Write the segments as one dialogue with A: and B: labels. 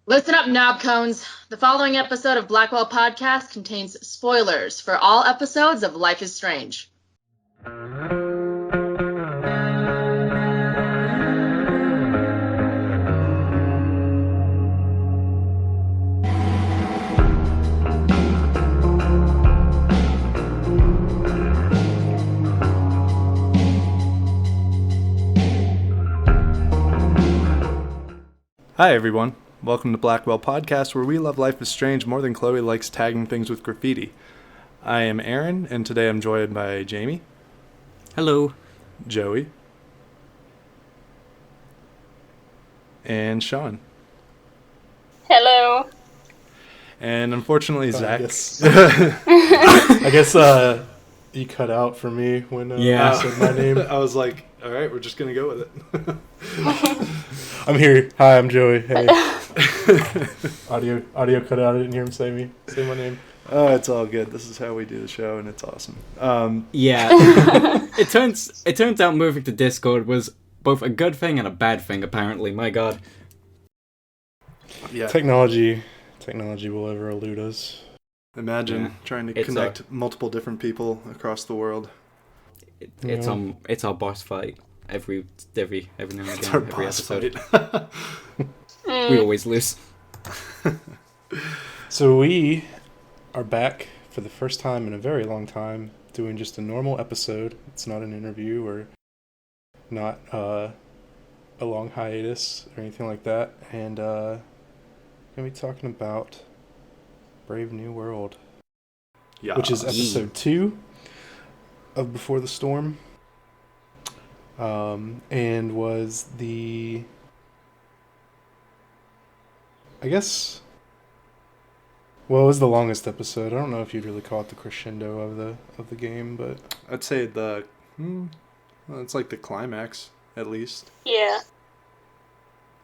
A: Listen up, knob cones. The following episode of Blackwell Podcast contains spoilers for all episodes of Life is Strange.
B: Hi everyone, welcome to Blackwell Podcast, where we love Life is Strange more than Chloe likes tagging things with graffiti. I am Aaron, and today I'm joined by Jamie.
C: Hello.
B: Joey. And Sean.
D: Hello.
B: And unfortunately, Zach.
E: I guess you cut out for me when I said my name.
B: I was like, all right, we're just going to go with it.
E: I'm here. Hi, I'm Joey. Hey. Audio cut out. I didn't hear him say my name.
B: Oh, it's all good. This is how we do the show, and it's awesome.
C: Yeah. It turns out moving to Discord was both a good thing and a bad thing, apparently. My God.
B: Yeah.
E: Technology will ever elude us.
B: Imagine trying to connect multiple different people across the world.
C: It's our boss fight every now and again.
B: It's our
C: every
B: boss
C: episode.
B: fight.
C: We always lose.
E: So we are back for the first time in a very long time doing just a normal episode. It's not an interview or not a long hiatus or anything like that. And we're going to be talking about Brave New World, which is episode 2 of Before the Storm. And was it was the longest episode. I don't know if you'd really call it the crescendo of the game, but
B: I'd say it's like the climax, at least.
D: Yeah.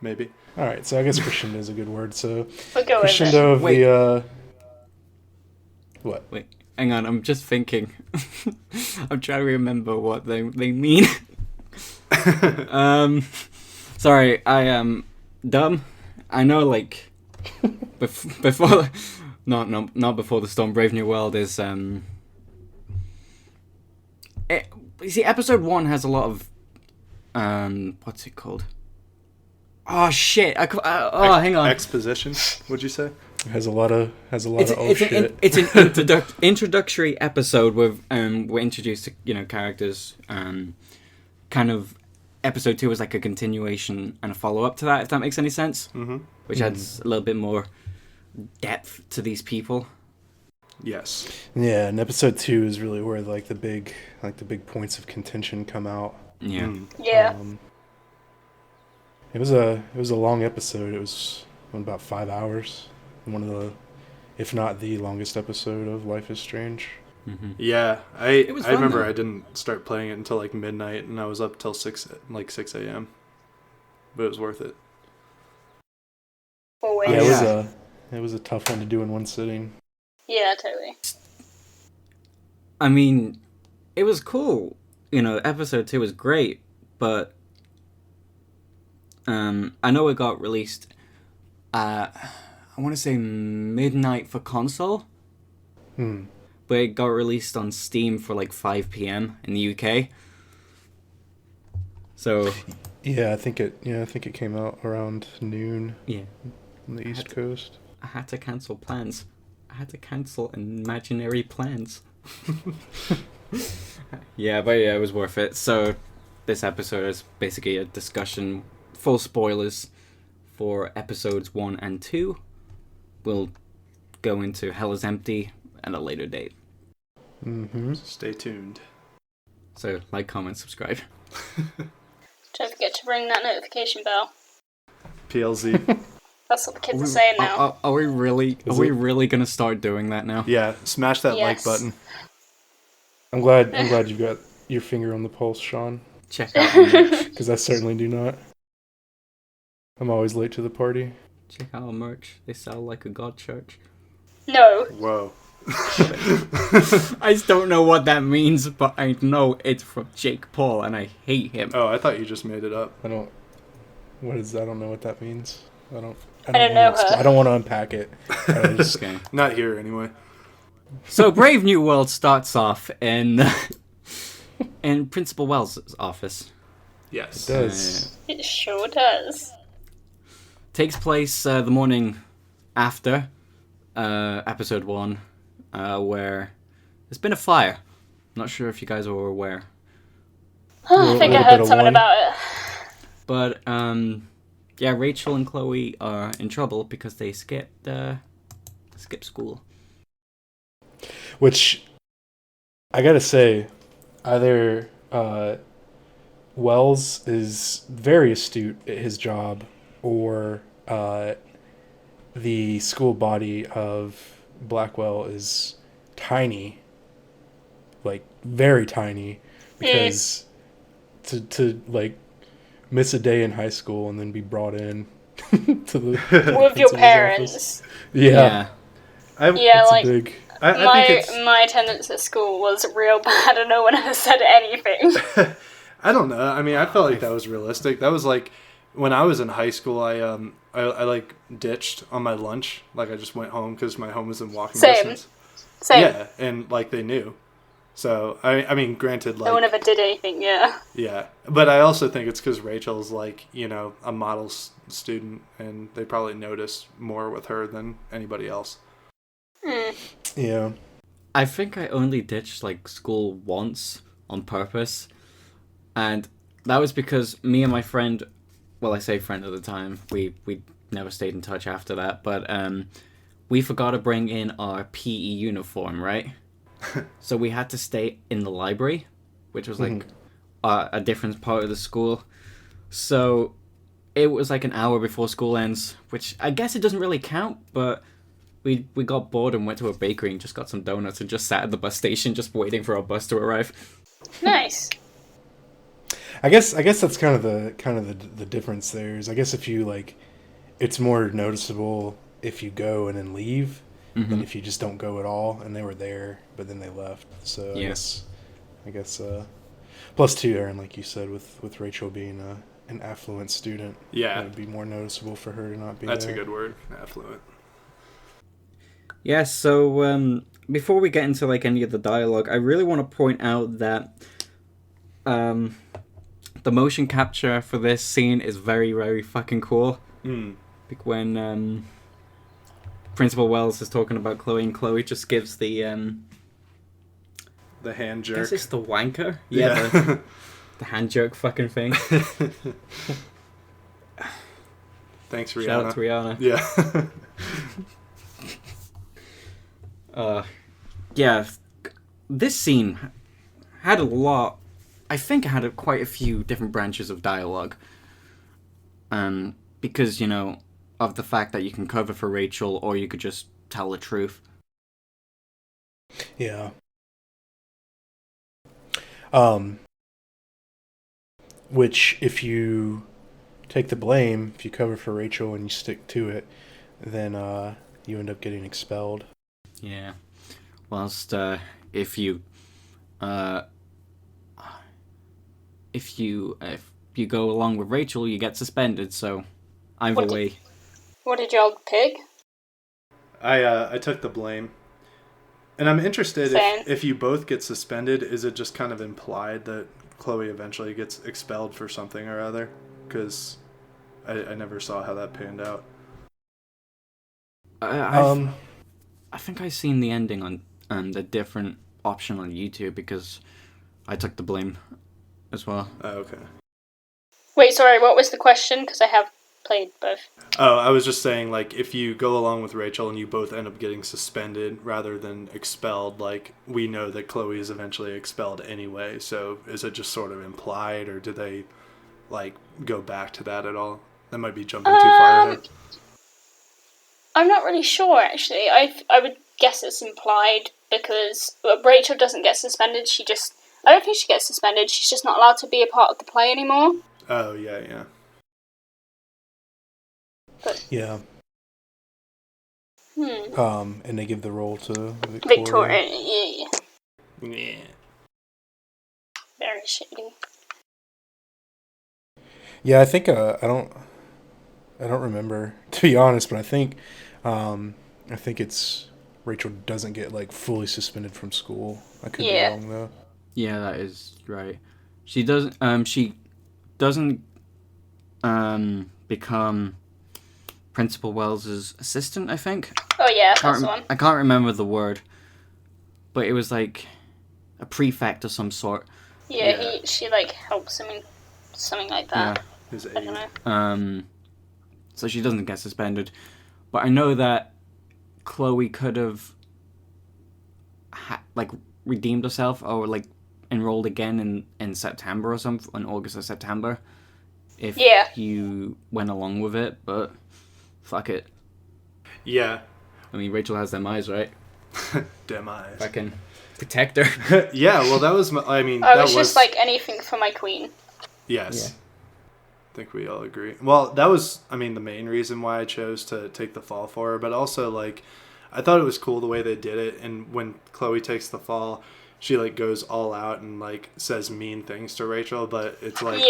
B: Maybe.
E: All right, so I guess crescendo is a good word. So
D: We'll go with
E: crescendo of
C: Wait.
E: the what?
C: Wait, hang on. I'm just thinking. I'm trying to remember what they mean. Sorry, I am dumb. I know, like, before, not Before the Storm. Brave New World is you see, episode 1 has a lot of what's it called? Oh shit! Hang on.
B: Exposition, would you say?
E: It has a lot of shit.
C: It's an introductory episode with we're introduced to characters. Kind of episode 2 is like a continuation and a follow up to that, if that makes any sense.
B: Mm-hmm.
C: Which adds a little bit more depth to these people.
B: Yes.
E: Yeah, and episode 2 is really where the big points of contention come out.
C: Yeah.
D: Yeah.
E: It was a long episode. It was about 5 hours. One of the, if not the longest episode of Life is Strange.
C: Mm-hmm.
B: Yeah, I remember
C: though.
B: I didn't start playing it until like midnight, and I was up till 6 a.m. But it was worth it.
D: Always.
E: Yeah, it was a tough one to do in one sitting.
D: Yeah, totally.
C: I mean, it was cool. Episode 2 was great, but I know it got released I want to say midnight for console. But it got released on Steam for like 5 p.m. in the UK. So
E: Yeah, I think it came out around noon.
C: Yeah.
E: On the East Coast.
C: I had to cancel plans. I had to cancel imaginary plans. Yeah, but it was worth it. So this episode is basically a discussion, full spoilers for episodes 1 and 2. We'll go into Hell is Empty at a later date.
E: Mm-hmm.
B: Stay tuned.
C: So like, comment, subscribe.
D: Don't forget to ring that notification bell.
B: PLZ.
D: That's what the kids are saying now.
C: Are we really gonna start doing that now?
B: Yeah, smash that like
D: Yes.
B: button.
E: I'm glad you've got your finger on the pulse, Sean.
C: Check out our merch.
E: Because I certainly do not. I'm always late to the party.
C: Check out our merch. They sell like a god church.
D: No.
B: Whoa.
C: I just don't know what that means, but I know it's from Jake Paul, and I hate him.
B: Oh, I thought you just made it up.
E: I don't know what that means. I don't
D: know her.
E: I don't want to unpack it.
C: Okay.
B: Not here, anyway.
C: So Brave New World starts off in Principal Wells' office.
B: Yes.
E: It does.
D: It sure does.
C: Takes place the morning after episode 1, where there's been a fire. Not sure if you guys are aware.
D: I think I
E: little bit
D: heard
E: of
D: something
E: one.
D: about it.
C: But, yeah, Rachel and Chloe are in trouble because they skipped school.
E: Which, I gotta say, either Wells is very astute at his job, or the school body of Blackwell is tiny, like very tiny, because to like miss a day in high school and then be brought in to the
D: With your
E: principal's
D: parents.
E: office. Yeah,
D: Yeah,
E: it's
D: like,
E: a big.
B: I think it's...
D: my attendance at school was real bad and no one ever said anything.
B: I don't know. I mean, I felt like that was realistic. That was like when I was in high school. I like ditched on my lunch. Like I just went home because my home was in walking distance.
D: Same.
B: Yeah, and like they knew. So I mean, granted, like
D: No one ever did anything, yeah.
B: yeah, but I also think it's because Rachel's like a model student, and they probably noticed more with her than anybody else.
E: Yeah.
C: I think I only ditched like school once on purpose, and that was because me and my friend, well, I say friend at the time, we never stayed in touch after that, but we forgot to bring in our PE uniform, right? So we had to stay in the library, which was like a different part of the school. So it was like an hour before school ends, which I guess it doesn't really count, but we got bored and went to a bakery and just got some donuts and just sat at the bus station just waiting for our bus to arrive.
D: Nice.
E: I guess that's kind of the difference there is I guess if you like, it's more noticeable if you go and then leave than if you just don't go at all. And they were there, but then they left. So
C: Yeah.
E: I guess plus too, Aaron, like you said, with Rachel being an affluent student,
B: Yeah.
E: it would be more noticeable for her to not be
B: That's
E: there.
B: a good word, affluent.
C: Yeah, so before we get into like any of the dialogue, I really want to point out that the motion capture for this scene is very, very fucking cool. Like when Principal Wells is talking about Chloe, and Chloe just gives the
B: hand
C: I
B: jerk.
C: guess it's the wanker?
B: Yeah.
C: The hand jerk fucking thing.
B: Thanks, Rihanna.
C: Shout out to Rihanna.
B: Yeah.
C: Yeah, this scene had a lot. I think it had quite a few different branches of dialogue. Because, of the fact that you can cover for Rachel or you could just tell the truth.
E: Yeah. Which, if you take the blame, if you cover for Rachel and you stick to it, then you end up getting expelled.
C: Yeah. Whilst if you go along with Rachel, you get suspended. So either way.
D: What did y'all pick?
B: I took the blame. And I'm interested
D: Same.
B: if you both get suspended, is it just kind of implied that Chloe eventually gets expelled for something or other? Because I never saw how that panned out.
C: I think I've seen the ending on the different option on YouTube because I took the blame as well.
B: Oh, okay.
D: Wait, sorry, what was the question? Because I have played both.
B: Oh, I was just saying, like, if you go along with Rachel and you both end up getting suspended rather than expelled, like, we know that Chloe is eventually expelled anyway, so is it just sort of implied, or do they, like, go back to that at all? That might be jumping too far ahead.
D: I'm not really sure, actually. I would guess it's implied because Rachel doesn't get suspended. I don't think she gets suspended. She's just not allowed to be a part of the play anymore.
B: Oh, yeah.
D: But,
E: Yeah. And they give the role to
D: Victoria, yeah.
B: Yeah.
D: Very shitty.
E: Yeah, I think I I don't remember, to be honest, but I think it's Rachel doesn't get like fully suspended from school. I could be wrong though.
C: Yeah, that is right. She doesn't. She doesn't become Principal Wells's assistant, I think.
D: Oh yeah, that's the one.
C: I can't remember the word, but it was like a prefect of some sort.
D: Yeah, she like helps him in something like that.
B: Yeah. His
D: I don't know.
C: So she doesn't get suspended, but I know that Chloe could have like redeemed herself or like enrolled again in September or something, in August or September, if you went along with it, but fuck it.
B: Yeah.
C: I mean, Rachel has them eyes, right?
B: Dem eyes.
C: Fucking protect her.
B: Yeah, well, that was,
D: I was just like, anything for my queen.
B: Yes.
C: Yeah.
B: I think we all agree. Well, that was, the main reason why I chose to take the fall for her, but also, like, I thought it was cool the way they did it, and when Chloe takes the fall, she, like, goes all out and, like, says mean things to Rachel, but it's, like,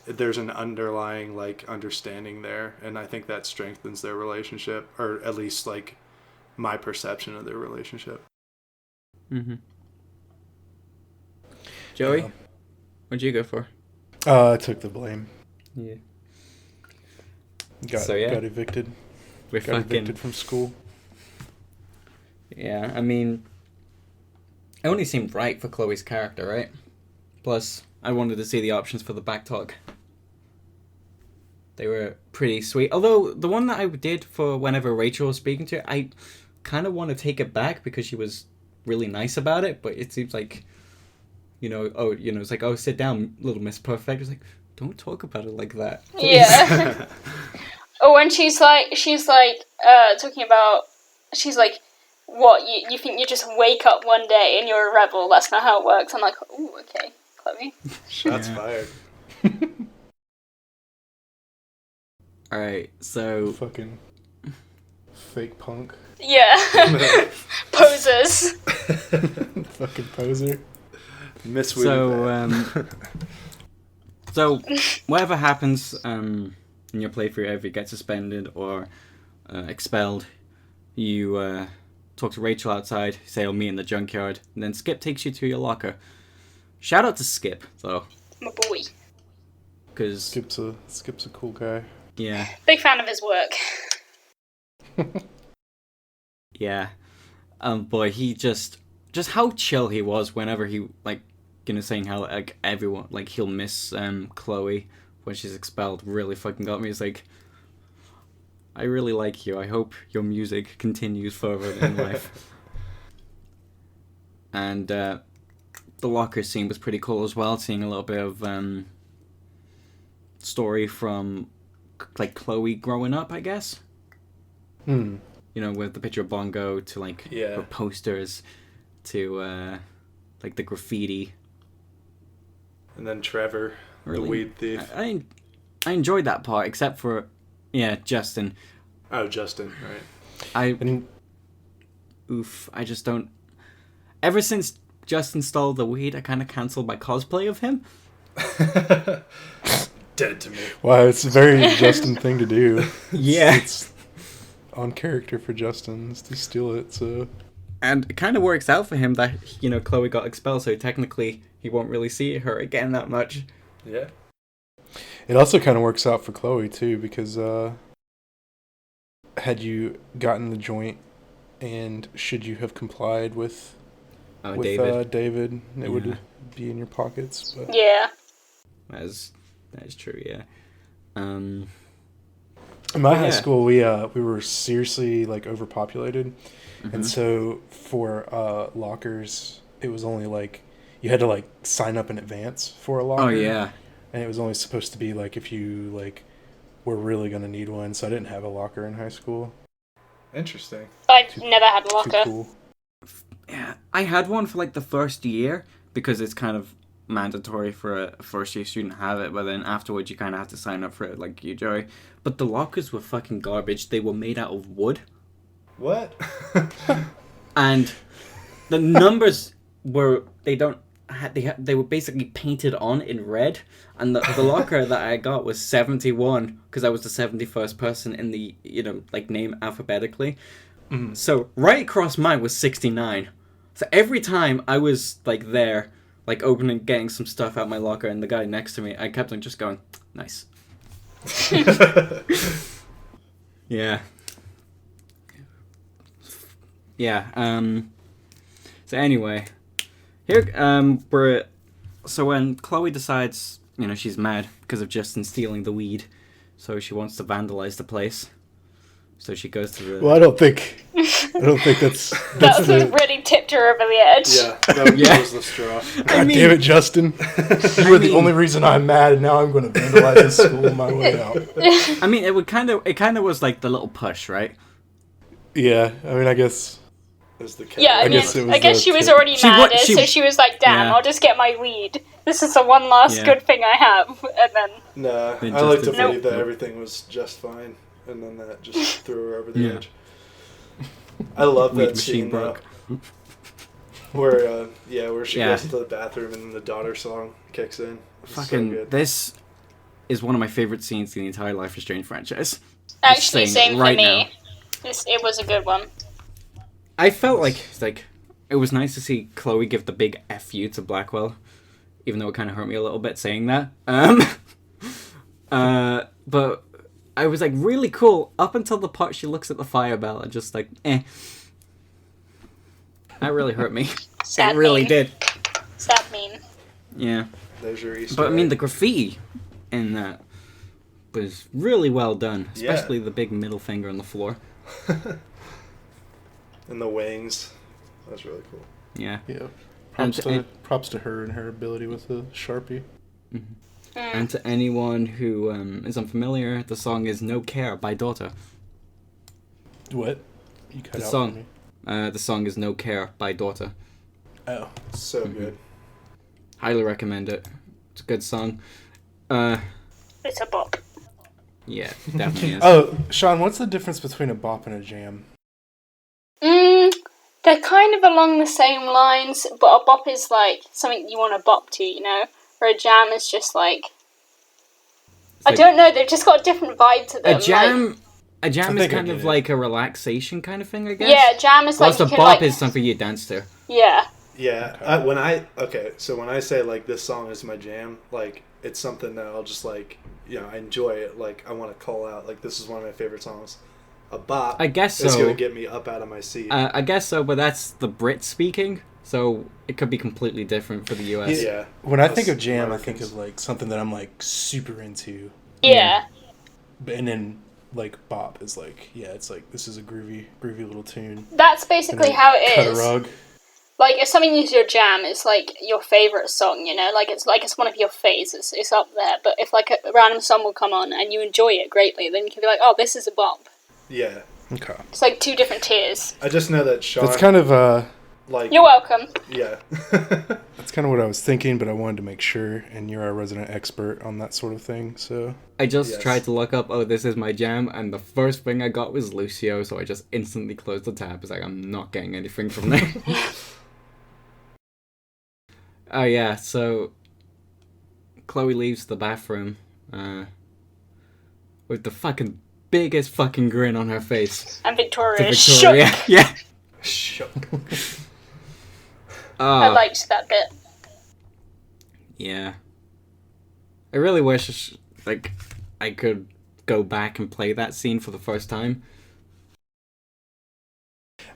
B: there's an underlying, like, understanding there, and I think that strengthens their relationship, or at least, like, my perception of their relationship.
C: Mm-hmm. Joey, what'd you go for?
E: I took the blame.
C: Yeah.
E: Got evicted. Got evicted from school.
C: Yeah, I mean, it only seemed right for Chloe's character, right? Plus, I wanted to see the options for the back talk. They were pretty sweet. Although, the one that I did for whenever Rachel was speaking to her, I kind of want to take it back because she was really nice about it, but it seems like, it's like, oh, sit down, little Miss Perfect. It's like, don't talk about it like that, please.
D: Yeah. Oh, and she's like, talking about, she's like, what, you think you just wake up one day and you're a rebel? That's not how it works. I'm like, ooh, okay, Chloe.
B: Shots fired.
C: Alright, so...
E: Fucking fake punk.
D: Yeah. Posers.
E: Fucking poser.
B: Miss
C: So, whatever happens in your playthrough, if you get suspended or expelled, you talk to Rachel outside, say, I'll meet in the junkyard, and then Skip takes you to your locker. Shout out to Skip, though.
D: My boy.
C: Because
E: Skip's a cool guy.
C: Yeah.
D: Big fan of his work.
C: Yeah. Boy, he just how chill he was whenever he, like, saying how, like, everyone, like, he'll miss Chloe when she's expelled really fucking got me. It's like, I really like you. I hope your music continues further in life. And the locker scene was pretty cool as well, seeing a little bit of story from, like, Chloe growing up, I guess. With the picture of Bongo to, like, her posters to, like, the graffiti.
B: And then Trevor, the weed thief.
C: I enjoyed that part, except for, Justin.
B: Oh, Justin, right.
C: I just don't... Ever since Justin stole the weed, I kind of cancelled my cosplay of him.
B: Dead to me.
E: Wow, it's a very Justin thing to do.
C: It's
E: on character for Justin is to steal it, so...
C: And it kind of works out for him that, Chloe got expelled, so technically he won't really see her again that much.
B: Yeah.
E: It also kind of works out for Chloe, too, because had you gotten the joint and should you have complied with David, it would be in your pockets. But...
D: Yeah.
C: That is true, yeah.
E: In my high school, we were seriously, like, overpopulated. Mm-hmm. And so for lockers, it was only, like, you had to, like, sign up in advance for a locker.
C: Oh, yeah.
E: And it was only supposed to be, like, if you, like, were really going to need one. So I didn't have a locker in high school.
B: Interesting.
D: I've never had a locker.
E: Too cool.
C: Yeah, I had one for, like, the first year, because it's kind of mandatory for a first-year student to have it, but then afterwards you kind of have to sign up for it, like you, Joey. But the lockers were fucking garbage. They were made out of wood.
B: What?
C: And the numbers were... They don't... they were basically painted on in red, and the locker that I got was 71 because I was the 71st person in the name alphabetically.
E: Mm-hmm.
C: So right across mine was 69. So every time I was there, opening, getting some stuff out my locker, and the guy next to me, I kept on just going, nice. Yeah. Yeah. So anyway, here so when Chloe decides, she's mad because of Justin stealing the weed, so she wants to vandalize the place. So she goes to the.
E: Well, I don't think that's
D: That really tipped her over the edge.
B: Yeah, that was the straw.
E: God damn it, Justin! You were the only reason I'm mad, and now I'm going to vandalize this school on my way out.
C: I mean, it kind of was like the little push, right?
E: Yeah, I mean, I guess.
D: Yeah, I guess she was already mad, so she was like, "Damn, I'll just get my weed. This is the one last good thing I have." And then.
B: No, I like to believe that everything was just fine, and then that just threw her over the edge. I love that scene though, where she goes to the bathroom and the daughter song kicks in. It's
C: fucking
B: so good.
C: This is one of my favorite scenes in the entire Life is Strange franchise.
D: Actually, same for me. It was a good one.
C: I felt like it was nice to see Chloe give the big F you to Blackwell, even though it kind of hurt me a little bit saying that. But I was really cool up until the part she looks at the fire bell and just That really hurt me.
D: Sad
C: it really
D: mean.
C: did.
D: Sad mean.
C: Yeah.
B: There's your Easter
C: But I mean,
B: egg.
C: the graffiti in that was really well done, especially the big middle finger on the floor.
B: And the wings. That's really cool.
C: Yeah.
E: Yeah.
C: And
E: Props to her and her ability with the Sharpie.
C: Mm-hmm. And to anyone who is unfamiliar, the song is No Care by Daughter.
E: What? You cut
C: The
E: out
C: song.
E: for me.
C: The song is No Care by Daughter.
E: Oh.
B: So good.
C: Highly recommend it. It's a good song.
D: It's a bop.
C: Yeah, it definitely is.
E: Oh, Sean, what's the difference between a bop and a jam?
D: They're kind of along the same lines, but a bop is something you want to bop to, Or a jam is just I don't know, they've just got a different vibe to them.
C: A jam is kind of like a relaxation kind of thing, I guess.
D: Yeah, jam is
C: whilst a bop is something you dance to.
D: Yeah.
B: Yeah, when I say this song is my jam, it's something that I'll just I enjoy it, I want to call out, this is one of my favorite songs. A bop,
C: I guess so.
B: It's going to get me up out of my seat.
C: I guess so, but that's the Brit speaking, so it could be completely different for the US.
B: Yeah.
E: When I think of jam, I think of something that I'm super into.
D: Yeah.
E: And then bop is it's this is a groovy little tune.
D: That's basically how it
E: Cut
D: is.
E: a rug.
D: If something is your jam, it's your favourite song, it's one of your phases, it's up there. But if a random song will come on and you enjoy it greatly, then you can be oh, this is a bop.
B: Yeah.
E: Okay.
D: It's two different tiers.
B: I just know that Sean...
E: That's kind of
D: You're welcome.
B: Yeah.
E: That's kind of what I was thinking, but I wanted to make sure, and you're our resident expert on that sort of thing, so...
C: I just tried to look up, this is my jam, and the first thing I got was Lucio, so I just instantly closed the tab. It's I'm not getting anything from there. Oh yeah, so Chloe leaves the bathroom with the fucking biggest fucking grin on her face.
D: And Victoria is
C: Victoria.
D: shook.
C: Yeah.
B: Shook.
D: I liked that bit.
C: Yeah. I really wish I could go back and play that scene for the first time.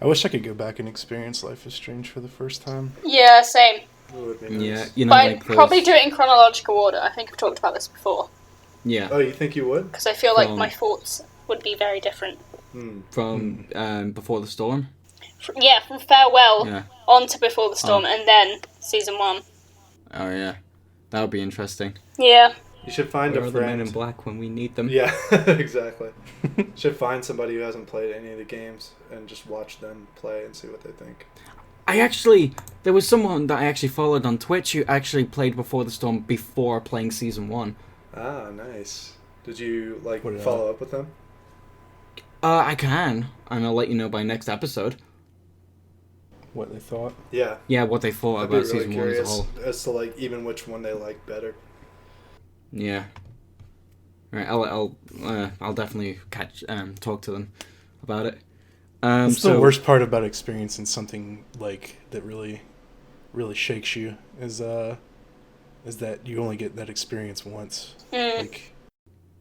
E: I wish I could go back and experience Life is Strange for the first time.
D: Yeah, same.
B: It would be nice.
C: Yeah,
D: But I'd probably do it in chronological order. I think I've talked about this before.
C: Yeah.
B: Oh, you think you would?
D: Because I feel like my thoughts would be very different.
C: From Before the Storm?
D: From Farewell on to Before the Storm, and then Season 1.
C: Oh yeah. That would be interesting.
D: Yeah.
B: You should find
C: Where
B: a
C: are the
B: friend.
C: Men in Black when we need them?
B: Yeah, exactly. Should find somebody who hasn't played any of the games and just watch them play and see what they think.
C: There was someone that I actually followed on Twitch who actually played Before the Storm before playing Season 1.
B: Ah, nice. Did you, follow up with them?
C: I can, and I'll let you know by next episode.
E: what they thought.
B: Yeah.
C: Yeah, what they thought
B: I'd be
C: about
B: really
C: season 1 as a
B: curious
C: whole.
B: as to like even which one they like better.
C: Yeah. Right, I'll definitely talk to them about it.
E: That's the worst part about experiencing something like that really, really shakes you is that you only get that experience once. Like,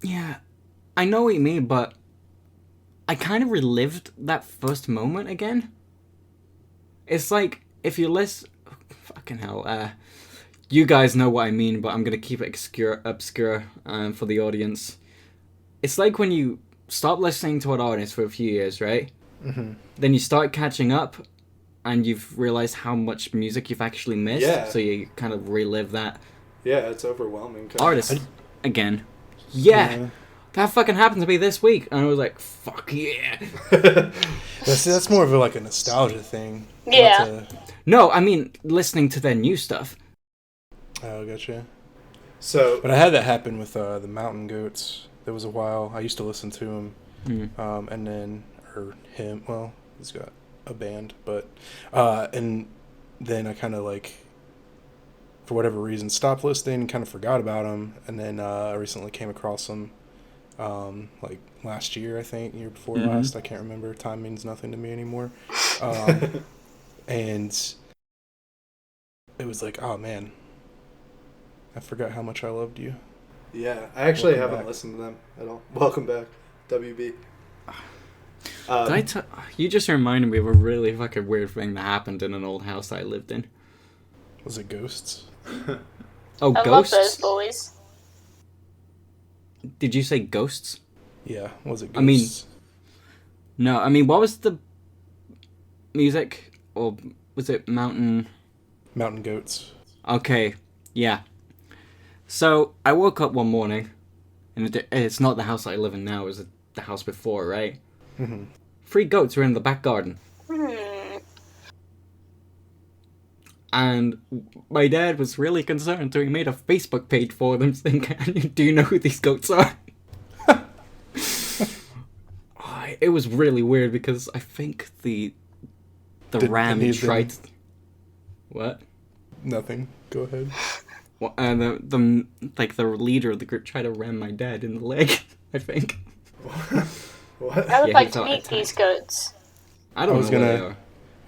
C: yeah, I know what you mean, but I kind of relived that first moment again. It's like if you listen, fucking hell, you guys know what I mean, but I'm gonna keep it obscure for the audience. It's like when you stop listening to an artist for a few years, right?
E: mm-hmm.
C: Then you start catching up, and you've realized how much music you've actually missed.
B: Yeah.
C: So you kind of relive that
B: Yeah, it's overwhelming.
C: artist again. Yeah, that fucking happened to me this week, and I was like, "Fuck yeah!"
E: That's more of a nostalgia thing.
D: Yeah.
C: No, I mean listening to their new stuff.
E: Oh, gotcha.
B: So,
E: But I had that happen with the Mountain Goats. There was a while I used to listen to him, and then or him. Well, he's got a band, but and then I kind of for whatever reason stopped listening, kind of forgot about him, and then I recently came across him, last year, I think, year before last. I can't remember. Time means nothing to me anymore. And it was like, oh man, I forgot how much I loved you.
B: yeah, I actually
E: Welcome
B: haven't
E: back.
B: listened to them at all. Welcome back, WB.
C: You just reminded me of a really fucking weird thing that happened in an old house I lived in.
E: Was it Ghosts?
C: Oh,
D: I
C: ghosts?
D: love those boys.
C: Did you say ghosts?
E: Yeah, was it Ghosts?
C: I mean- No, I mean, what was the music? Or was it Mountain?
E: Mountain Goats.
C: Okay, yeah. So, I woke up one morning, and it's not the house I live in now, it was the house before, right?
E: Mm-hmm.
C: 3 goats were in the back garden. And my dad was really concerned, so he made a Facebook page for them saying, "Do you know who these goats are?" It was really weird because I think the ram
E: any of them-
C: tried... What?
E: Nothing. Go ahead.
C: Well, the leader of the group tried to ram my dad in the leg, I think.
B: What?
D: I would
C: Yeah,
D: like
C: he
D: to
C: felt
D: meet these
C: attacked.
D: goats.
C: I don't
E: I was
C: know what
E: gonna-
C: they are.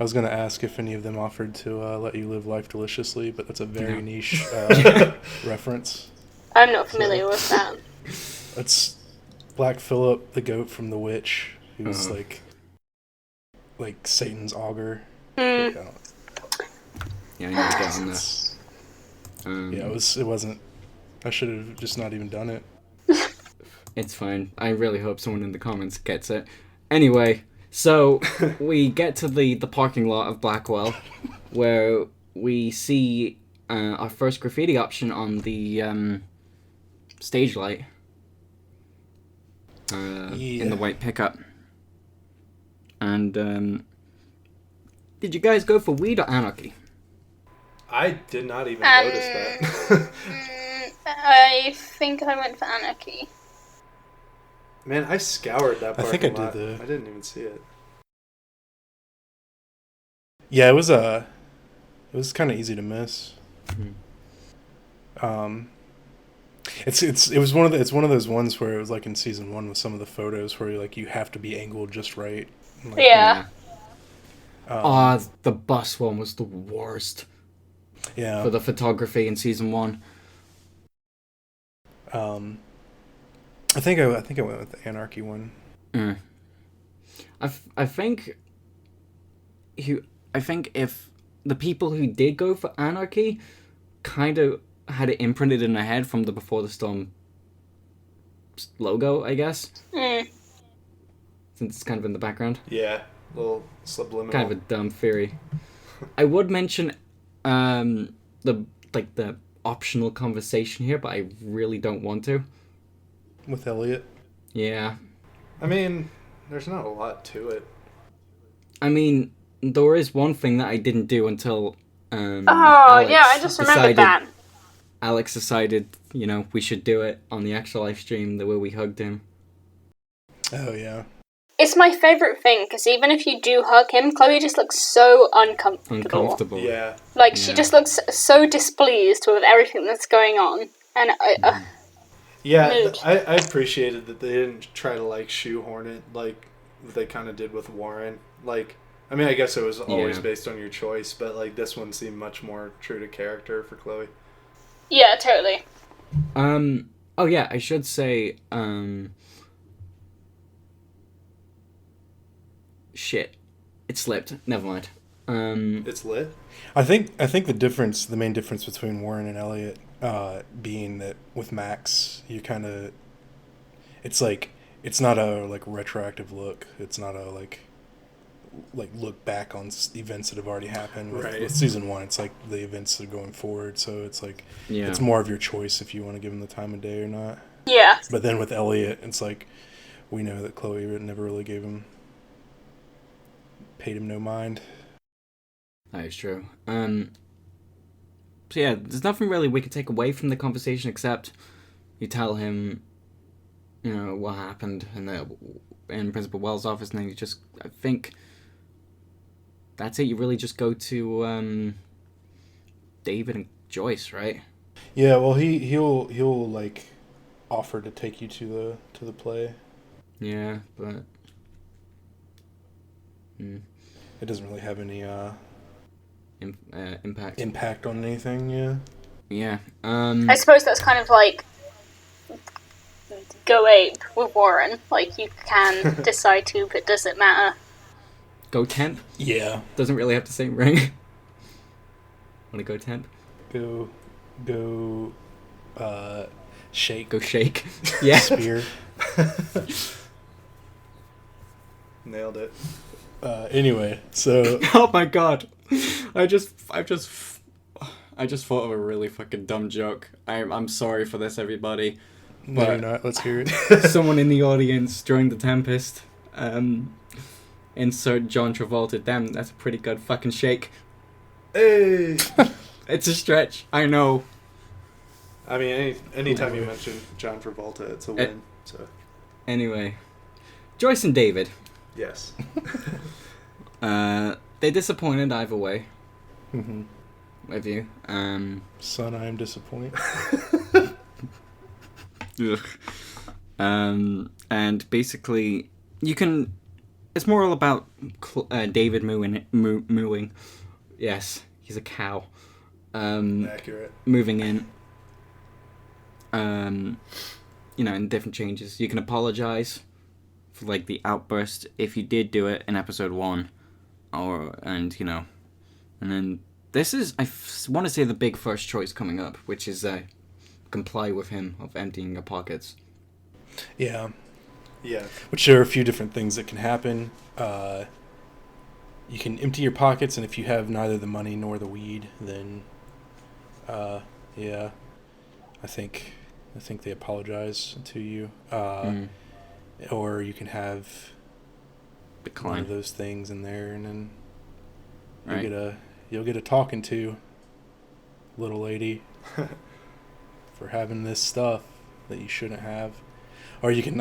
E: I was gonna ask if any of them offered to let you live life deliciously, but that's a very
C: No.
E: niche reference.
D: I'm not familiar with that.
E: It's Black Phillip, the goat from The Witch, who's
C: Uh-huh.
E: like Satan's augur.
D: Mm.
E: Yeah,
C: Yeah, I need to get on that.
E: it wasn't. I should have just not even done it.
C: It's fine. I really hope someone in the comments gets it. Anyway, so we get to the parking lot of Blackwell, where we see our first graffiti option on the stage light in the white pickup. And did you guys go for weed or anarchy?
B: I did not even notice that.
D: I think I went for anarchy.
B: Man, I scoured that
E: I
B: parking
E: think I
B: lot.
E: did
B: I didn't even see it.
E: Yeah, it was kind of easy to miss. It was one of those ones where it was like in season 1 with some of the photos where you have to be angled just right. Like,
D: Yeah.
C: The bus one was the worst
E: yeah.
C: for the photography in season 1.
E: I think I went with the anarchy one.
C: I think if the people who did go for anarchy kind of had it imprinted in their head from the Before the Storm logo, I guess, since it's kind of in the background.
B: Yeah, little subliminal.
C: Kind of a dumb theory. I would mention the optional conversation here, but I really don't want to.
E: With Elliot.
C: Yeah.
B: I mean, there's not a lot to it.
C: I mean, there is one thing that I didn't do until
D: Oh,
C: Alex
D: yeah, I just remembered that.
C: Alex decided, we should do it on the actual live stream, the way we hugged him.
E: Oh yeah.
D: It's my favourite thing, because even if you do hug him, Chloe just looks so uncomfortable.
B: Yeah.
D: Like, she just looks so displeased with everything that's going on. And
B: I appreciated that they didn't try to, like, shoehorn it like they kind of did with Warren. Like, I mean, I guess it was always based on your choice, but, like, this one seemed much more true to character for Chloe.
D: Yeah, totally.
C: Oh yeah, I should say, shit. It slipped. Never mind.
B: It's lit?
E: I think the main difference between Warren and Elliot, being that with Max, you kind of, it's like, it's not a, like, retroactive look. It's not a, like look back on events that have already happened. With season 1, it's like the events that are going forward, so it's like, it's more of your choice if you want to give him the time of day or not.
D: Yeah.
E: But then with Elliot, it's like, we know that Chloe never really paid him no mind.
C: That is true. So yeah, there's nothing really we can take away from the conversation except you tell him, you know, what happened in Principal Wells' office, and then you just, I think that's it. You really just go to David and Joyce, right?
E: Yeah, well, he'll like offer to take you to the play.
C: Yeah, but
E: it doesn't really have any
C: impact
E: on anything.
C: Yeah.
D: I suppose that's kind of like go ape with Warren. Like, you can decide to, but does it matter?
C: Go temp?
E: Yeah.
C: Doesn't really have the same ring. Wanna go temp?
E: Go, shake.
C: Go shake. Yeah.
E: Spear.
B: Nailed it.
E: Anyway, so...
C: Oh my god. I just thought of a really fucking dumb joke. I'm sorry for this, everybody.
E: No, you're not. Let's hear it.
C: Someone in the audience during the Tempest, insert John Travolta. Damn, that's a pretty good fucking shake.
B: Hey!
C: It's a stretch, I know.
B: I mean, anytime you mention John Travolta, it's a win. So
C: anyway, Joyce and David.
B: Yes.
C: They disappointed either way.
E: Mm-hmm.
C: With you.
E: Son, I am disappointed.
C: And basically, you can. It's more all about David mooing. Yes, he's a cow.
B: Accurate.
C: Moving in. You know, in different changes. You can apologize for, like, the outburst if you did do it in episode 1, and then this is, I want to say, the big first choice coming up, which is comply with him of emptying your pockets.
E: Yeah.
B: Yeah.
E: Which there are a few different things that can happen. You can empty your pockets, and if you have neither the money nor the weed, then, yeah, I think they apologize to you. Or you can have
C: Decline.
E: one of those things in there, and then
C: Right.
E: you'll get a talking to, little lady, for having this stuff that you shouldn't have. Or you can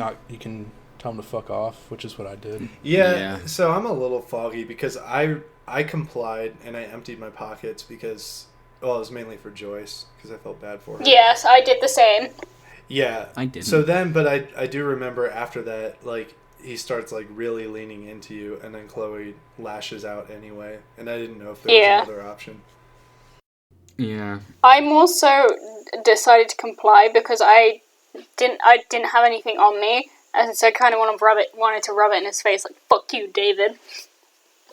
E: tell them to fuck off, which is what I did.
B: Yeah. So I'm a little foggy because I complied and I emptied my pockets because, well, it was mainly for Joyce because I felt bad for her.
D: Yes, I did the same.
B: Yeah.
C: I didn't.
B: So then, but I do remember after that, like, he starts, like, really leaning into you, and then Chloe lashes out anyway, and I didn't know if there was another option.
C: Yeah.
D: I also decided to comply because I didn't have anything on me, and so I kind of wanted to rub it in his face, like, fuck you, David.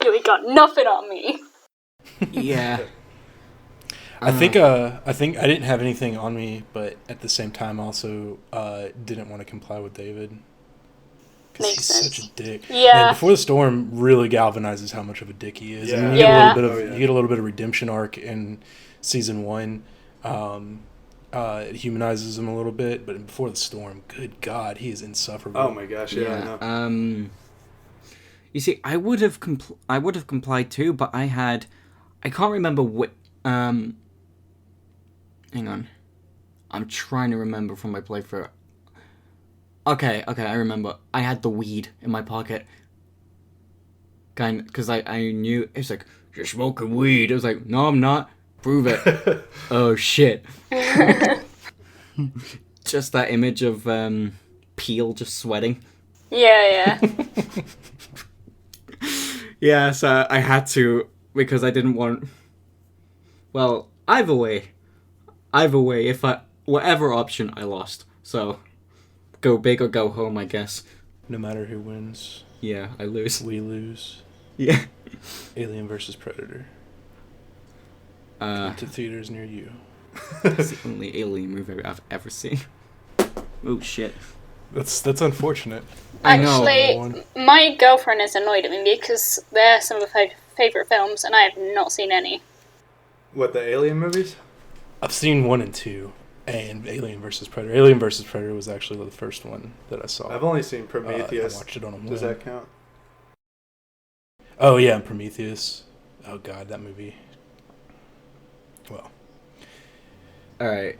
D: You ain't got nothing on me.
C: Yeah.
E: I think I didn't have anything on me, but at the same time, also didn't want to comply with David because he's such a dick.
D: Yeah.
E: And Before the Storm really galvanizes how much of a dick he is.
B: Yeah.
E: And you get a little bit of redemption arc in season 1. It humanizes him a little bit, but Before the Storm, good God, he is insufferable.
B: Oh my gosh, yeah. I know.
C: You see, I would have complied too, but I can't remember what. Hang on, I'm trying to remember from my playthrough. Okay, I remember. I had the weed in my pocket. Because I knew... It's like, you're smoking weed. I was like, no, I'm not. Prove it. Oh, shit. Just that image of Peel just sweating.
D: Yeah.
C: Yeah, so I had to, because I didn't want... Well, either way, whatever option, I lost. So, go big or go home, I guess.
E: No matter who wins,
C: Yeah, I lose.
E: we lose.
C: Yeah.
E: Alien vs. Predator. To theaters near you.
C: It's the only alien movie I've ever seen. Oh, shit.
E: That's unfortunate.
C: I know.
D: Actually, my girlfriend is annoyed at me because they're some of her favourite films, and I have not seen any.
B: What, the Alien movies?
E: I've seen 1 and 2, and Alien vs. Predator. Alien vs. Predator was actually the first one that I saw.
B: I've only seen Prometheus.
E: I watched it on a whim.
B: Does that count?
E: Oh yeah, Prometheus. Oh god, that movie. Well.
C: Alright.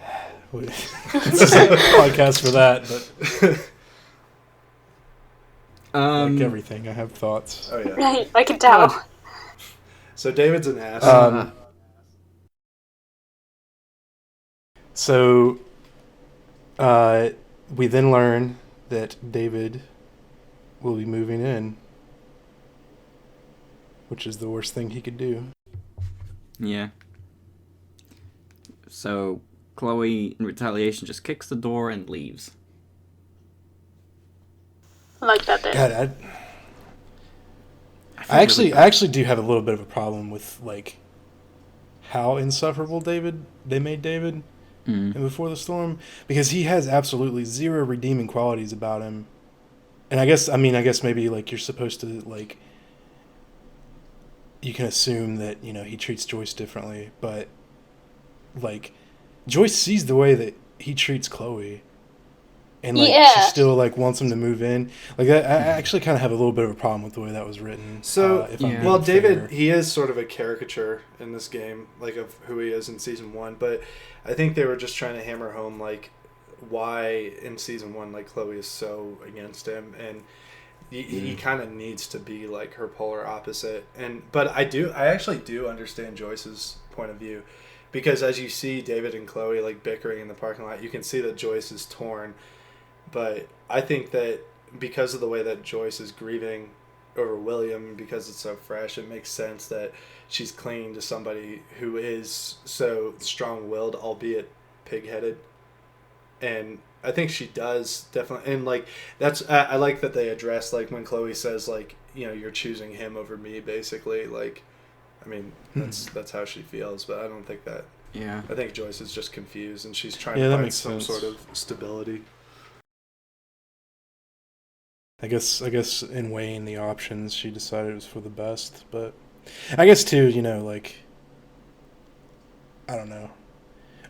E: This is a podcast for that, but like everything, I have thoughts.
B: Oh yeah.
D: Right, I can tell.
B: So David's an ass.
E: So, we then learn that David will be moving in, which is the worst thing he could do.
C: Yeah. So, Chloe, in retaliation, just kicks the door and leaves.
D: I like that bit.
E: God, I actually do have a little bit of a problem with like how insufferable they made David in Before the Storm, because he has absolutely zero redeeming qualities about him. And I guess maybe like you're supposed to like, you can assume that, you know, he treats Joyce differently, but like Joyce sees the way that he treats Chloe, and like she still like wants him to move in. Like I actually kind of have a little bit of a problem with the way that was written.
B: So
E: well,
B: David, he is sort of a caricature in this game, like of who he is in season 1. But I think they were just trying to hammer home like why in season 1 like Chloe is so against him, and he kind of needs to be like her polar opposite. But I actually do understand Joyce's point of view, because as you see David and Chloe like bickering in the parking lot, you can see that Joyce is torn. But I think that because of the way that Joyce is grieving over William, because it's so fresh, it makes sense that she's clinging to somebody who is so strong-willed, albeit pig-headed. And I think she does definitely, and like that's I like that they address like when Chloe says like, you know, you're choosing him over me, basically. Like, I mean, that's how she feels, but I don't think that.
C: Yeah.
B: I think Joyce is just confused, and she's trying to find some sort of stability.
E: I guess in weighing the options, she decided it was for the best. But I guess too, you know, like, I don't know.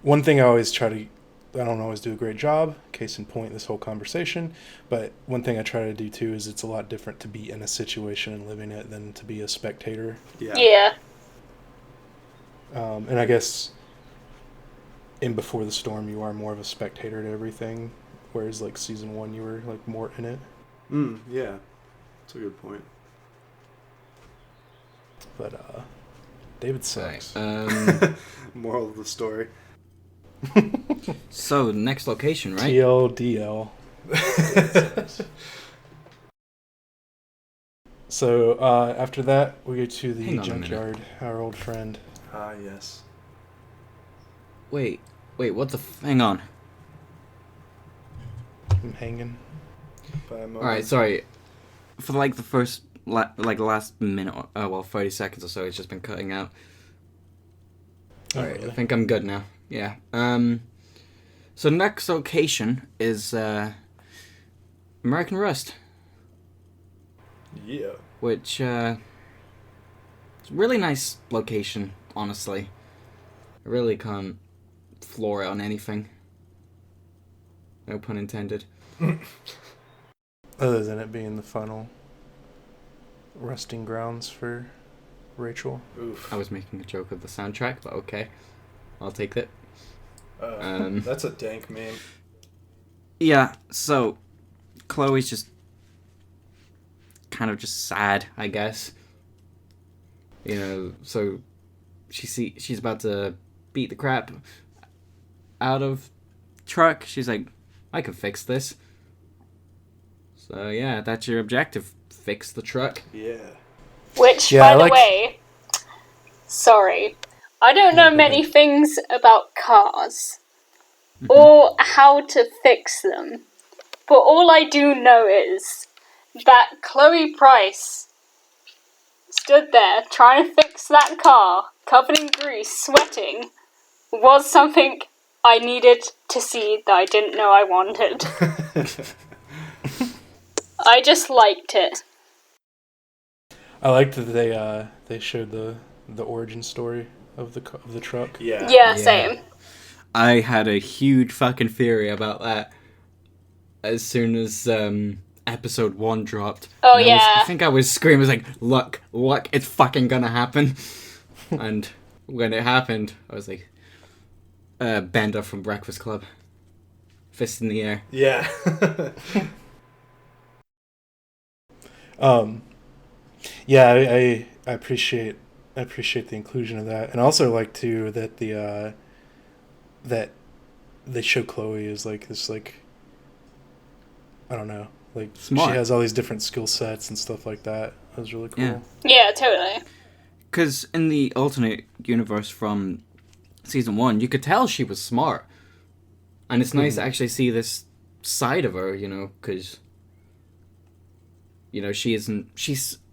E: One thing I don't always do a great job, case in point, this whole conversation, but one thing I try to do too is it's a lot different to be in a situation and living it than to be a spectator.
D: Yeah.
E: And I guess in Before the Storm, you are more of a spectator to everything, whereas like season 1, you were like more in it.
B: Yeah. That's a good point.
E: But David sucks.
B: Moral of the story.
C: So, next location, right?
E: TLDL. So, after that, we go to the junkyard, our old friend.
B: Ah, yes.
C: Wait, what the hang on.
E: I'm hanging.
C: Alright, sorry. For like the first, last minute, 30 seconds or so, it's just been cutting out. Alright, really? I think I'm good now. Yeah. So next location is American Rust.
B: Yeah.
C: Which it's a really nice location, honestly. I really can't floor it on anything. No pun intended.
E: Other than it being the final resting grounds for Rachel.
B: Oof.
C: I was making a joke of the soundtrack, but okay. I'll take that.
B: That's a dank meme.
C: Yeah, so Chloe's just kind of just sad, I guess. You know, so she's about to beat the crap out of truck. She's like, I can fix this. So yeah, that's your objective. Fix the truck.
B: Yeah.
D: Which,
E: Yeah,
D: by the way, sorry, I don't know many things about cars or how to fix them, but all I do know is that Chloe Price stood there trying to fix that car, covered in grease, sweating, was something I needed to see that I didn't know I wanted. I just liked it.
E: I liked that they showed the origin story of the truck.
B: Yeah.
D: Yeah, same.
C: I had a huge fucking theory about that as soon as episode 1 dropped.
D: Oh,
C: And
D: yeah.
C: I think I was screaming, I was like, look, it's fucking gonna happen. And when it happened, I was like, Bender from Breakfast Club. Fist in the air.
B: Yeah.
E: Yeah, I appreciate the inclusion of that, and I also like too that that they show Chloe as like this, like, I don't know, like
C: Smart.
E: she has all these different skill sets and stuff like that. That was really cool.
C: Yeah.
D: Yeah, totally.
C: Because in the alternate universe from season 1, you could tell she was smart. And it's nice to actually see this side of her, you know, because, you know, she's,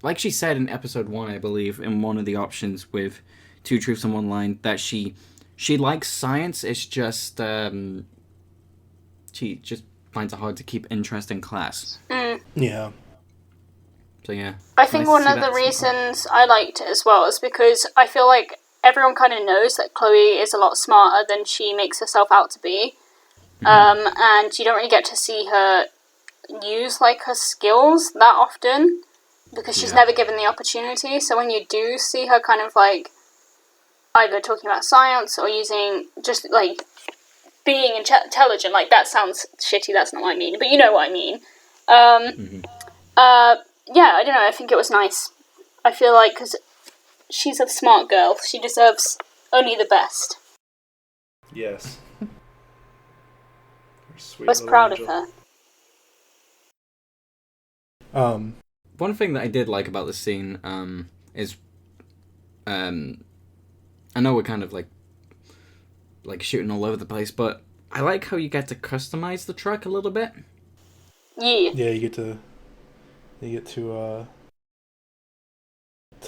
C: like she said in episode 1, I believe, in one of the options with Two Truths and One Line, that she likes science, it's just, she just finds it hard to keep interest in class.
E: Yeah.
C: So, yeah.
D: I think
C: Nice to
D: one
C: see
D: of the
C: that
D: reasons I liked it as well is because I feel like everyone kind of knows that Chloe is a lot smarter than she makes herself out to be. And you don't really get to see her use, like, her skills that often because she's never given the opportunity. So when you do see her kind of, like, either talking about science or using just, like, being intelligent, like, that sounds shitty, that's not what I mean, but you know what I mean. Yeah, I don't know, I think it was nice. I feel like, because she's a smart girl, she deserves only the best.
B: Yes. Sweet
D: I was
B: little
D: proud
B: angel.
D: of her.
C: One thing that I did like about this scene is, I know we're kind of like shooting all over the place, but I like how you get to customize the truck a little bit.
D: Yeah.
E: Yeah, you get to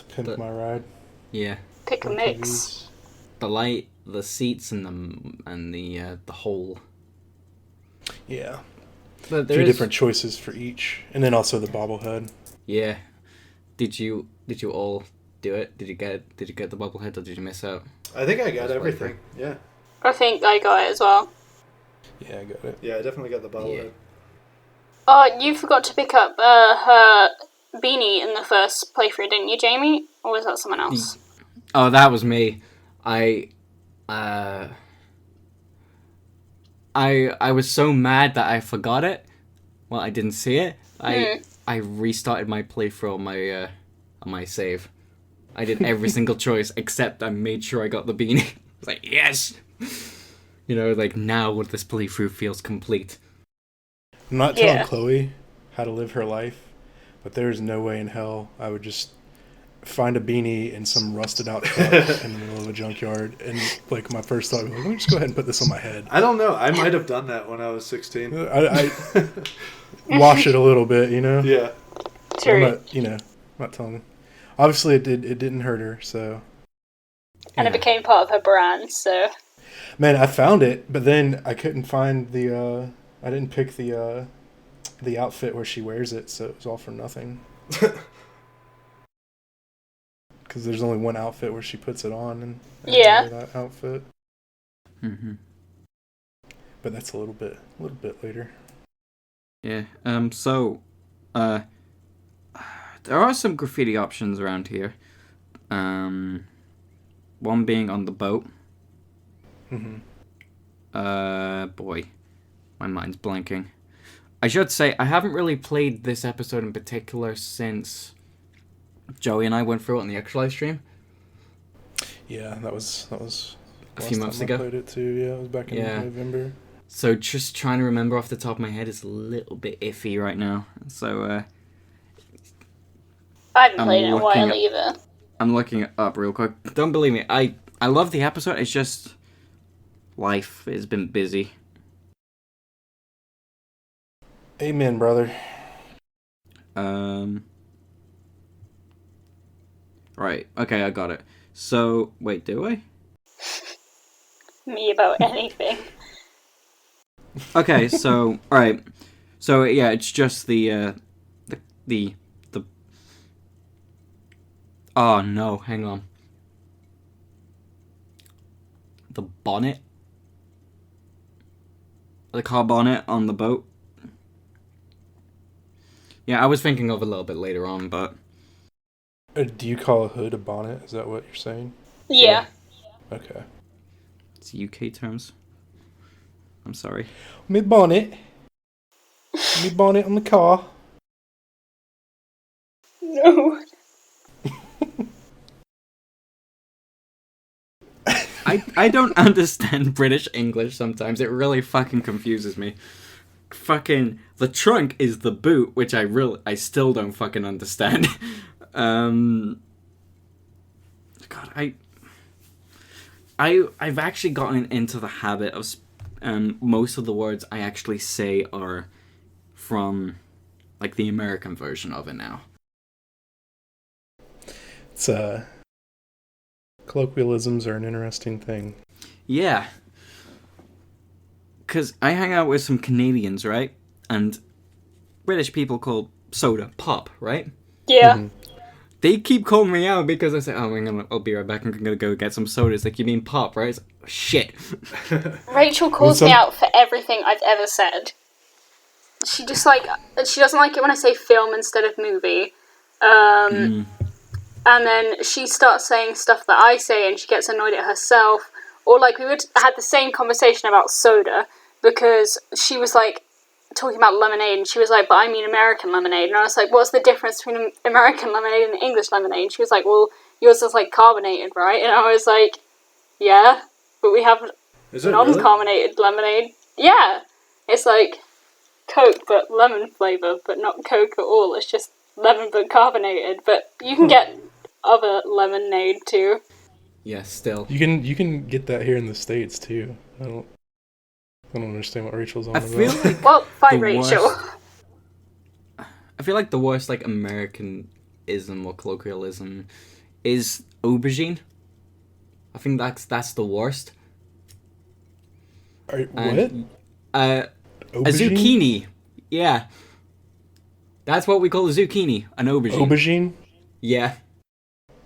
E: pimp my ride.
C: Yeah,
D: Pick a mix.
E: MTVs.
C: the light, the seats, and the whole.
E: Yeah.
C: But
E: Few different choices for each, and then also the bobblehead.
C: Yeah. Did you all do it? Did you get the bobblehead, or did you miss out?
B: I think I got
C: That's
B: everything. Yeah.
D: I think I got it as well.
E: Yeah, I got it.
B: Yeah, I definitely got the bobblehead.
D: Oh, you forgot to pick up her beanie in the first playthrough, didn't you, Jamie? Or was that someone else?
C: Oh, that was me. I was so mad that I forgot it. Well, I didn't see it. I restarted my playthrough on my save. I did every single choice except I made sure I got the beanie. I was like, yes! You know, like, now this playthrough feels complete.
E: I'm not telling Chloe how to live her life, but there is no way in hell I would just find a beanie in some rusted out truck in the middle of a junkyard, and like my first thought was, let me just go ahead and put this on my head.
B: I don't know. I might have done that when I was 16.
E: I wash it a little bit, you know.
B: Yeah.
D: True.
E: I'm not telling. Obviously, it didn't hurt her, so.
D: And it became part of her brand, so.
E: Man, I found it, but then I couldn't find the. I didn't pick the outfit where she wears it, so it was all for nothing. Because there's only one outfit where she puts it on, and I wear that outfit.
C: Mm-hmm.
E: But that's a little bit later.
C: Yeah. So, there are some graffiti options around here. One being on the boat.
E: Mm-hmm.
C: Boy, my mind's blanking. I should say, I haven't really played this episode in particular since Joey and I went through it on the extra live stream.
E: Yeah, that was
C: A few months ago.
E: I played it too. Yeah, it was back in November.
C: So just trying to remember off the top of my head is a little bit iffy right now. So
D: I haven't played it in a while either.
C: I'm looking it up real quick. Don't believe me. I love the episode. It's just life has been busy.
E: Amen, brother.
C: Right. Okay, I got it. So, wait, do I?
D: Me about anything.
C: Okay, so, alright. So, yeah, it's just the oh, no, hang on. The bonnet? The car bonnet on the boat? Yeah, I was thinking of a little bit later on, but...
E: Do you call a hood a bonnet? Is that what you're saying?
D: Yeah.
E: Okay.
C: It's UK terms. I'm sorry.
E: Me bonnet. Me bonnet on the car.
D: No.
C: I don't understand British English sometimes. It really fucking confuses me. Fucking the trunk is the boot, which I still don't fucking understand. God, I've actually gotten into the habit of most of the words I actually say are from like the American version of it now.
E: It's colloquialisms are an interesting thing.
C: Yeah. Because I hang out with some Canadians, right? And British people call soda pop, right?
D: Yeah.
E: Mm-hmm.
C: They keep calling me out because I say, oh, I'll be right back. I'm going to go get some sodas. Like, you mean pop, right? It's like, oh, shit.
D: Rachel calls me out for everything I've ever said. She just she doesn't like it when I say film instead of movie. And then she starts saying stuff that I say and she gets annoyed at herself. Or like we had the same conversation about soda because she was like talking about lemonade and she was like, but I mean American lemonade. And I was like, what's the difference between American lemonade and English lemonade? And she was like, well, yours is like carbonated, right? And I was like, yeah, but we have non-carbonated lemonade. Yeah, it's like Coke but lemon flavour, but not Coke at all. It's just lemon but carbonated. But you can get other lemonade too.
C: Yeah, still.
E: You can get that here in the States too. I don't understand what Rachel's on
C: I
E: about.
C: feel like
D: well, fine, Rachel.
C: I feel like the worst like Americanism or colloquialism is aubergine. I think that's the worst.
E: What?
C: A zucchini. Yeah. That's what we call a zucchini, an aubergine.
E: Aubergine?
C: Yeah.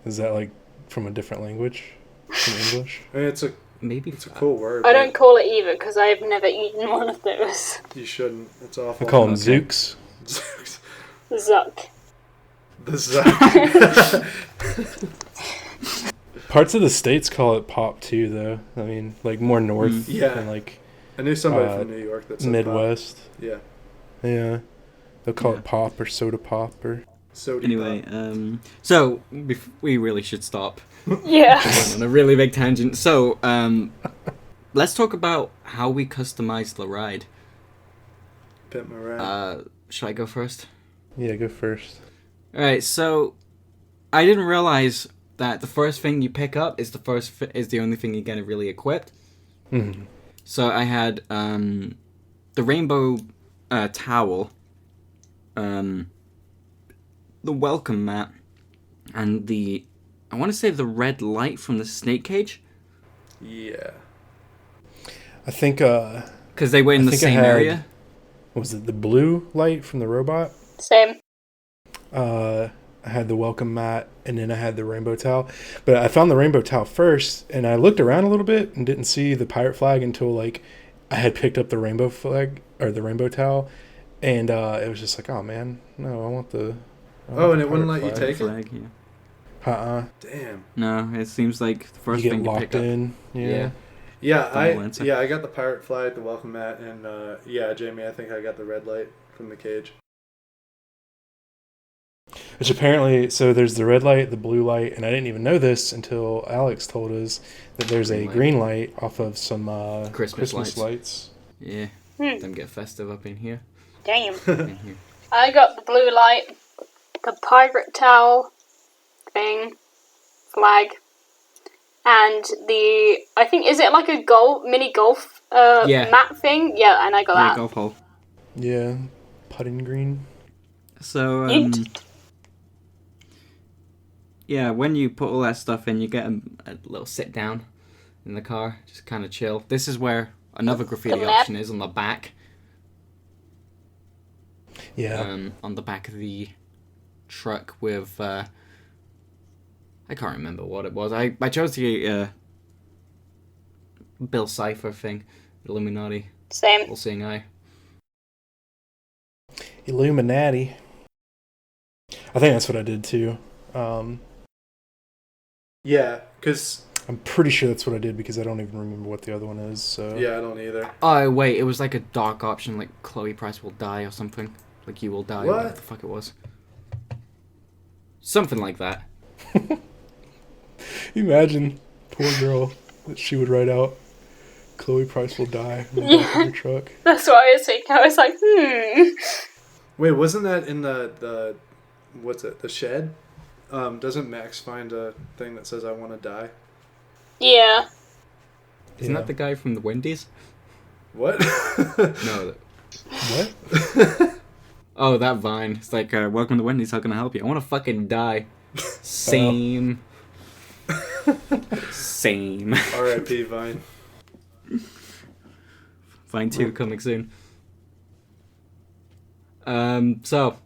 E: Is that like from a different language? From English?
B: It's a cool word.
D: I don't call it either because I've never eaten one of those.
B: You shouldn't. It's awful.
E: I call them zooks.
D: Zuck.
B: The Zuck.
E: Parts of the States call it pop too, though. I mean, like more north
B: Yeah.
E: than like
B: I knew somebody from New York that said
E: Midwest.
B: Pop. Yeah.
E: Yeah. They'll call it pop or soda pop or...
B: Soda
C: Anyway,
B: pop.
C: So we really should stop.
D: Yeah.
C: Went on a really big tangent. So, let's talk about how we customized the ride.
B: Pimp my ride.
C: Should I go first?
E: Yeah, go first.
C: Alright, so I didn't realize that the first thing you pick up is the only thing you're gonna really equip.
E: Mm-hmm.
C: So I had the rainbow towel, the welcome mat, and I want to say the red light from the snake cage.
B: Yeah.
E: I think...
C: Because they were in the same area.
E: Was it the blue light from the robot?
D: Same.
E: I had the welcome mat, and then I had the rainbow towel. But I found the rainbow towel first, and I looked around a little bit and didn't see the pirate flag until, like, I had picked up the rainbow flag, or the rainbow towel, and it was just like, oh, man, no, I want the...
B: and it wouldn't let you take
C: flag,
B: it?
C: Yeah.
B: Damn.
C: No, it seems like the first
E: you
C: thing
E: get
C: you
E: locked
C: pick
E: in.
C: up.
E: Yeah.
B: Yeah, I got the pirate flag, the welcome mat, and Jamie, I think I got the red light. from the cage.
E: Which apparently, so there's the red light, the blue light, and I didn't even know this until Alex told us that there's a green light off of some Christmas lights.
C: Yeah, them get festive up in here.
D: Damn.
C: In here.
D: I got the blue light, the pirate towel thing, flag, and I think, is it like a mini golf mat thing? Yeah, and I got that.
C: Golf hole.
E: Yeah, putting green.
C: So, yeah, when you put all that stuff in, you get a little sit down in the car, just kind of chill. This is where another graffiti option is on the back.
E: Yeah.
C: On the back of the truck with, I can't remember what it was. I chose the Bill Cipher thing, Illuminati.
D: Same.
C: All seeing eye.
E: Illuminati. I think that's what I did too.
B: Yeah, because...
E: I'm pretty sure that's what I did because I don't even remember what the other one is. So.
B: Yeah, I don't either.
C: Oh, wait, it was like a dark option, like Chloe Price will die or something. Like you will die, or whatever the fuck it was. Something like that.
E: Imagine, poor girl, that she would write out, Chloe Price will die in the back of the truck.
D: That's what I was thinking. I was like,
B: Wait, wasn't that in the what's it, the shed? Doesn't Max find a thing that says I want to die?
D: Yeah.
C: Isn't that the guy from the Wendy's?
B: What?
C: No.
E: What?
C: Oh, that Vine. It's like, welcome to Wendy's, how can I help you? I want to fucking die. Same. Same.
B: R.I.P. Vine.
C: Vine 2 coming soon. So,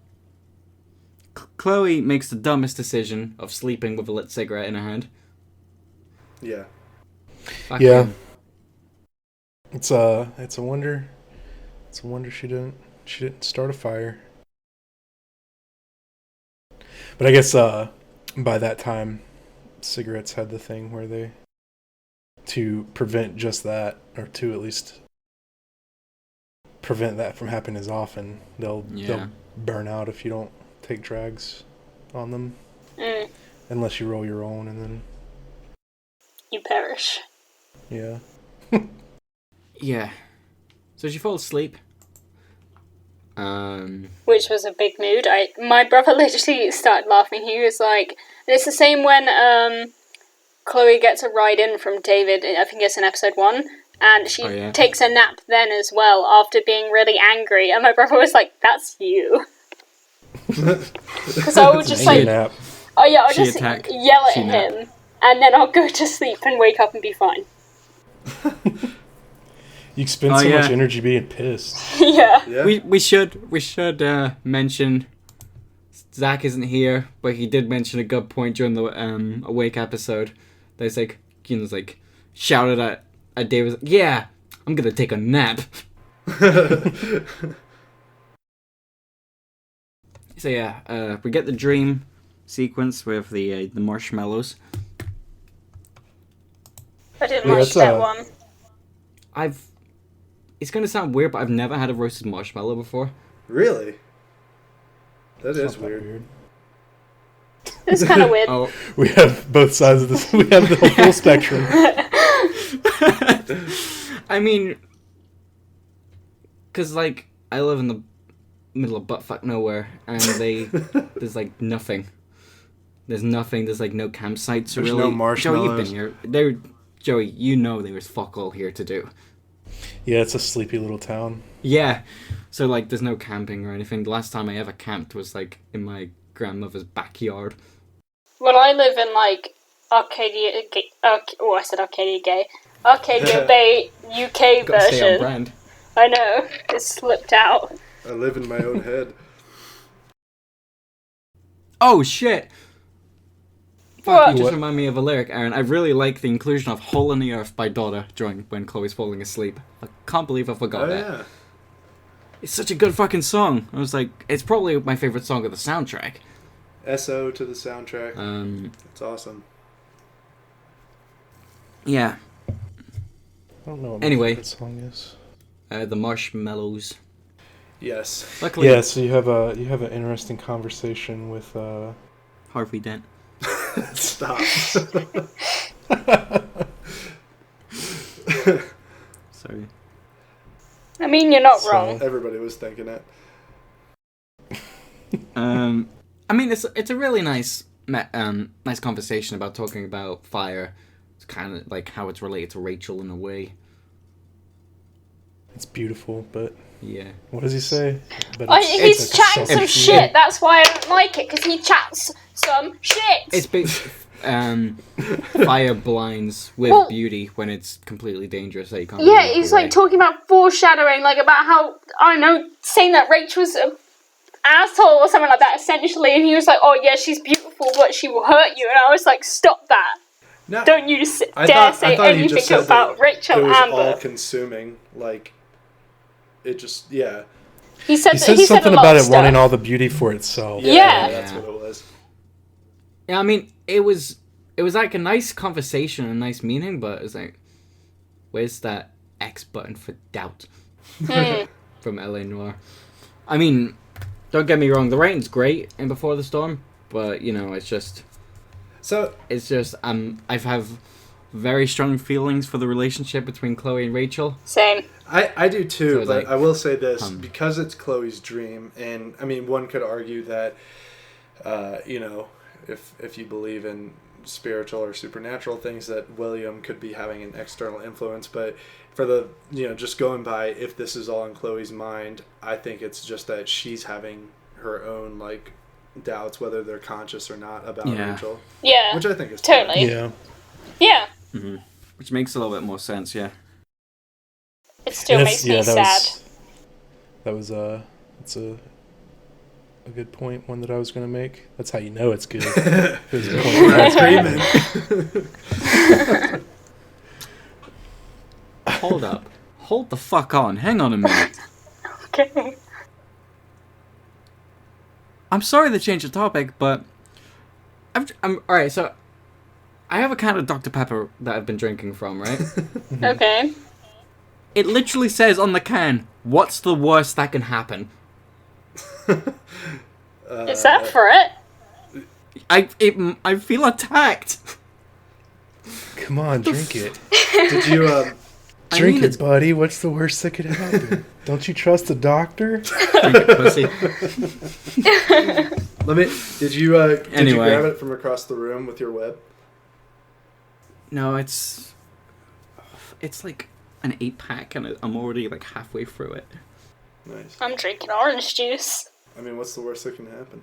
C: Chloe makes the dumbest decision of sleeping with a lit cigarette in her hand.
B: Yeah.
E: Yeah. It's a wonder. It's a wonder she didn't start a fire. But I guess by that time, cigarettes had the thing where they, to prevent just that, or to at least prevent that from happening as often, they'll burn out if you don't take drags on them. Unless you roll your own, and then
D: you perish.
E: Yeah.
C: Yeah. So she falls asleep.
D: Which was a big mood. My brother literally started laughing. He was like, and it's the same when Chloe gets a ride in from David, I think it's in episode 1, and she takes a nap then as well after being really angry, and my brother was like, that's you. Because I would just like,
E: nap.
D: I'll just yell at him, and then I'll go to sleep and wake up and be fine.
E: You spend so much energy being pissed.
D: Yeah.
C: We should mention Zach isn't here, but he did mention a good point during the Awake episode. There's like, Keenan's like shouted at David, yeah, I'm gonna take a nap. So yeah, we get the dream sequence with the marshmallows.
D: I didn't watch that one.
C: It's gonna sound weird, but I've never had a roasted marshmallow before.
B: Really? That is weird.
D: It's kind of weird.
C: Oh.
E: We have both sides of this. We have the full spectrum.
C: I mean, because like I live in the middle of buttfuck nowhere, and there's like nothing. There's nothing. There's like no campsites.
B: There's
C: really.
B: no marshmallows.
C: Joey, you've been here. Joey, you know there was fuck all here to do.
E: Yeah, it's a sleepy little town.
C: Yeah, so like there's no camping or anything. The last time I ever camped was like in my grandmother's backyard.
D: Well, I live in like Arcadia Bay UK
C: Gotta stay on
D: version.
C: brand.
D: I know, it slipped out.
B: I live in my own head.
C: Oh shit!
D: What?
C: You just remind me of a lyric, Aaron. I really like the inclusion of "Hole in the Earth" by Donna during when Chloe's falling asleep. I can't believe I forgot that.
B: Yeah.
C: It's such a good fucking song. I was like, it's probably my favorite song of the soundtrack.
B: SO to the soundtrack. It's awesome.
C: Yeah.
E: I don't know what
C: Anyway.
E: my favorite song is.
C: The Marshmallows.
B: Yes.
C: Luckily,
E: Yeah, so you have an interesting conversation with
C: Harvey Dent.
B: Stop.
C: Sorry.
D: I mean, you're not
E: So-
D: wrong.
B: Everybody was thinking it.
C: I mean, it's a really nice conversation about talking about fire. It's kind of like how it's related to Rachel in a way.
E: it's beautiful, but
C: Yeah.
E: what does he say? But
D: He's
E: like a
D: chatting some
E: selfish-
D: shit. That's why I don't like it, because he chats some shit.
C: It's big. Fire blinds with
D: Well-
C: beauty when it's completely dangerous. That you can't.
D: Yeah,
C: walk
D: he's
C: away.
D: like talking about foreshadowing, like about how, I don't know, saying that Rachel's an asshole or something like that, essentially. And he was like, oh yeah, she's beautiful, but she will hurt you. And I was like, stop that.
B: No,
D: Don't you just
B: I
D: dare
B: thought
D: say
B: he
D: anything
B: just said
D: about
B: that
D: Rachel
B: it was
D: Amber.
B: all consuming. Like, it just, yeah.
D: He said
E: He
D: that
E: says
D: he said
E: something
D: a lot
E: about
D: of
E: it wanting
D: stuff.
E: all the beauty for itself.
D: Yeah.
B: That's what it was.
C: Yeah, I mean, it was like a nice conversation, a nice meaning, but it's like, where's that X button for doubt from LA Noir? I mean, don't get me wrong, the writing's great in Before the Storm, but you know, it's just I have very strong feelings for the relationship between Chloe and Rachel.
D: Same.
B: I do too,
C: So,
B: but
C: like,
B: I will say this, because it's Chloe's dream, and I mean, one could argue that, you know, if you believe in spiritual or supernatural things, that William could be having an external influence, but for the, you know, just going by if this is all in Chloe's mind, I think it's just that she's having her own, like, doubts, whether they're conscious or not, about Rachel.
D: Yeah.
B: Which I think is
D: totally.
E: Yeah.
D: Yeah.
C: Mm-hmm. Which makes a little bit more sense, yeah.
D: It still
E: And
D: makes me sad.
E: That's a good point, one that I was going to make. That's how you know it's good. It was a point where
B: Screaming.
C: Hold up. Hold the fuck on. Hang on a minute.
D: Okay.
C: I'm sorry to change the topic, but I'm alright, so I have a can of Dr. Pepper that I've been drinking from, right?
D: Okay.
C: It literally says on the can, what's the worst that can happen?
D: Is that for it?
C: I feel attacked.
E: Come on, drink it.
B: Did you,
C: I
E: Drink
C: mean,
E: it, buddy. What's the worst that could happen? Don't you trust a doctor?
C: Drink it, pussy.
B: did you
C: Anyway.
B: grab it from across the room with your web?
C: No, it's like an 8-pack and I'm already like halfway through it.
B: Nice.
D: I'm drinking orange juice.
B: I mean, what's the worst that can happen?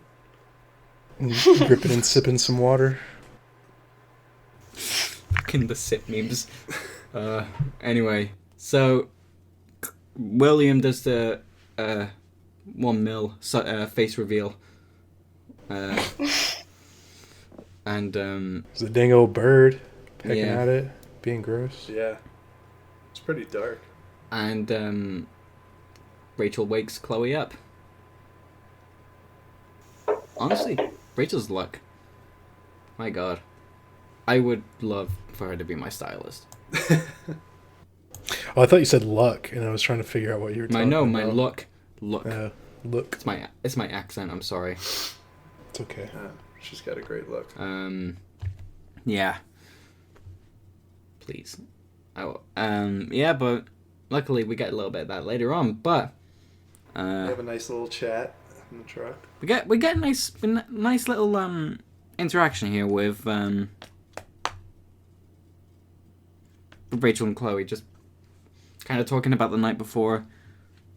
E: Gripping and sipping some water.
C: Fucking the sip memes. Anyway, so William does the 1 mil face reveal. And
E: There's a dang old bird pecking
C: Yeah.
E: at it, being gross.
B: Yeah. It's pretty dark.
C: and Rachel wakes Chloe up. Honestly, Rachel's luck. My God, I would love for her to be my stylist.
E: Oh, I thought you said luck, and I was trying to figure out what you were talking about.
C: My luck. Look,
E: Look.
C: it's my accent. I'm sorry.
E: It's okay.
B: She's got a great look.
C: Yeah. Please. Oh, yeah, but luckily we get a little bit of that later on. But
B: We have a nice little chat in the truck.
C: we get a nice little interaction here with Rachel and Chloe, just kind of talking about the night before,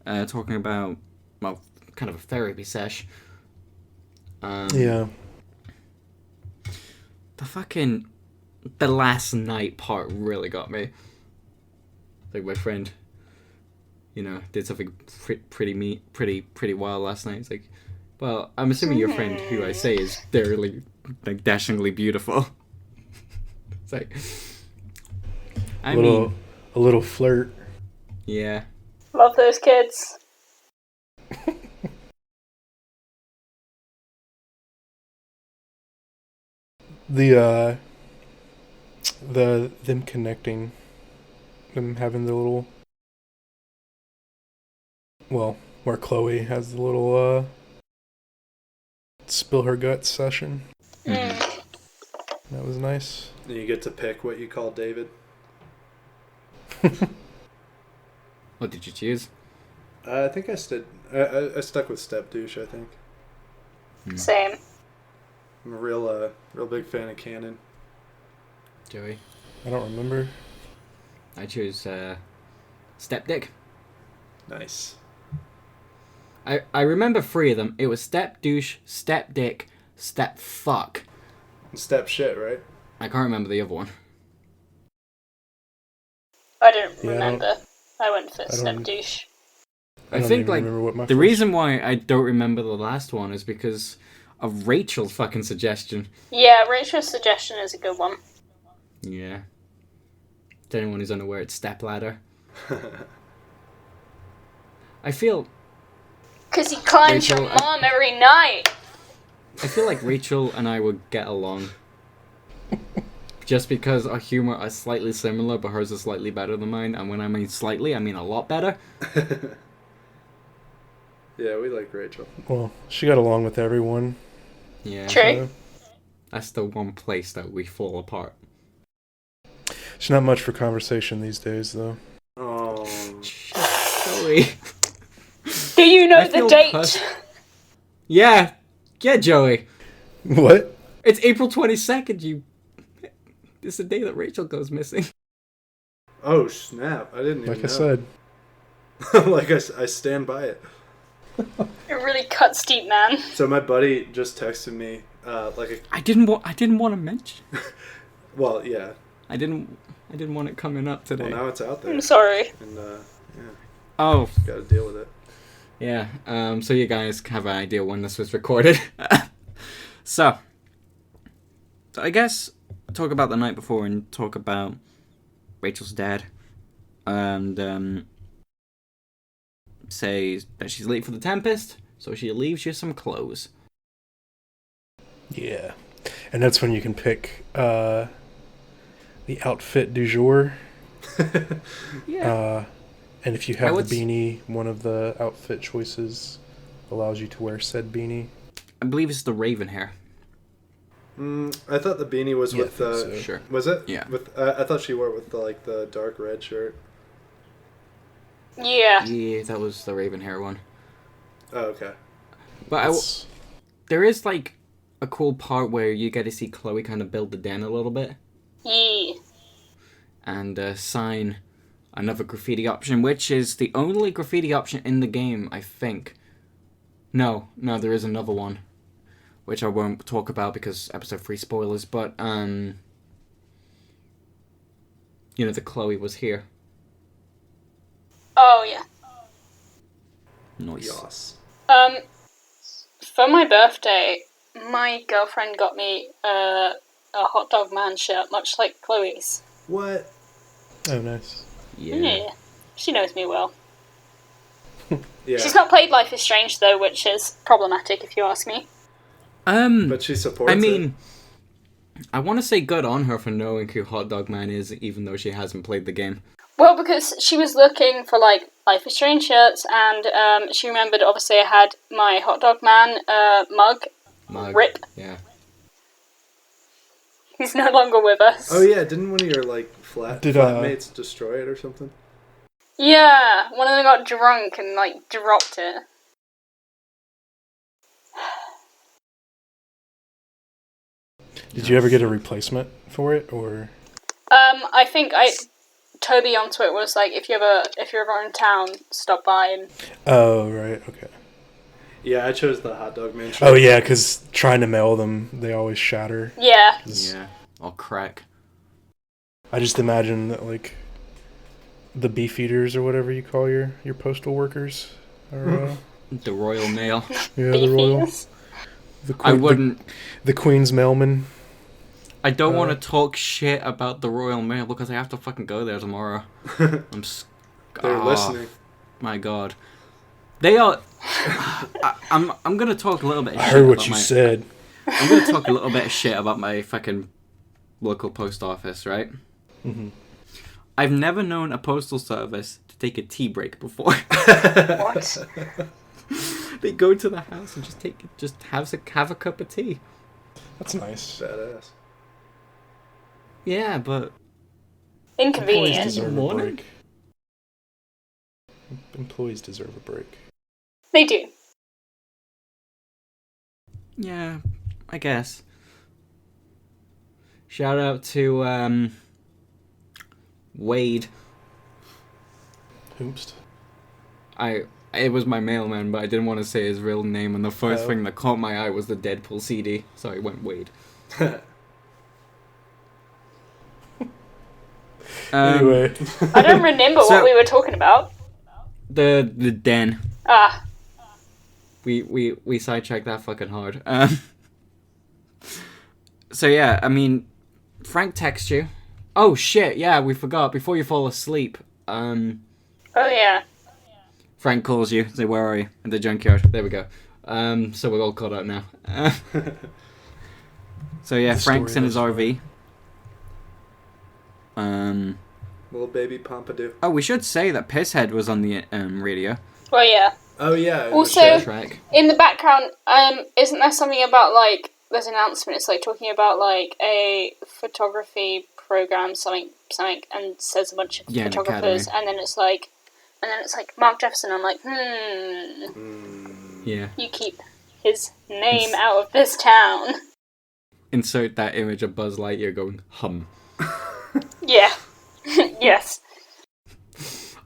C: talking about, well, kind of a therapy sesh.
E: Yeah.
C: The last night part really got me. Like, my friend, you know, did something pretty wild last night. It's like, well, I'm assuming your friend, who I say is really, like, dashingly beautiful. It's like, I mean,
E: A little flirt.
C: yeah.
D: Love those kids.
E: Them connecting, them having the little, well, where Chloe has the little spill her guts session.
D: Mm.
E: That was nice.
B: And you get to pick what you call David.
C: What did you choose?
B: I think I stuck with step douche. I think
D: Same.
B: I'm a real big fan of Canon.
C: Joey?
E: I don't remember.
C: I choose step dick.
B: Nice.
C: I remember 3 of them. It was step douche, step dick, step fuck.
B: And step shit, right?
C: I can't remember the other one.
D: I don't
E: Yeah,
D: remember. I went for
E: I
D: step
E: don't-
D: douche.
E: I
C: I
E: don't
C: think
E: even
C: like
E: remember what my
C: the
E: first-
C: reason why I don't remember the last one is because of Rachel's fucking suggestion.
D: Yeah, Rachel's suggestion is a good one.
C: Yeah. To anyone who's unaware, it's step ladder. I feel
D: Because he climbs
C: Rachel,
D: your mom every night.
C: like Rachel and I would get along. Just because our humor is slightly similar, but hers is slightly better than mine. And when I mean slightly, I mean a lot better.
B: Yeah, we like Rachel.
E: Well, she got along with everyone.
C: Yeah.
D: True.
C: That's the one place that we fall apart.
E: She's not much for conversation these days, though.
B: Oh,
C: Joey.
D: Do you know
C: I
D: the
C: feel
D: date?
C: Yeah, Joey.
E: What?
C: It's April 22nd, It's the day that Rachel goes missing.
B: oh snap! I didn't even
E: Like
B: know.
E: I said.
B: Like I stand by it.
D: It really cuts deep, man.
B: So my buddy just texted me,
C: I didn't want to mention.
B: well, yeah.
C: I didn't want it coming up today.
B: Well, now it's out there,
D: I'm sorry.
B: and
C: Oh,
B: got to deal with it.
C: yeah. So you guys have an idea when this was recorded. So I guess talk about the night before and talk about Rachel's dad, and say that she's late for the Tempest, so she leaves you some clothes.
E: Yeah. And that's when you can pick the outfit du jour.
C: Yeah.
E: And if you have
C: I
E: the beanie, one of the outfit choices allows you to wear said beanie.
C: I believe it's the raven hair.
B: I thought the beanie was
E: Yeah,
B: with the.
E: I think so.
C: Sure.
B: Was it?
C: Yeah.
B: With I thought she wore it with the dark red shirt.
D: Yeah.
C: Yeah, that was the raven hair one.
B: Oh, okay.
C: But there is like a cool part where you get to see Chloe kind of build the den a little bit
D: Yeah.
C: and sign another graffiti option, which is the only graffiti option in the game, I think. No, there is another one, which I won't talk about because episode 3 spoilers, but, the Chloe was here.
D: Oh, yeah.
C: Nice.
B: Yas.
D: For my birthday, my girlfriend got me a hot dog man shirt, much like Chloe's.
B: What?
E: Oh, nice.
C: Yeah.
D: She knows me well.
B: Yeah.
D: She's not played Life is Strange, though, which is problematic, if you ask me.
B: But she supports
C: I mean, I want to say good on her for knowing who Hot Dog Man is, even though she hasn't played the game.
D: Well, because she was looking for, like, Life is Strange shirts, and she remembered, obviously, I had my Hot Dog Man mug. Rip.
C: Yeah.
D: He's no longer with us.
B: Oh yeah, didn't one of your flatmates destroy it or something?
D: Yeah, one of them got drunk and, like, dropped it.
E: Did you ever get a replacement for it, or?
D: I think Toby on Twitter was like, if you're ever in town, stop by and...
E: Oh, right, okay.
B: Yeah, I chose the hot dog man shirt.
E: Oh, yeah, because trying to mail them, they always shatter.
D: Yeah.
C: Yeah. Or crack.
E: I just imagine that, like, the beef eaters or whatever you call your postal workers are,
C: The Royal Mail.
E: yeah, the royal...
D: Beefies.
E: The
C: I wouldn't...
E: The Queen's mailman.
C: I don't want to talk shit about the Royal Mail because I have to fucking go there tomorrow.
B: They're listening.
C: My God. They are... I'm going to talk a little bit of
E: I
C: shit
E: heard what
C: about
E: you
C: my...
E: said.
C: I'm going to talk a little bit of shit about my fucking local post office, right?
E: Mm-hmm.
C: I've never known a postal service to take a tea break before.
D: What?
C: They go to the house and just have a cup of tea.
E: That's nice.
B: Badass.
C: Yeah, but
D: Inconvenient.
E: Employees deserve a
C: Morning?
E: break. Employees deserve a break.
D: They do.
C: yeah, I guess. Shout out to Wade.
E: Hoopst.
C: It was my mailman, but I didn't want to say his real name, and the first
E: Oh.
C: thing that caught my eye was the Deadpool CD, so I went Wade.
E: Anyway.
D: I don't remember
C: So-
D: what we were talking about.
C: The den.
D: Ah,
C: We sidetracked that fucking hard. So yeah, I mean, Frank texts you. Oh shit, yeah, we forgot. Before you fall asleep,
D: oh yeah.
C: Frank calls you. Say, where are you? At the junkyard. There we go. So we're all caught up now. So yeah,
E: The
C: Frank's in
E: story
C: his RV.
B: Little baby Pompadour.
C: Oh, we should say that Pisshead was on the radio.
D: Well, yeah.
B: Oh yeah.
D: Also-
C: Track.
D: In the background, isn't there something about, like, there's an announcement, it's, like, talking about, like, a photography program, something, and says a bunch of
C: Yeah, an
D: photographers,
C: academy.
D: and then it's like, Mark Jefferson. I'm like,
C: Yeah.
D: you keep his name out of this town.
C: Insert that image of Buzz Lightyear going hum.
D: Yeah. Yes.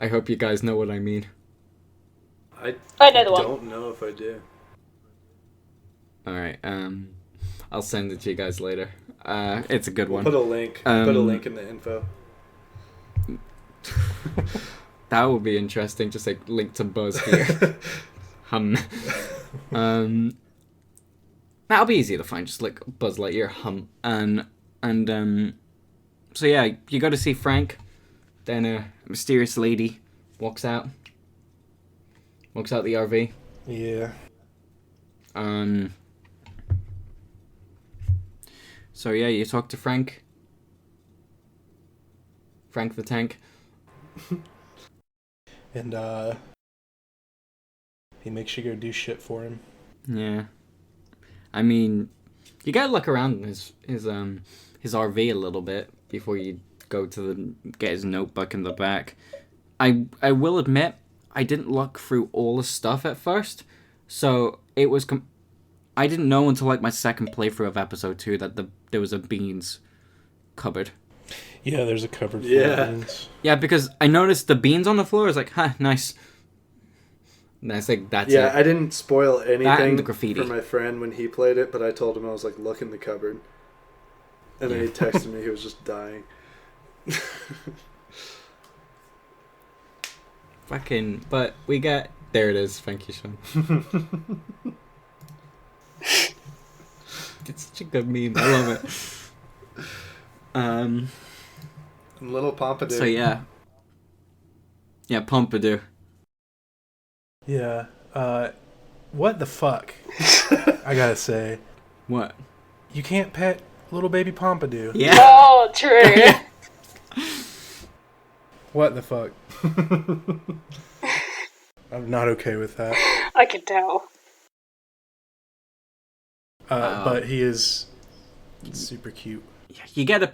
C: I hope you guys know what I mean.
D: I know the one.
B: don't know if I do.
C: Alright, I'll send it to you guys later. It's a good one.
B: Put a link. Put a link in the info.
C: That would be interesting, just like link to Buzz here. Hum. That'll be easy to find, just like Buzz Lightyear hum. So yeah, you go to see Frank, then a mysterious lady walks out the RV.
E: Yeah.
C: So yeah, you talk to Frank the Tank.
E: And he makes you go do shit for him.
C: Yeah. I mean, you gotta look around his RV a little bit before you go to get his notebook in the back. I will admit, I didn't look through all the stuff at first, so it was I didn't know until like my second playthrough of episode 2 that there was a beans cupboard.
E: Yeah, there's a cupboard full
B: Yeah.
E: of beans.
C: Yeah, because I noticed the beans on the floor. I was like, huh, nice. And that's like, that's
B: Yeah,
C: it.
B: I didn't spoil anything
C: the graffiti.
B: for my friend when he played it, but I told him I was like, look in the cupboard. And then he texted me, he was just dying.
C: Fucking, but we got, there it is. Thank you, Sean. It's such a good meme. I love it.
B: And little Pompadour.
C: So yeah. Yeah, Pompadour.
E: Yeah. What the fuck? I gotta say,
C: What?
E: you can't pet little baby Pompadour.
C: Yeah.
D: Oh, true.
E: What the fuck? I'm not okay with that.
D: I can tell.
E: But he is super cute.
C: You get a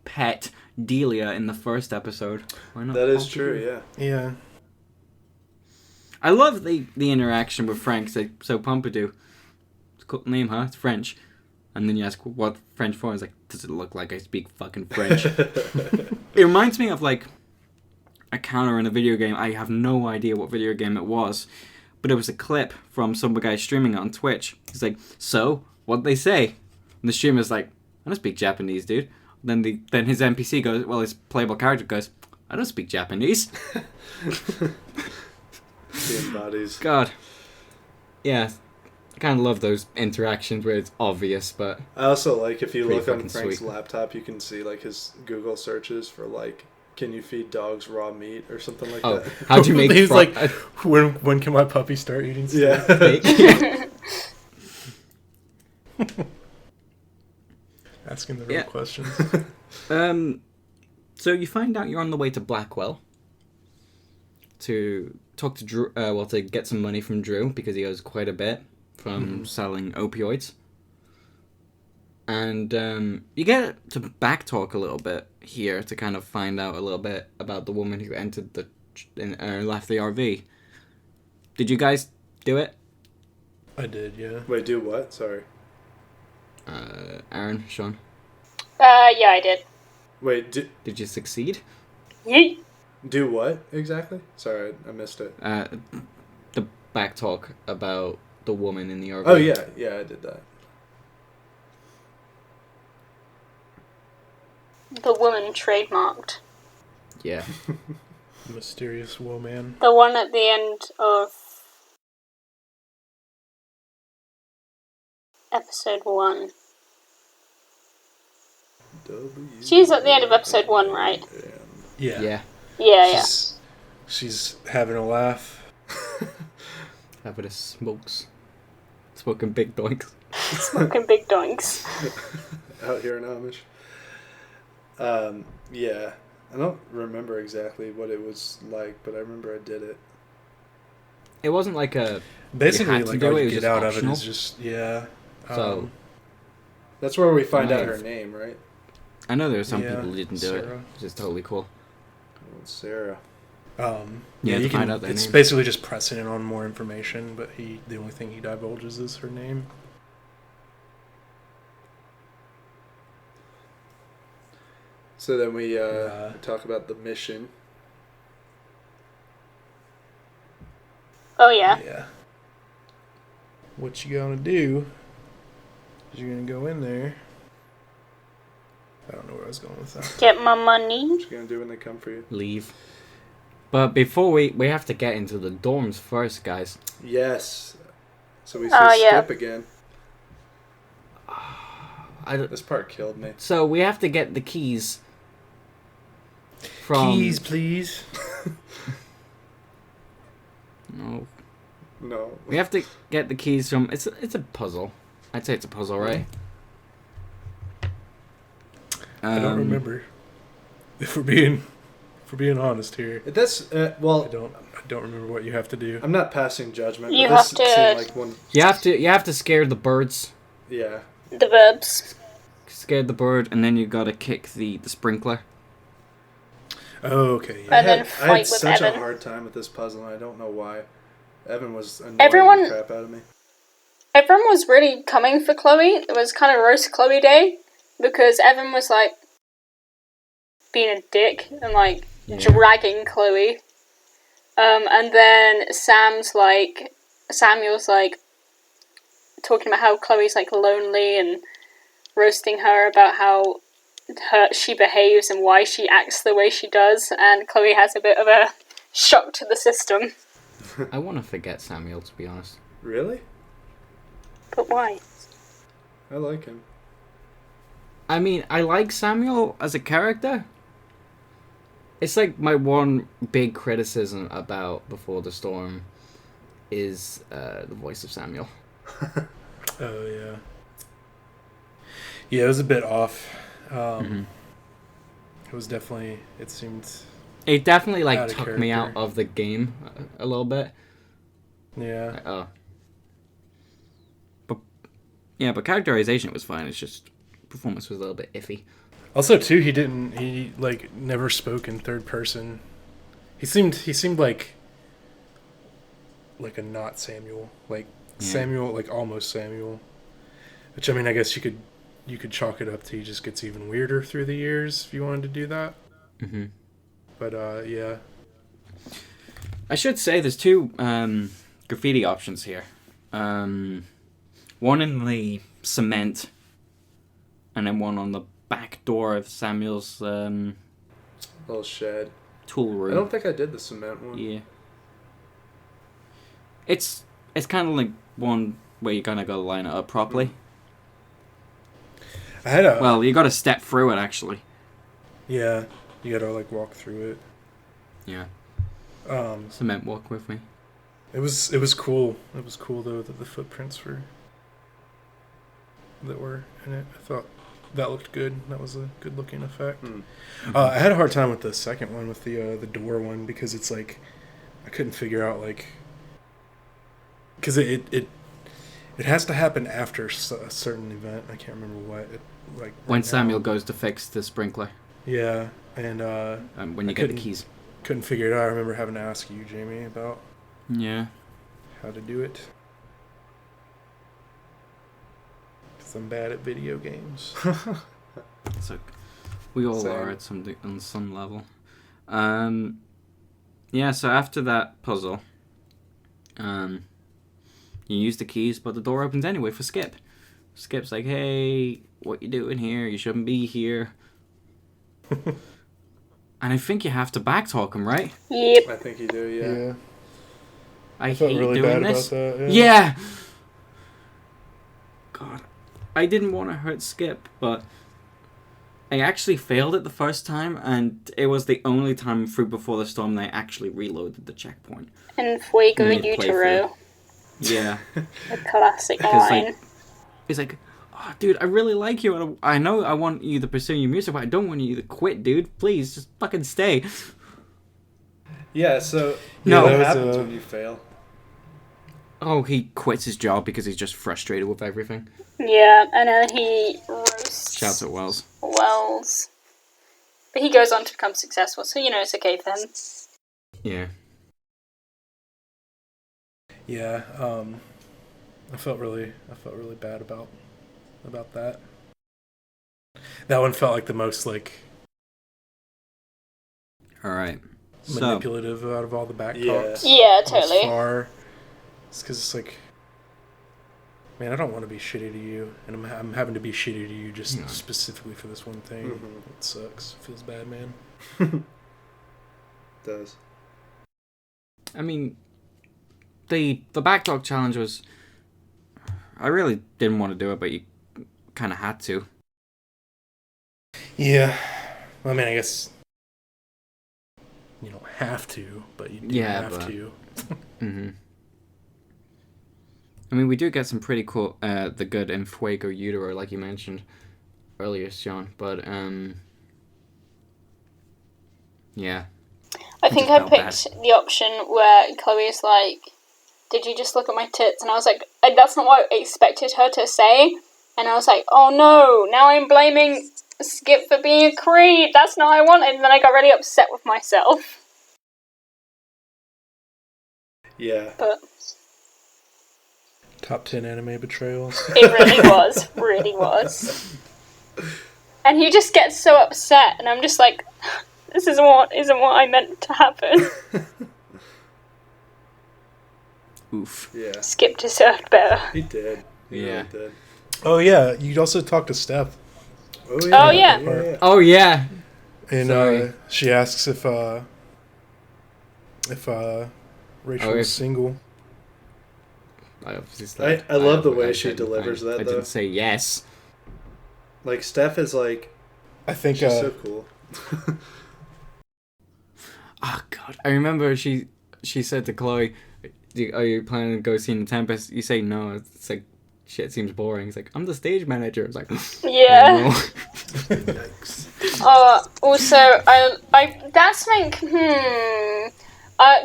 C: pet Delia in the first episode. Why not?
B: That is
C: Pompadour?
B: true, yeah.
E: Yeah.
C: I love the interaction with Frank. So Pompadour, it's a cool name, huh? It's French. And then you ask what French for. It's like, does it look like I speak fucking French? It reminds me of like a counter in a video game. I have no idea what video game it was, but it was a clip from some guy streaming it on Twitch. He's like, so what'd they say? And the streamer's like, I don't speak Japanese, dude. Then his NPC goes, well, his playable character goes, I don't speak Japanese.
B: He embodies.
C: God. Yeah. I kind of love those interactions where it's obvious, but...
B: I also like, if you
C: Pretty
B: look on
C: fucking
B: Frank's
C: sweet.
B: laptop, you can see like his Google searches for like, can you feed dogs raw meat or something like
C: Oh,
B: that.
C: how do you make...
E: He's like, when can my puppy start eating steak?
B: Yeah.
E: Asking the real
C: Yeah.
E: questions.
C: So you find out you're on the way to Blackwell. to talk to Drew, to get some money from Drew because he owes quite a bit from selling opioids. And you get to backtalk a little bit here to kind of find out a little bit about the woman who entered left the RV. Did you guys do it?
E: I did, yeah.
B: Wait, do what? Sorry.
C: Aaron, Sean?
D: Yeah, I did.
B: Wait,
C: Did you succeed?
D: Yeet.
B: do what exactly? Sorry, I missed it.
C: The backtalk about the woman in the RV.
B: Oh, yeah, I did that.
D: The woman trademarked.
C: Yeah.
E: Mysterious woman.
D: The one at the end of episode 1. She's at the end of episode 1, right?
E: Yeah.
C: Yeah.
D: Yeah.
E: She's having a laugh.
C: Having a smokes. Smoking big doinks.
D: Smoking big doinks.
B: Out here in Amish. Yeah. I don't remember exactly what it was like, but I remember I did it.
C: It wasn't like a...
E: Basically,
C: you had to
E: like,
C: do
E: all
C: it,
E: you
C: it was
E: get
C: just
E: out of it
C: optional.
E: is just, yeah.
C: So...
B: That's where we find out
C: Nice.
B: her name, right?
C: I know there were some
E: Yeah,
C: people who didn't do it,
E: Sarah.
C: which is totally cool.
B: Oh, Sarah.
C: Yeah,
E: you
C: to
E: can,
C: find out their
E: it's
C: name.
E: basically just pressing in on more information, but the only thing he divulges is her name.
B: So then we talk about the mission.
D: Oh, yeah.
E: Yeah. What you gonna do is you're gonna go in there. I don't know where I was going with that.
D: Get my money.
B: What you gonna do when they come for you?
C: Leave. But before we have to get into the dorms first, guys.
B: Yes. So we
D: Oh, yeah.
B: skip again. This part killed me.
C: So we have to get the keys from...
E: Keys, please.
C: No.
B: No.
C: We have to get the keys from... It's a puzzle. I'd say it's a puzzle, right?
E: I don't remember. If we're being honest here,
B: That's
E: I
B: well.
E: don't remember what you have to do.
B: I'm not passing judgment.
D: You
B: but this
D: have to-
B: seemed like one.
C: You have to scare the birds.
B: Yeah.
D: The verbs.
C: Scare the bird, and then you gotta kick the sprinkler.
E: Oh, okay. Yeah.
D: And then
B: I
D: fight
B: had
D: with
B: such
D: Evan.
B: a hard time with this puzzle, and I don't know why. Evan was annoying
D: Everyone-
B: the crap out of me.
D: Everyone was really coming for Chloe. It was kind of roast Chloe day because Evan was like being a dick and like dragging Chloe. And then Samuel's like talking about how Chloe's like lonely and roasting her about how she behaves and why she acts the way she does, and Chloe has a bit of a shock to the system.
C: I want to forget Samuel, to be honest.
B: Really?
D: But why?
B: I like him.
C: I mean, I like Samuel as a character. It's like my one big criticism about Before the Storm is the voice of Samuel.
E: Oh, yeah. Yeah, it was a bit off. It was definitely, it seemed...
C: It definitely like
E: Out of
C: took me out
E: character.
C: of the game a little bit.
E: Yeah.
C: Like, oh. But characterization was fine. It's just performance was a little bit iffy.
E: Also, too, he like never spoke in third person. He seemed like a not Samuel, like Samuel, like almost Samuel. Which, I mean, I guess you could chalk it up to he just gets even weirder through the years if you wanted to do that.
C: Mm-hmm.
E: But yeah.
C: I should say there's two graffiti options here. One in the cement, and then one on the back door of Samuel's
B: Little shed.
C: tool room.
B: I don't think I did the cement one.
C: Yeah. It's kind of like one where you kind of got to line it up properly.
E: I had a...
C: Well, you got to step through it, actually.
E: Yeah, you gotta, like, walk through it.
C: Yeah. Cement walk with me.
E: It was cool. It was cool, though, that the footprints that were in it. I thought that looked good. That was a good-looking effect. I had a hard time with the second one, with the door one, because it's like I couldn't figure out, like, because it has to happen after a certain event. I can't remember what. Like
C: when
E: right
C: Samuel
E: now.
C: goes to fix the sprinkler.
E: Yeah, and
C: when you get the keys.
E: Couldn't figure it out. I remember having to ask you, Jamie, about how to do it. Because I'm bad at video games.
C: So we all
B: Same.
C: are on some level. Yeah, so after that puzzle, you use the keys, but the door opens anyway for Skip. Skip's like, hey, what you doing here? You shouldn't be here. And I think you have to backtalk him, right?
D: Yep.
B: I think you do, yeah.
C: I
E: felt
C: hate
E: really
C: doing
E: bad
C: this.
E: about that.
C: Yeah. God, I didn't want to hurt Skip, but I actually failed it the first time, and it was the only time through Before the Storm that I actually reloaded the checkpoint.
D: And Fuego
C: Mid-playthrough.
D: Utero.
C: Yeah.
D: A classic
C: Because,
D: line.
C: like, he's like, oh, dude, I really like you, and I know I want you to pursue your music, but I don't want you to quit, dude. Please, just fucking stay.
B: Yeah, so
C: No.
B: what
E: that was,
B: happens when you fail?
C: Oh, he quits his job because he's just frustrated with everything.
D: Yeah, and then he roasts
C: Shouts at Wells.
D: Wells. But he goes on to become successful, so you know it's okay for him.
C: Yeah.
E: Yeah, I felt really bad about that. That one felt like the most like
C: Alright. So,
E: manipulative out of all the back
B: Yeah.
E: talks.
D: Yeah,
E: thus
D: totally.
E: far. It's because it's like, man, I don't want to be shitty to you, and I'm having to be shitty to you just
C: No.
E: specifically for this one thing.
B: Mhm.
E: It sucks. Feels bad, man.
B: Does.
C: I mean, the backtalk challenge was... I really didn't want to do it, but you kind of had to.
E: Yeah. I mean, I guess you don't have to, but you do
C: Yeah,
E: have
C: but-
E: to.
C: Mm-hmm. I mean, we do get some pretty cool, the good in Fuego Utero, like you mentioned earlier, Sean, but, yeah.
D: I think
C: just
D: I
C: felt
D: picked the option where Chloe's like, did you just look at my tits? And I was like, that's not what I expected her to say. And I was like, oh no, now I'm blaming Skip for being a creep. That's not what I wanted. And then I got really upset with myself.
B: Yeah.
D: But
E: Top 10 anime betrayals.
D: it really was. And he just gets so upset, and I'm just like, this isn't what I meant to happen.
C: Oof.
B: Yeah.
D: Skip deserved better.
B: He did. He
C: Yeah.
B: really did.
E: Oh yeah, you also talked to Steph,
B: Oh
D: Oh, yeah.
B: yeah.
C: Oh, yeah!
E: and
C: Sorry.
E: she asks if Rachel
C: if-
E: was single.
C: I obviously said...
B: I love the way
C: I
B: she
C: didn't-
B: delivers that,
C: I
B: though.
C: didn't say yes.
B: Like, Steph is like,
E: I think
B: she's so cool.
C: Oh, God. I remember she said to Chloe, are you planning to go see The Tempest? You say no. It's like, shit seems boring. It's like, I'm the stage manager. It's like,
D: Yeah.
C: no.
B: Yikes.
D: Also, I that's like,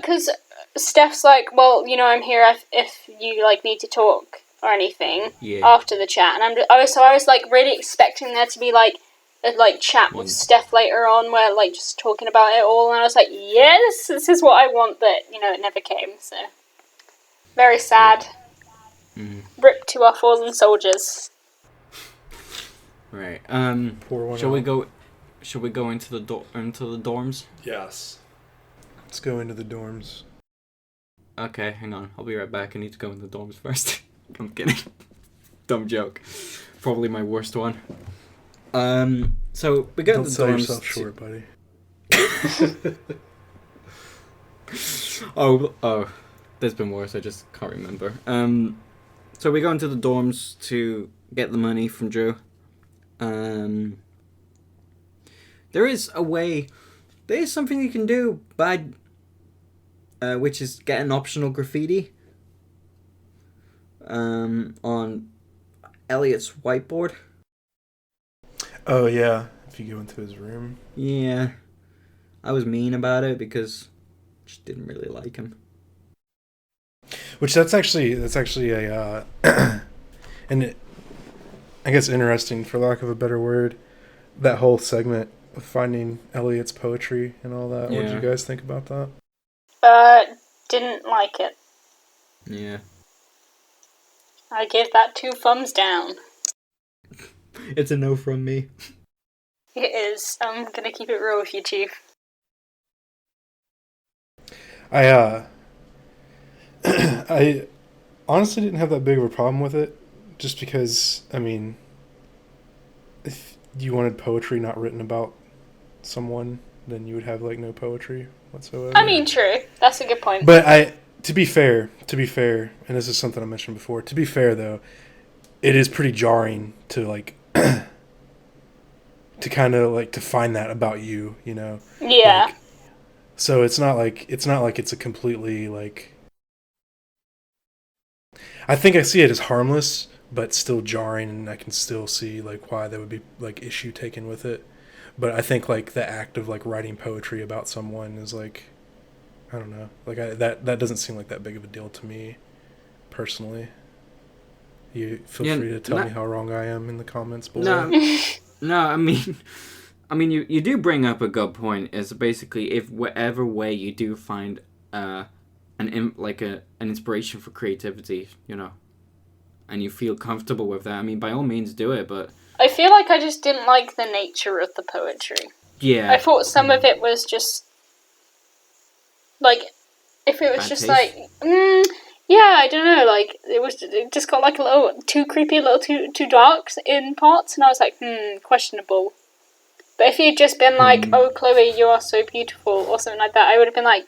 D: because Steph's like, well, you know, I'm here if you, like, need to talk or anything
C: Yeah.
D: after the chat. And I was, like, really expecting there to be, like, a, like, chat with Steph later on where, like, just talking about it all. And I was like, yes, this is what I want, but, you know, it never came, so. Very sad. Rip to our fallen soldiers.
C: Right.
E: Pour one
C: Shall we
E: out.
C: go into the dorms?
B: Yes.
E: Let's go into the dorms.
C: Okay, hang on. I'll be right back. I need to go in the dorms first. I'm kidding. Dumb joke. Probably my worst one. So we go
E: Don't
C: to the
E: sell
C: dorms.
E: yourself short, buddy.
C: Oh, there's been worse. I just can't remember. So we go into the dorms to get the money from Drew. There is a way. There is something you can do by, which is get an optional graffiti. On Elliot's whiteboard.
E: Oh yeah, if you go into his room.
C: Yeah, I was mean about it because Just didn't really like him.
E: Which that's actually a and I guess interesting, for lack of a better word, that whole segment of finding Elliot's poetry and all that. What did you guys think about that?
D: Didn't like it.
C: Yeah.
D: I give that 2 thumbs down.
C: It's a no from me.
D: It is. I'm gonna keep it real with you, Chief.
E: I honestly didn't have that big of a problem with it, just because, I mean, if you wanted poetry not written about someone, then you would have, like, no poetry whatsoever.
D: I mean, true. That's a good point.
E: But to be fair, and this is something I mentioned before, to be fair, though, it is pretty jarring to, like, to kind of, like, to find that about you, you know?
D: Yeah.
E: Like, so it's not like it's a completely, like... I think I see it as harmless, but still jarring, and I can still see, like, why there would be, like, issue taken with it. But I think, like, the act of, like, writing poetry about someone is, like, I don't know. Like, that doesn't seem like that big of a deal to me, personally. You feel free to tell me how wrong I am in the comments below.
C: No, I mean, you do bring up a good point. Is basically, if whatever way you do find an inspiration for creativity, you know, and you feel comfortable with that, I mean, by all means do it. But
D: I feel like I just didn't like the nature of the poetry.
C: Yeah,
D: I thought some of it was just like, if it was
C: bad
D: just
C: taste.
D: like, yeah, I don't know, like, it just got like a little too creepy, a little too dark in parts, and I was like, questionable. But if you'd just been like, oh, Chloe, you are so beautiful, or something like that, I would have been like,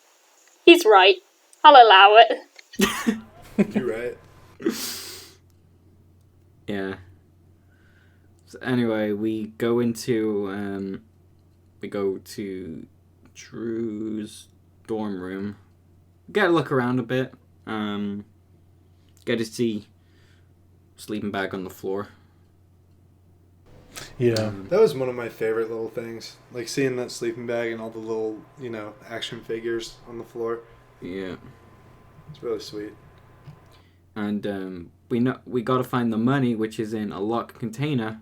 D: he's right, I'll allow it.
B: You're right.
C: Yeah. So anyway, we go to Drew's dorm room. Get a look around a bit. Get to see sleeping bag on the floor.
E: Yeah.
B: That was one of my favorite little things. Like seeing that sleeping bag and all the little, action figures on the floor.
C: Yeah.
B: It's really sweet.
C: And we got to find the money, which is in a locked container.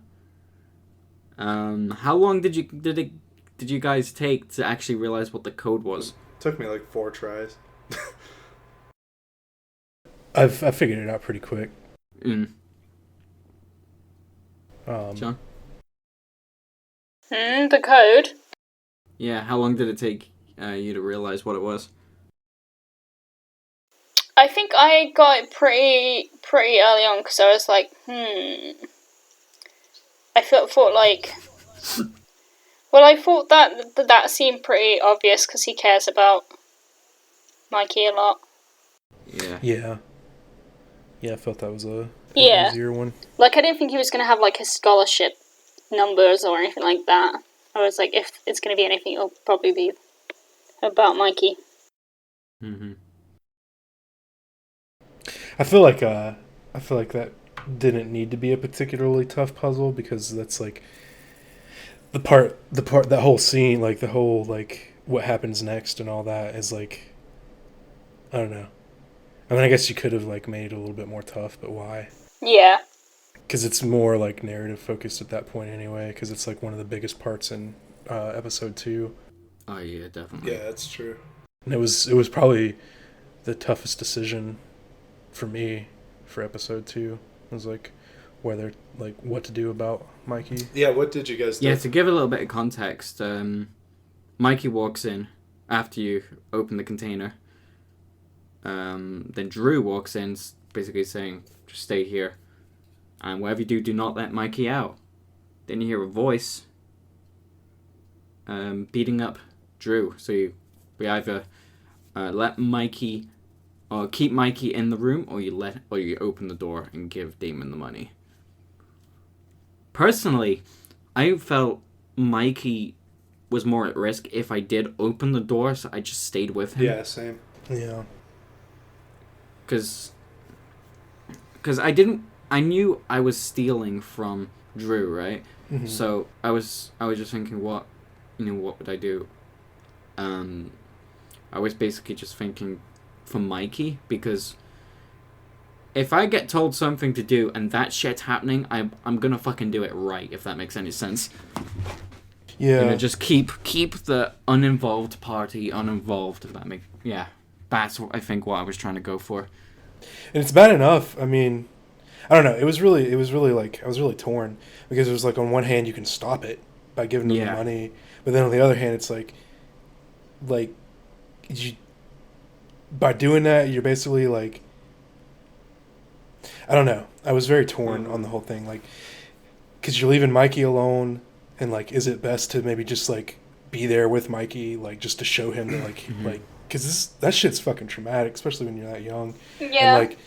C: How long did you guys take to actually realize what the code was?
B: It took me like 4 tries.
E: I figured it out pretty quick.
C: John?
D: The code?
C: Yeah, how long did it take you to realize what it was?
D: I think I got it pretty early on, because I was like, I thought like... Well, I thought that seemed pretty obvious, because he cares about Mikey a lot.
C: Yeah.
E: Yeah, I felt that was an
D: Yeah.
E: easier one.
D: Like, I didn't think he was going to have, like, his scholarship numbers or anything like that. I was like, if it's going to be anything, it'll probably be about Mikey.
C: Mm-hmm.
E: I feel like that didn't need to be a particularly tough puzzle, because that's like the part that whole scene, like the whole, like, what happens next and all that is like, I don't know. I mean, I guess you could have, like, made it a little bit more tough, but why?
D: Yeah.
E: Because it's more, like, narrative focused at that point anyway, because it's, like, one of the biggest parts in episode 2.
C: Oh, yeah, definitely.
B: Yeah, that's true.
E: And it was probably the toughest decision for me for episode 2. It was, like, whether, like, what to do about Mikey.
B: Yeah, what did you guys do?
C: Yeah, to give a little bit of context, Mikey walks in after you open the container. Then Drew walks in, basically saying, just stay here. And whatever you do not let Mikey out. Then you hear a voice beating up Drew. So we either let Mikey, or keep Mikey in the room, or you open the door and give Damon the money. Personally, I felt Mikey was more at risk if I did open the door, so I just stayed with him.
B: Yeah, same.
E: Yeah.
C: Because I knew I was stealing from Drew, right?
E: Mm-hmm.
C: So I was just thinking, what would I do? I was basically just thinking for Mikey, because if I get told something to do and that shit's happening, I'm gonna fucking do it right, if that makes any sense.
E: Yeah.
C: You know, just keep the uninvolved party uninvolved, if that makes... Yeah. That's, I think, what I was trying to go for.
E: And it's bad enough. I mean, I don't know. It was really like, I was really torn, because it was like, on one hand you can stop it by giving them the money, but then on the other hand it's like you, by doing that, you're basically like, I don't know. I was very torn on the whole thing, like, because you're leaving Mikey alone, and like, is it best to maybe just like be there with Mikey, like, just to show him that like like, because that shit's fucking traumatic, especially when you're that young.
D: Yeah.
E: And like,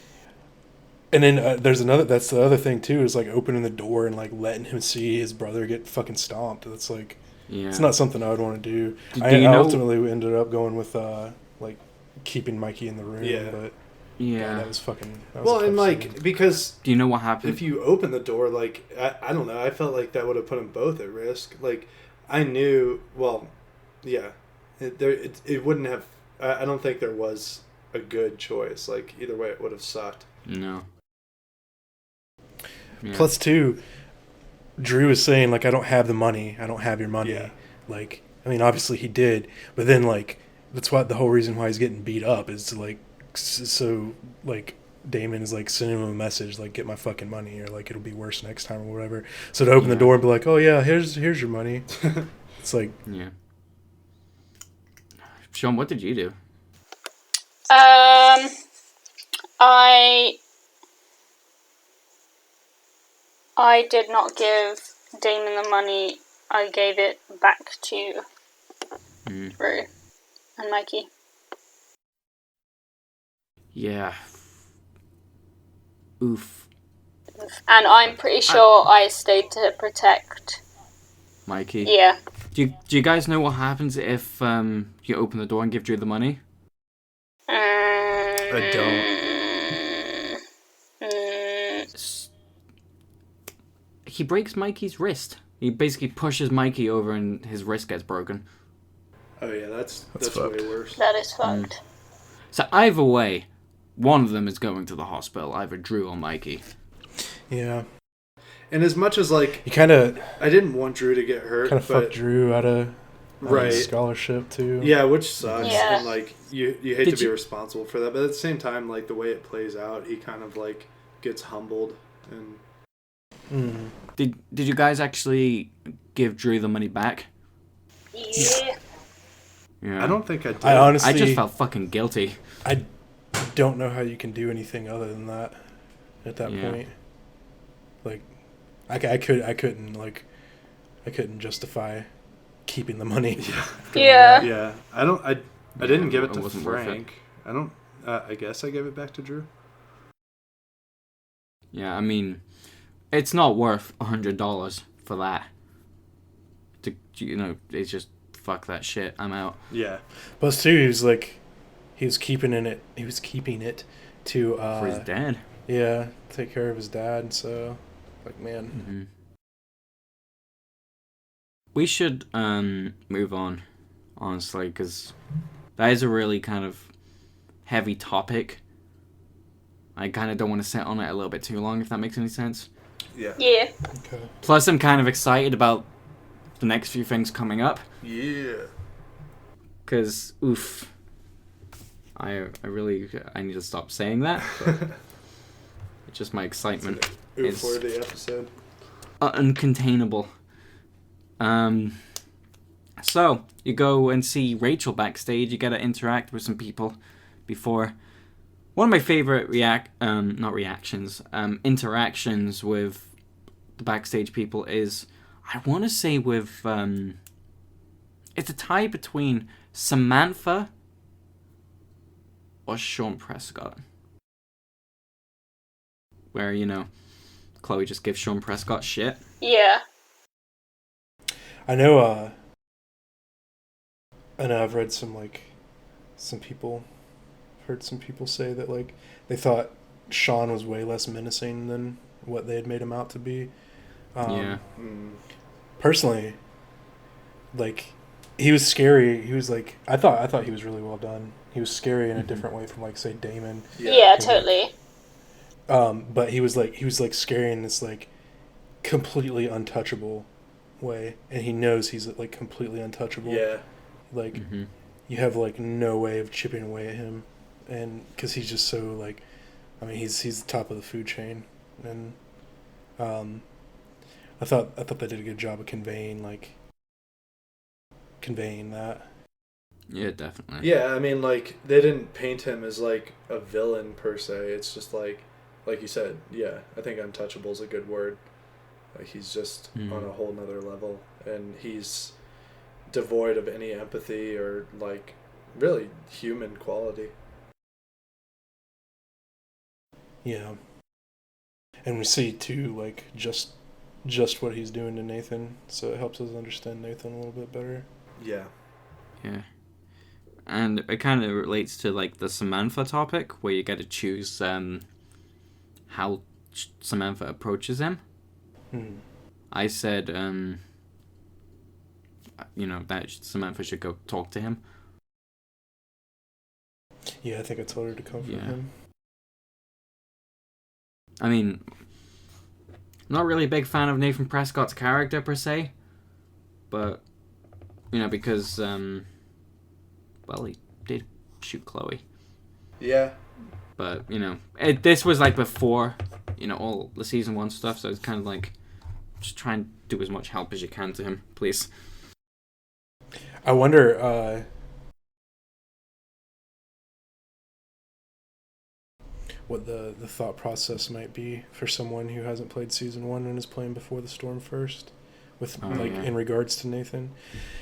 E: and then there's another. That's the other thing too, is like opening the door and like letting him see his brother get fucking stomped. That's like, it's not something I would want to do. I ultimately ended up going with like keeping Mikey in the room.
B: Yeah.
E: But
C: Yeah.
E: that was fucking. That was
B: Well,
E: a
B: and
E: tough
B: like,
E: scene.
B: because
C: Do you know what happened?
B: if you open the door, like, I don't know, I felt like that would have put them both at risk. Like, I knew, well, yeah, it wouldn't have, I don't think there was a good choice. Like, either way, it would have sucked.
C: No. Yeah.
E: Plus two, Drew is saying like, I don't have the money. I don't have your money.
B: Yeah.
E: Like, I mean, obviously he did, but then like, that's why the whole reason why he's getting beat up is to like, so like, Damon is like sending him a message like, get my fucking money, or like, it'll be worse next time, or whatever. So to open the door and be like, oh yeah, here's your money. It's like,
C: Yeah. Sean, what did you do?
D: I did not give Damon the money. I gave it back to Rue and Mikey.
C: Yeah. Oof.
D: And I'm pretty sure I stayed to protect
C: Mikey.
D: Yeah.
C: Do you guys know what happens if you open the door and give Drew the money?
B: I don't.
C: He breaks Mikey's wrist. He basically pushes Mikey over and his wrist gets broken.
B: Oh yeah, that's
E: fucked.
B: way worse.
D: That is fucked.
C: So either way, one of them is going to the hospital, either Drew or Mikey.
E: yeah,
B: And as much as like,
E: you kind of
B: I didn't want Drew to get hurt,
E: fucked
B: but
E: Drew out of
B: right,
E: scholarship too.
B: yeah, which sucks.
D: Yeah.
B: And like, you hate
C: Did
B: to be
C: you-
B: responsible for that, but at the same time, like the way it plays out, he kind of like gets humbled and.
E: Mm.
C: Did you guys actually give Drew the money back?
D: Yeah.
C: Yeah.
B: I don't think I did.
E: I honestly,
C: I just felt fucking guilty.
E: I don't know how you can do anything other than that at that
C: Yeah.
E: point. Like, I couldn't justify keeping the money.
D: Yeah.
B: Yeah, I didn't give it
C: it
B: to
C: wasn't worth it.
B: Frank. I don't. I guess I gave it back to Drew.
C: Yeah, I mean, it's not worth $100 for that. It's just fuck that shit. I'm out.
B: Yeah.
E: Plus, too, he was keeping it to
C: For his dad.
E: yeah, take care of his dad. So, like, man,
C: Mm-hmm. We should move on, honestly, because that is a really kind of heavy topic. I kind of don't want to sit on it a little bit too long, if that makes any sense.
B: Yeah.
D: Yeah.
E: okay.
C: Plus, I'm kind of excited about the next few things coming up,
B: Yeah.
C: because, oof, I need to stop saying that, but it's just my excitement.
B: Oof for the episode.
C: Uncontainable. So you go and see Rachel backstage. You get to interact with some people before. One of my favorite interactions with the backstage people is, I want to say with it's a tie between Samantha or Sean Prescott, where Chloe just gives Sean Prescott shit.
D: Yeah.
E: I know I've read heard some people say that, like, they thought Sean was way less menacing than what they had made him out to be.
C: Yeah.
E: Personally, like, he was scary. He was like, I thought he was really well done. He was scary in a different way from like say Damon.
D: Yeah, totally.
E: But he was like scary in this like completely untouchable way, and he knows he's like completely untouchable.
B: Yeah.
E: Like you have like no way of chipping away at him, and because he's just so like, I mean he's the top of the food chain, and I thought they did a good job of conveying that.
C: Yeah, definitely.
B: Yeah, I mean, like, they didn't paint him as, like, a villain, per se. It's just, like you said, yeah, I think untouchable is a good word. Like, he's just on a whole nother level. And he's devoid of any empathy or, like, really human quality.
E: Yeah. And we see, too, like, just what he's doing to Nathan, so it helps us understand Nathan a little bit better.
B: Yeah.
C: Yeah. And it kind of relates to, like, the Samantha topic, where you get to choose how Samantha approaches him. I said, that Samantha should go talk to him.
E: Yeah, I think I told her to come from him.
C: I mean, I'm not really a big fan of Nathan Prescott's character, per se. But, because, he did shoot Chloe.
B: Yeah.
C: But, this was, like, before, all the season 1 stuff, so it's kind of like, just try and do as much help as you can to him, please.
E: I wonder, what the thought process might be for someone who hasn't played season 1 and is playing Before the Storm first, with in regards to Nathan,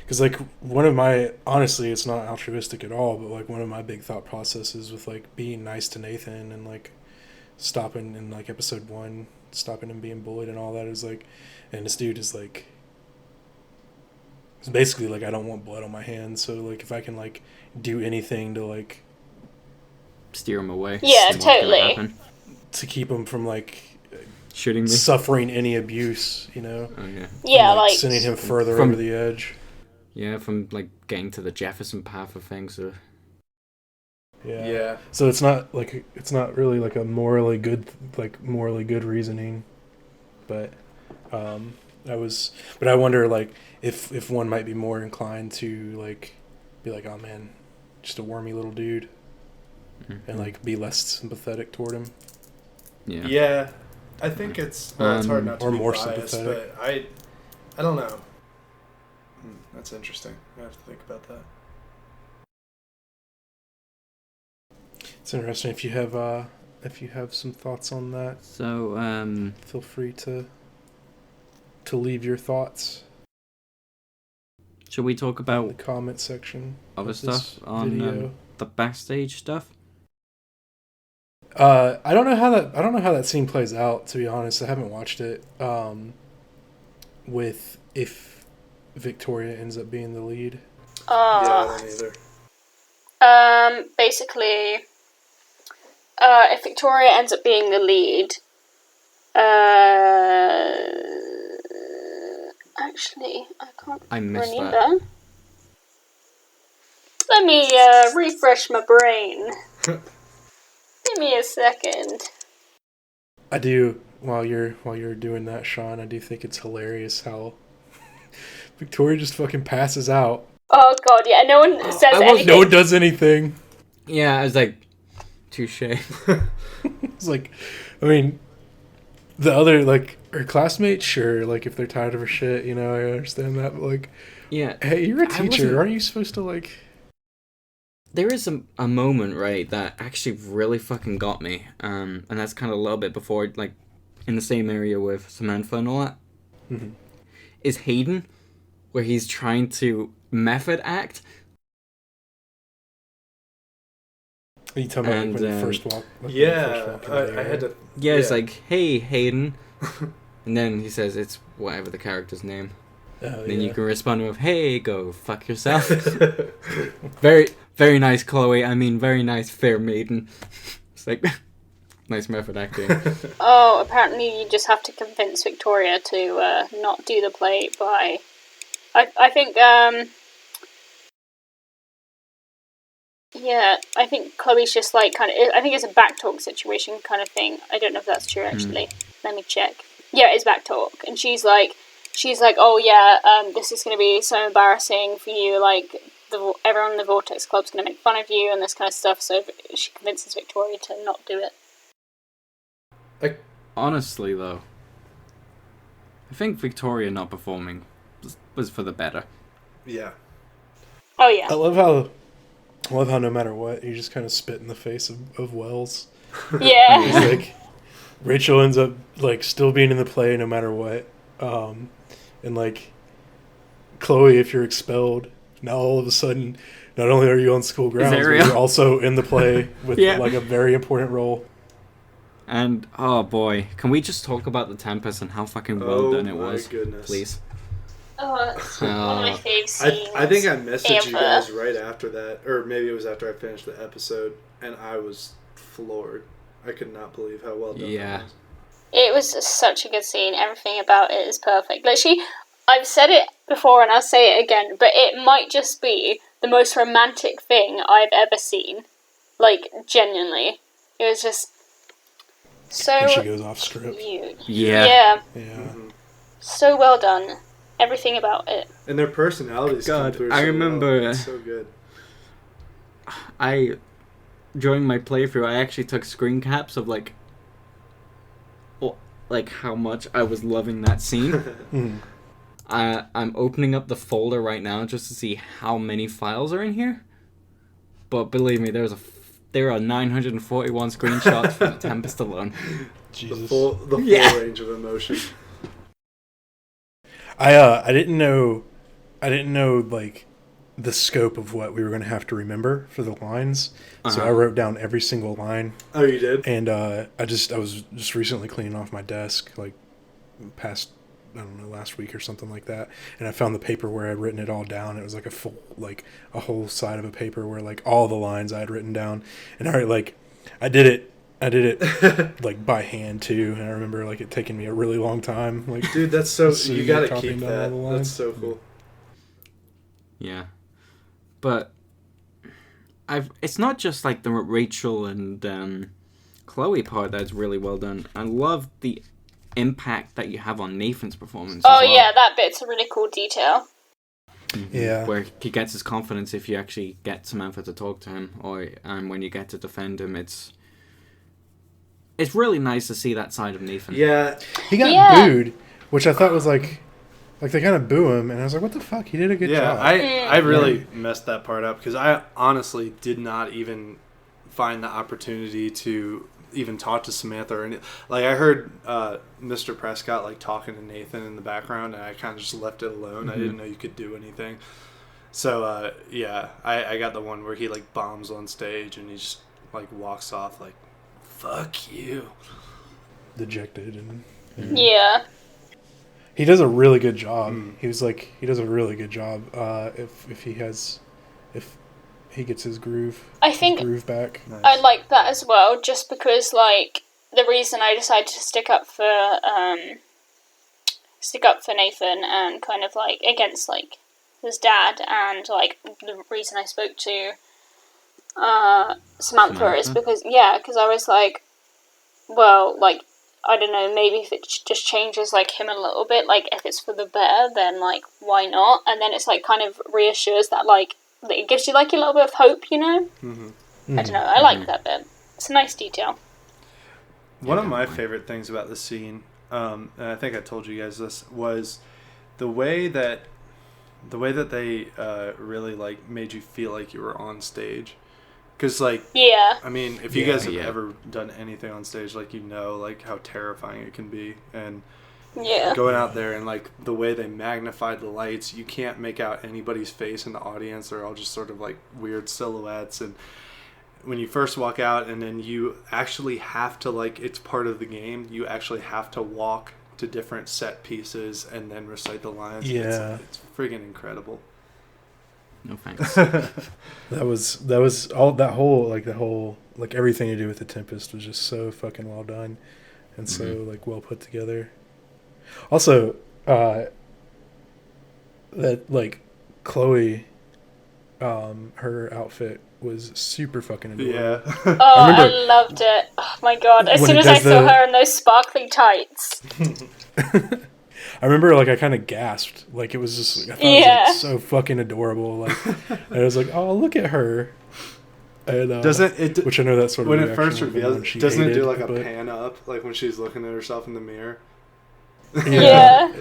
E: because like one of my, honestly it's not altruistic at all, but like one of my big thought processes with like being nice to Nathan and like stopping in like episode 1, stopping him being bullied and all that is like, and this dude is like, it's basically like I don't want blood on my hands, so like if I can like do anything to like
C: steer him away.
D: Yeah, totally.
E: To keep him from like
C: shooting me,
E: suffering any abuse, Oh yeah.
D: Yeah,
E: and,
D: like
E: sending him further over the edge.
C: Yeah, from like getting to the Jefferson path of things.
E: Yeah. So it's not really like a morally good reasoning, but I wonder like if one might be more inclined to like be like, oh man, just a wormy little dude. And like be less sympathetic toward him.
B: Yeah, I think it's hard not to be
E: more
B: biased,
E: sympathetic.
B: but I don't know. That's interesting. I have to think about that.
E: It's interesting. If you have some thoughts on that,
C: so
E: feel free to leave your thoughts.
C: Should we talk about
E: the comment section?
C: Other stuff on the backstage stuff?
E: I don't know how that scene plays out, to be honest. I haven't watched it. With if Victoria ends up being the lead.
B: Yeah, I don't either.
D: Basically, if Victoria ends up being the lead, actually, I can't remember. That. Let me refresh my brain. Give me a second.
E: I do. While you're doing that, Sean, I do think it's hilarious how Victoria just fucking passes out.
D: Oh god, yeah. No one says anything.
E: No one does anything.
C: Yeah, I was like, touche.
E: It's like, I mean, the other like her classmates, sure, like if they're tired of her shit, I understand that. But like,
C: yeah,
E: hey, you're a teacher. Aren't you supposed to like?
C: There is a moment, right, that actually really fucking got me, and that's kind of a little bit before, like, in the same area with Samantha and all that, is Hayden, where he's trying to method act.
E: Are you talking about when you first walk?
B: I had to...
C: Yeah, it's like, hey, Hayden, and then he says it's whatever the character's name. Then you can respond with, hey, go fuck yourself. Very, very nice, Chloe. I mean, very nice, fair maiden. It's like, nice method acting.
D: Oh, apparently you just have to convince Victoria to not do the play by... I think Yeah, I think Chloe's just like I think it's a backtalk situation kind of thing. I don't know if that's true actually. Let me check. Yeah, it's backtalk, and she's like, oh yeah, this is going to be so embarrassing for you. Like everyone in the Vortex Club's going to make fun of you and this kind of stuff. So she convinces Victoria to not do it.
C: Honestly, though, I think Victoria not performing was for the better.
B: Yeah.
D: Oh yeah.
E: I love how no matter what, you just kind of spit in the face of Wells.
D: Yeah.
E: He's like, Rachel ends up like still being in the play no matter what. And like, Chloe, if you're expelled, now all of a sudden, not only are you on school grounds, but you're also in the play with like a very important role.
C: And oh boy, can we just talk about the Tempest and how fucking well done it was,
B: goodness.
C: please?
D: Oh, it's one of my fave scenes.
B: I think I messaged you guys right after that, or maybe it was after I finished the episode, and I was floored. I could not believe how well done that was.
D: It was such a good scene. Everything about it is perfect. Like I've said it before and I'll say it again, but it might just be the most romantic thing I've ever seen. Like, genuinely. It was just so
E: And she goes off script.
D: cute.
C: Yeah.
B: Mm-hmm.
D: So well done. Everything about it.
B: And their personalities come
C: God,
B: through
C: I
B: so
C: remember
B: well. It's so good.
C: During my playthrough, I actually took screen caps of like how much I was loving that scene. I'm opening up the folder right now just to see how many files are in here. But believe me, there are 941 screenshots from the Tempest alone.
B: Jesus. The full range of emotion.
E: I didn't know like the scope of what we were going to have to remember for the lines. So I wrote down every single line.
B: Oh, you did?
E: And I was just recently cleaning off my desk, like past, I don't know, last week or something like that. And I found the paper where I'd written it all down. It was like a whole side of a paper where like all the lines I had written down. And I did it like by hand too. And I remember like it taking me a really long time. Like,
B: dude, that's so you got to keep that. That's so cool.
C: Yeah. But it's not just like the Rachel and Chloe part that's really well done. I love the impact that you have on Nathan's performance.
D: Oh
C: as well.
D: yeah, that bit's a really cool detail.
E: Yeah.
C: Where he gets his confidence if you actually get Samantha to talk to him, and when you get to defend him, it's really nice to see that side of Nathan.
B: Yeah.
E: He got booed, which I thought was like they kind of boo him, and I was like, what the fuck? He did a good job.
B: I really messed that part up because I honestly did not even find the opportunity to even talk to Samantha or like I heard Mr. Prescott like talking to Nathan in the background, and I kind of just left it alone. I didn't know you could do anything. So I got the one where he like bombs on stage and he just like walks off like, fuck you,
E: dejected and
D: Yeah.
E: he does a really good job. He does a really good job if he gets his groove.
D: I think
E: his groove back.
B: Nice.
D: I like that as well, just because like the reason I decided to stick up for Nathan and kind of like against like his dad, and like the reason I spoke to Samantha is because I was like, well, like I don't know, maybe if it just changes like him a little bit, like if it's for the better, then like why not? And then it's like kind of reassures that like it gives you like a little bit of hope, you know. I don't know. I like that bit. It's a nice detail.
B: One of my favorite things about the scene, and I think I told you guys this, was the way that they really like made you feel like you were on stage. Because like, I mean, if you guys have ever done anything on stage, like like how terrifying it can be, and going out there and like the way they magnified the lights, you can't make out anybody's face in the audience. They're all just sort of like weird silhouettes, and when you first walk out and then you actually have to like, it's part of the game, you actually have to walk to different set pieces and then recite the lines. It's friggin' incredible.
C: No thanks.
E: That was all the whole everything to do with the Tempest was just so fucking well done and so like well put together. Also, that like Chloe, her outfit was super fucking adorable.
B: Yeah.
D: Oh,
E: I
D: I loved it. Oh my god. As
E: when
D: soon
E: it
D: as I
E: does
D: saw
E: the-
D: her in those sparkly tights.
E: I remember, like, I kind of gasped. Like, it was just, I thought it was, like, so fucking adorable. Like, and I was like, oh, look at her. And,
B: Doesn't it?
E: which I know that's sort of
B: When it
E: reaction
B: first
E: of
B: reveals,
E: when she
B: doesn't it do
E: hated,
B: like a
E: but-
B: pan up, like when she's looking at herself in the mirror?
D: Yeah.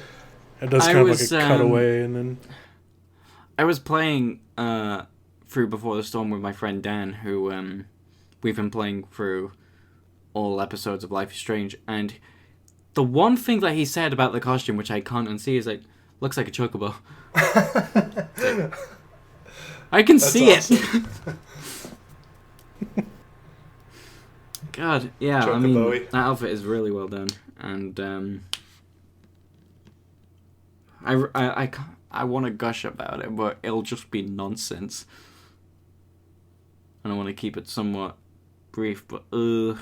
E: It does
C: I
E: kind of
C: was,
E: like a cutaway, and then...
C: I was playing through Before the Storm with my friend Dan, who we've been playing through all episodes of Life is Strange, and the one thing that he said about the costume, which I can't unsee, is like, looks like a chocobo. I can see
B: awesome.
C: it. God, yeah, I mean,
B: Chocobo-y.
C: that outfit is really well done, and I want to gush about it, but it'll just be nonsense. And I want to keep it somewhat brief, but the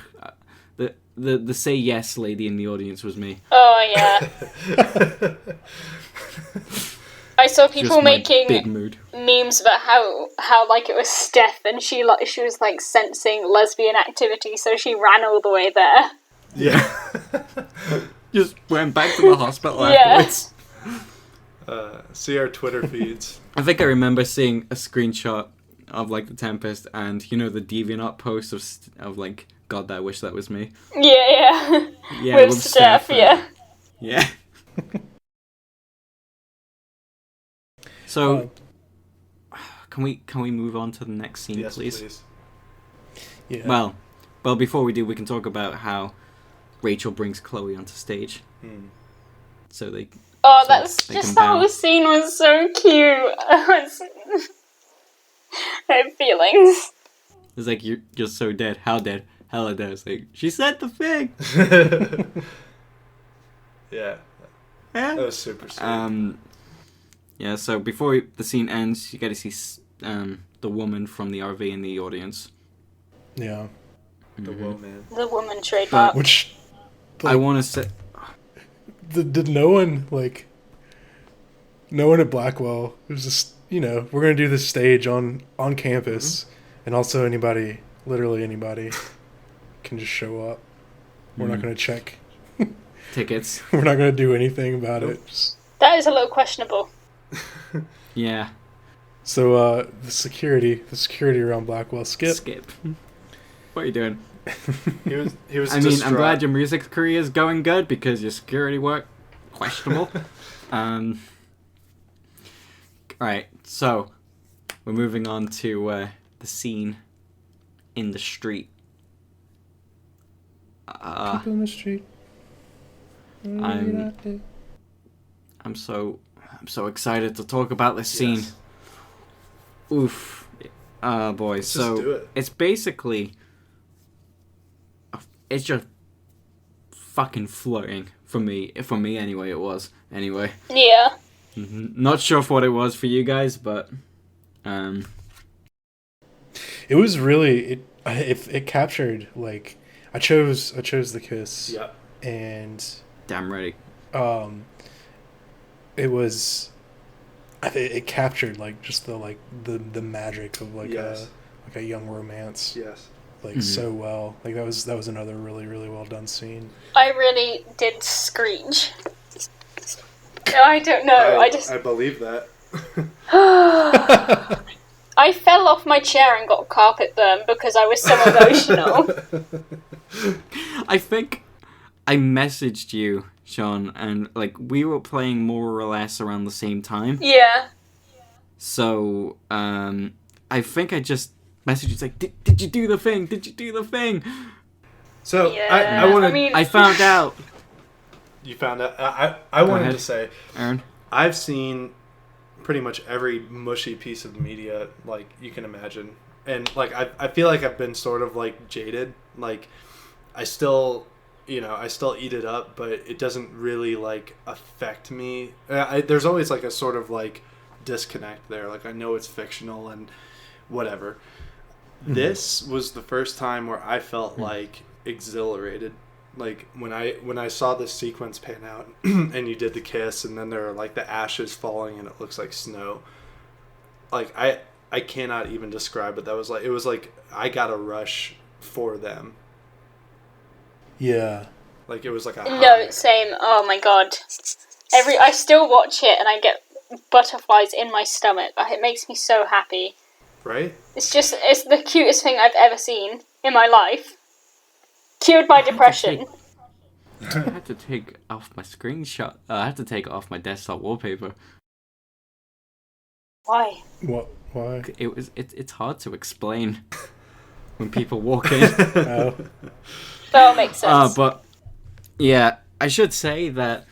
C: say yes lady in the audience was me.
D: Oh, yeah. I saw people
C: Just my big
D: making
C: mood.
D: memes about how like it was Steph and she was like sensing lesbian activity, so she ran all the way there.
B: Yeah.
C: Just went back to the hospital
D: Yeah.
C: afterwards.
B: See our Twitter feeds.
C: I think I remember seeing a screenshot of like the Tempest and the DeviantArt post of like, God, I wish that was me.
D: Yeah.
C: Yeah,
D: With Steph, yeah.
C: Yeah. So, can we move on to the next scene,
B: Yes,
C: please?
E: Yeah.
C: Well, before we do, we can talk about how Rachel brings Chloe onto stage. So they.
D: Oh,
C: so
D: that's
C: they
D: just
C: can
D: the
C: bow.
D: whole scene was so cute. I have feelings.
C: It's like, you're so dead. How dead? Hella dead. It's like, she said the thing.
B: Yeah.
C: Yeah.
B: That was super sweet.
C: Yeah, so before the scene ends, you get to see the woman from the RV in the audience.
E: Yeah.
B: The woman.
D: The woman trademark.
E: Which...
C: I want to say...
E: Did no one, like... No one at Blackwell... It was just, we're going to do this stage on campus. And also anybody, literally anybody, can just show up. We're not going to check.
C: Tickets.
E: We're not going to do anything about it.
D: That is a little questionable.
C: Yeah.
E: So, the security around Blackwell, Skip.
C: What are you doing?
B: He was.
C: I mean,
B: distraught.
C: I'm glad your music career is going good because your security work, questionable. Alright, so we're moving on to the scene in the street.
E: People in the street.
C: I'm so excited to talk about this scene.
B: Yes.
C: Oof. Boy.
B: Let's
C: so
B: just do it.
C: it's basically it's just fucking flirting for me. For me anyway, it was. Anyway.
D: Yeah.
C: Not sure what it was for you guys, but
E: It was really it captured, like, I chose the kiss.
B: Yeah.
E: And
C: damn right.
E: it was it captured, like, just the magic of, like,
B: Yes.
E: a young romance,
B: Yes.
E: like, so well. Like, that was another really, really well done scene.
D: I really did screech. I don't know.
B: I believe that.
D: I fell off my chair and got carpet burn because I was so emotional.
C: I think I messaged you, Sean, and like we were playing more or less around the same time.
D: Yeah.
C: So I think I just messaged you. It's like, did you do the thing? Did you do the thing?
B: So
D: Yeah.
B: I want to.
D: I mean,
C: I found out.
B: You found out. I wanted
C: ahead.
B: to say
C: Aaron.
B: I've seen pretty much every mushy piece of media like you can imagine, and like I feel like I've been sort of like jaded. Like I still eat it up, but it doesn't really like affect me. There's always like a sort of like disconnect there. Like I know it's fictional and whatever. This was the first time where I felt like exhilarated. Like when I saw this sequence pan out and you did the kiss and then there are like the ashes falling and it looks like snow. Like I cannot even describe what that was like. It was like I got a rush for them.
E: Yeah.
B: Like it was like a
D: No,
B: high.
D: same. Oh my god. I still watch it and I get butterflies in my stomach. It makes me so happy.
B: Right?
D: It's the cutest thing I've ever seen in my life. Cured my depression.
C: I had to take off my screenshot. I had to take it off my desktop wallpaper.
D: Why?
E: What? Why?
C: It's hard to explain when people walk in.
E: Oh.
D: That makes sense.
C: But yeah, I should say that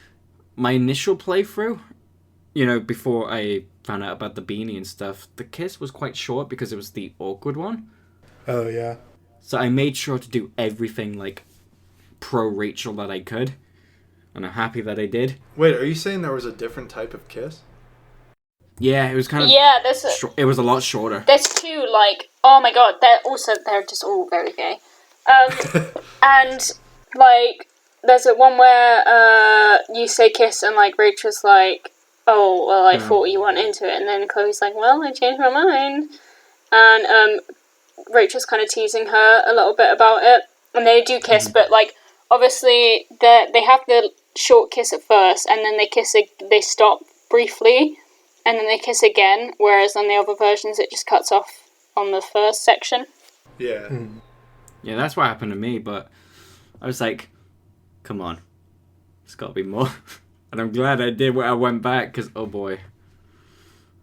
C: my initial playthrough, before I found out about the beanie and stuff, the kiss was quite short because it was the awkward one.
E: Oh, yeah.
C: So I made sure to do everything like pro Rachel that I could, and I'm happy that I did.
B: Wait, are you saying there was a different type of kiss?
C: Yeah, it was kind of it was a lot shorter.
D: There's two, like, oh my god, they're just all very gay. And like there's one where you say kiss and like Rachel's like, oh well, I thought you weren't into it, and then Chloe's like, well, I changed my mind, and Rachel's kind of teasing her a little bit about it, and they do kiss, but like obviously they have the short kiss at first, and then they stop briefly, and then they kiss again, whereas on the other versions it just cuts off on the first section.
B: Yeah.
C: Yeah, that's what happened to me, but I was like, come on, there's got to be more. And I'm glad I did when I went back, because, oh boy.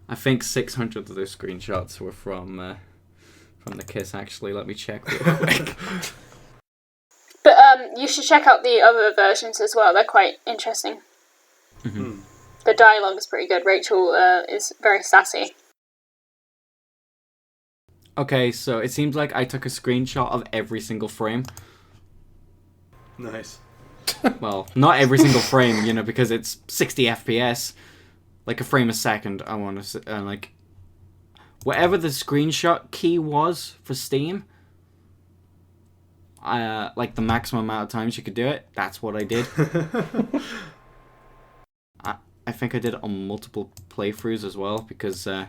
C: I think 600 of those screenshots were from the kiss, actually. Let me check real quick.
D: But you should check out the other versions as well. They're quite interesting.
C: Mm-hmm.
D: The dialogue is pretty good. Rachel is very sassy.
C: Okay, so it seems like I took a screenshot of every single frame.
B: Nice.
C: Well, not every single frame, because it's 60 FPS. Like a frame a second, I want to say. Like, whatever the screenshot key was for Steam, like the maximum amount of times you could do it, that's what I did. I think I did it on multiple playthroughs as well, because I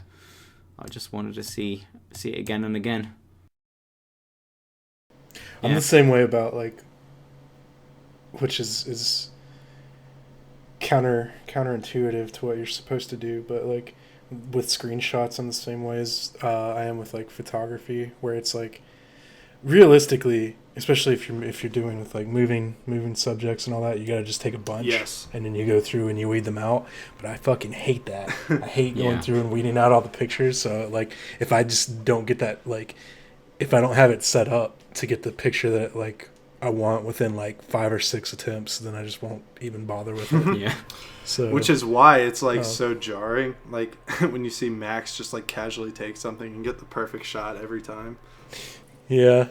C: just wanted to see it again and again.
E: I'm the same way about, like, which is counterintuitive to what you're supposed to do, but like with screenshots, I'm the same way as I am with like photography, where it's like realistically, especially if you're doing with like moving subjects and all that, you gotta just take a bunch,
B: yes,
E: and then you go through and you weed them out. But I fucking hate that. I hate going through and weeding out all the pictures. So like if I just don't get that, like if I don't have it set up to get the picture that like I want within like 5 or 6 attempts, then I just won't even bother with it.
C: Yeah.
E: So,
B: which is why it's like so jarring, like when you see Max just like casually take something and get the perfect shot every time.
E: Yeah.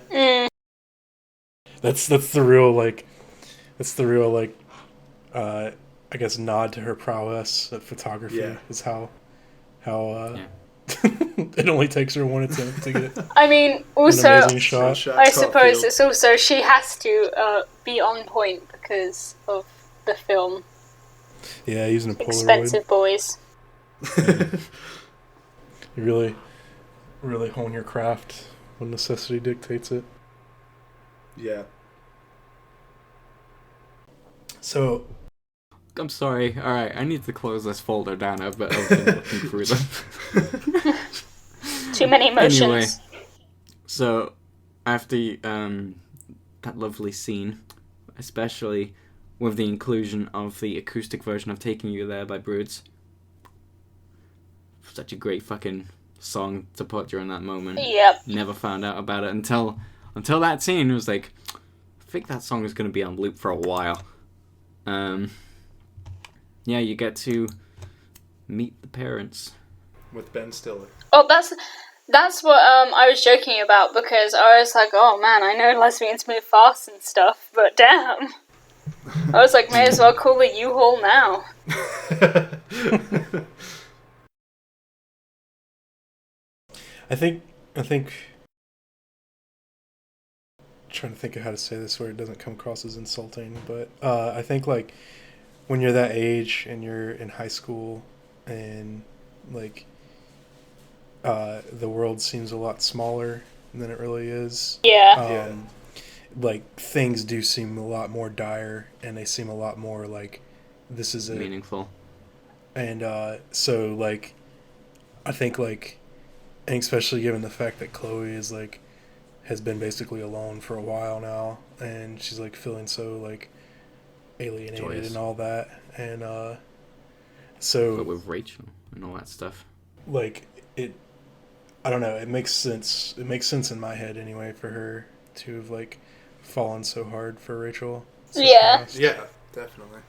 E: That's the real I guess nod to her prowess at photography is how it only takes her one attempt to get
D: I mean, also,
E: an amazing shot.
D: I suppose it's also she has to be on point because of the film.
E: Yeah, using a Polaroid.
D: Expensive boys.
E: You really, really hone your craft when necessity dictates it.
B: Yeah.
C: So, I'm sorry. All right, I need to close this folder down. I've been looking through them.
D: Too many emotions.
C: Anyway, so after that lovely scene, especially with the inclusion of the acoustic version of "Taking You There" by Broods, such a great fucking song to put during that moment.
D: Yep.
C: Never found out about it until that scene. It was like, I think that song is going to be on loop for a while. Yeah, you get to meet the parents
B: with Ben Stiller.
D: Oh, that's what I was joking about, because I was like, oh man, I know lesbians move fast and stuff, but damn. I was like, may as well call the U-Haul now.
E: I think trying to think of how to say this where it doesn't come across as insulting, but I think like when you're that age and you're in high school and like the world seems a lot smaller than it really is.
D: Yeah.
E: Like, things do seem a lot more dire, and they seem a lot more like, this is it.
C: Meaningful.
E: And so, like, I think, like, and especially given the fact that Chloe is, like, has been basically alone for a while now, and she's, like, feeling so, like, alienated
C: Joyous.
E: and all that. And so,
C: But with Rachel and all that stuff.
E: like, I don't know, it makes sense. It makes sense in my head anyway for her to have, like, fallen so hard for Rachel. So
D: Yeah.
E: fast.
B: Yeah, definitely.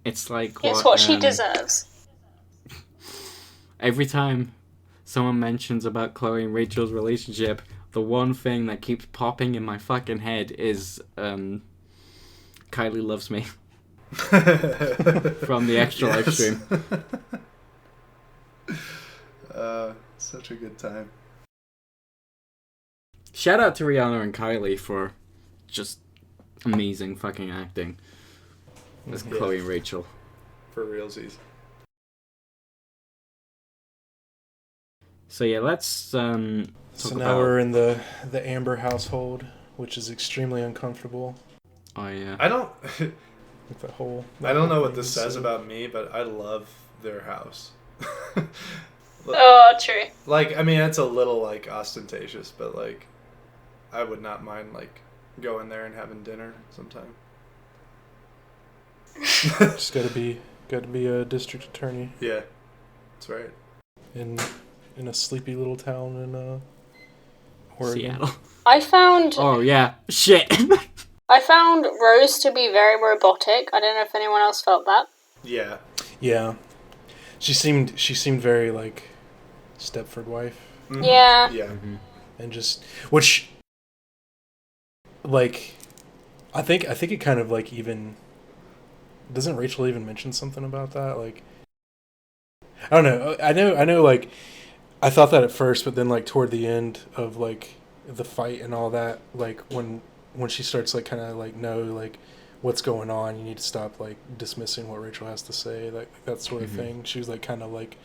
C: It's like
D: It's what she deserves.
C: Every time someone mentions about Chloe and Rachel's relationship, the one thing that keeps popping in my fucking head is Kylie loves me from the extra live stream.
B: Such a good time.
C: Shout out to Rihanna and Kylie for just amazing fucking acting as
B: Yeah.
C: Chloe and Rachel.
B: For realsies.
C: So yeah, let's
E: So
C: talk
E: now
C: about.
E: we're in the Amber household, which is extremely uncomfortable.
C: Oh yeah.
B: I don't
E: With that whole.
B: I don't know
E: whole
B: what
E: thing
B: this
E: is
B: says
E: so-
B: about me, but I love their house.
D: Oh, true.
B: Like, I mean, it's a little, like, ostentatious, but, like, I would not mind, like, going there and having dinner sometime.
E: Just gotta be a district attorney
B: Yeah, that's right.
E: in a sleepy little town in Oregon.
C: Seattle.
D: I found
C: Oh yeah. Shit.
D: Rose to be very robotic. I don't know if anyone else felt that.
B: Yeah.
E: Yeah, she seemed very like Stepford wife,
B: Mhm.
D: Yeah.
B: Yeah.
E: and just which like I think it kind of like even doesn't Rachel even mention something about that, like I don't know. I know like I thought that at first, but then like toward the end of like the fight and all that, like when she starts like kind of like know like what's going on, you need to stop like dismissing what Rachel has to say, like that sort of thing. She was like kind of like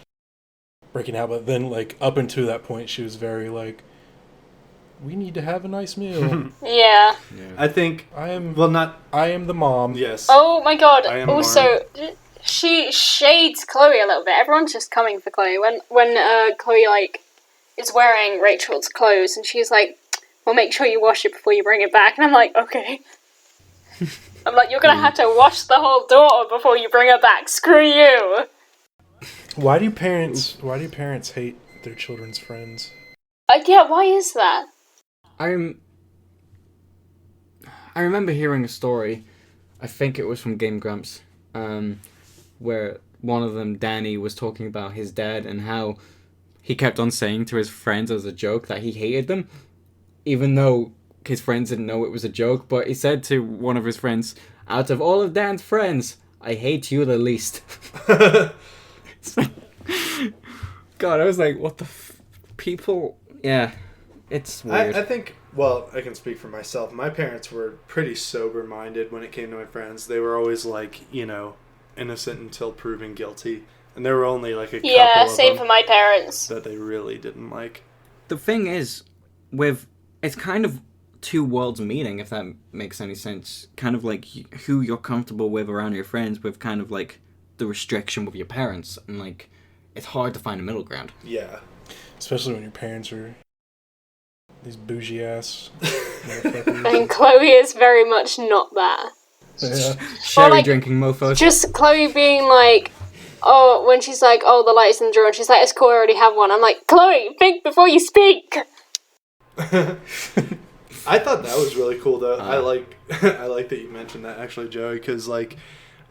E: breaking out, but then like up until that point she was very like, we need to have a nice meal.
D: Yeah.
B: I think,
E: I am the mom.
B: yes.
D: Oh my god.
B: I am
D: Also, she shades Chloe a little bit. Everyone's just coming for Chloe. When Chloe like is wearing Rachel's clothes and she's like, well, make sure you wash it before you bring it back. And I'm like, okay. I'm like, you're gonna have to wash the whole daughter before you bring her back. Screw you.
E: Why do parents hate their children's friends?
D: Yeah, why is that?
C: I remember hearing a story, I think it was from Game Grumps, where one of them, Danny, was talking about his dad and how he kept on saying to his friends as a joke that he hated them, even though his friends didn't know it was a joke. But he said to one of his friends, out of all of Dan's friends, I hate you the least. It's like, God, I was like, what the people... Yeah, it's weird.
B: I think, well, I can speak for myself. My parents were pretty sober-minded when it came to my friends. They were always, like, you know, innocent until proven guilty. And there were only, like, a couple
D: Yeah,
B: of
D: same
B: them
D: for my parents.
B: that they really didn't like.
C: The thing is, it's kind of two worlds meeting, if that makes any sense. Kind of like who you're comfortable with around your friends, with kind of like the restriction with your parents, and like it's hard to find a middle ground.
B: Yeah.
E: Especially when your parents are these bougie ass motherfuckers.
D: And Chloe is very much not that.
E: Yeah.
C: Sherry
D: like,
C: drinking mofos.
D: Just Chloe being like, oh, when she's like, oh, the light's in the drawer, and she's like, it's cool, I already have one. I'm like, Chloe, think before you speak.
B: I thought that was really cool, though. I like that you mentioned that, actually, Joey, because, like,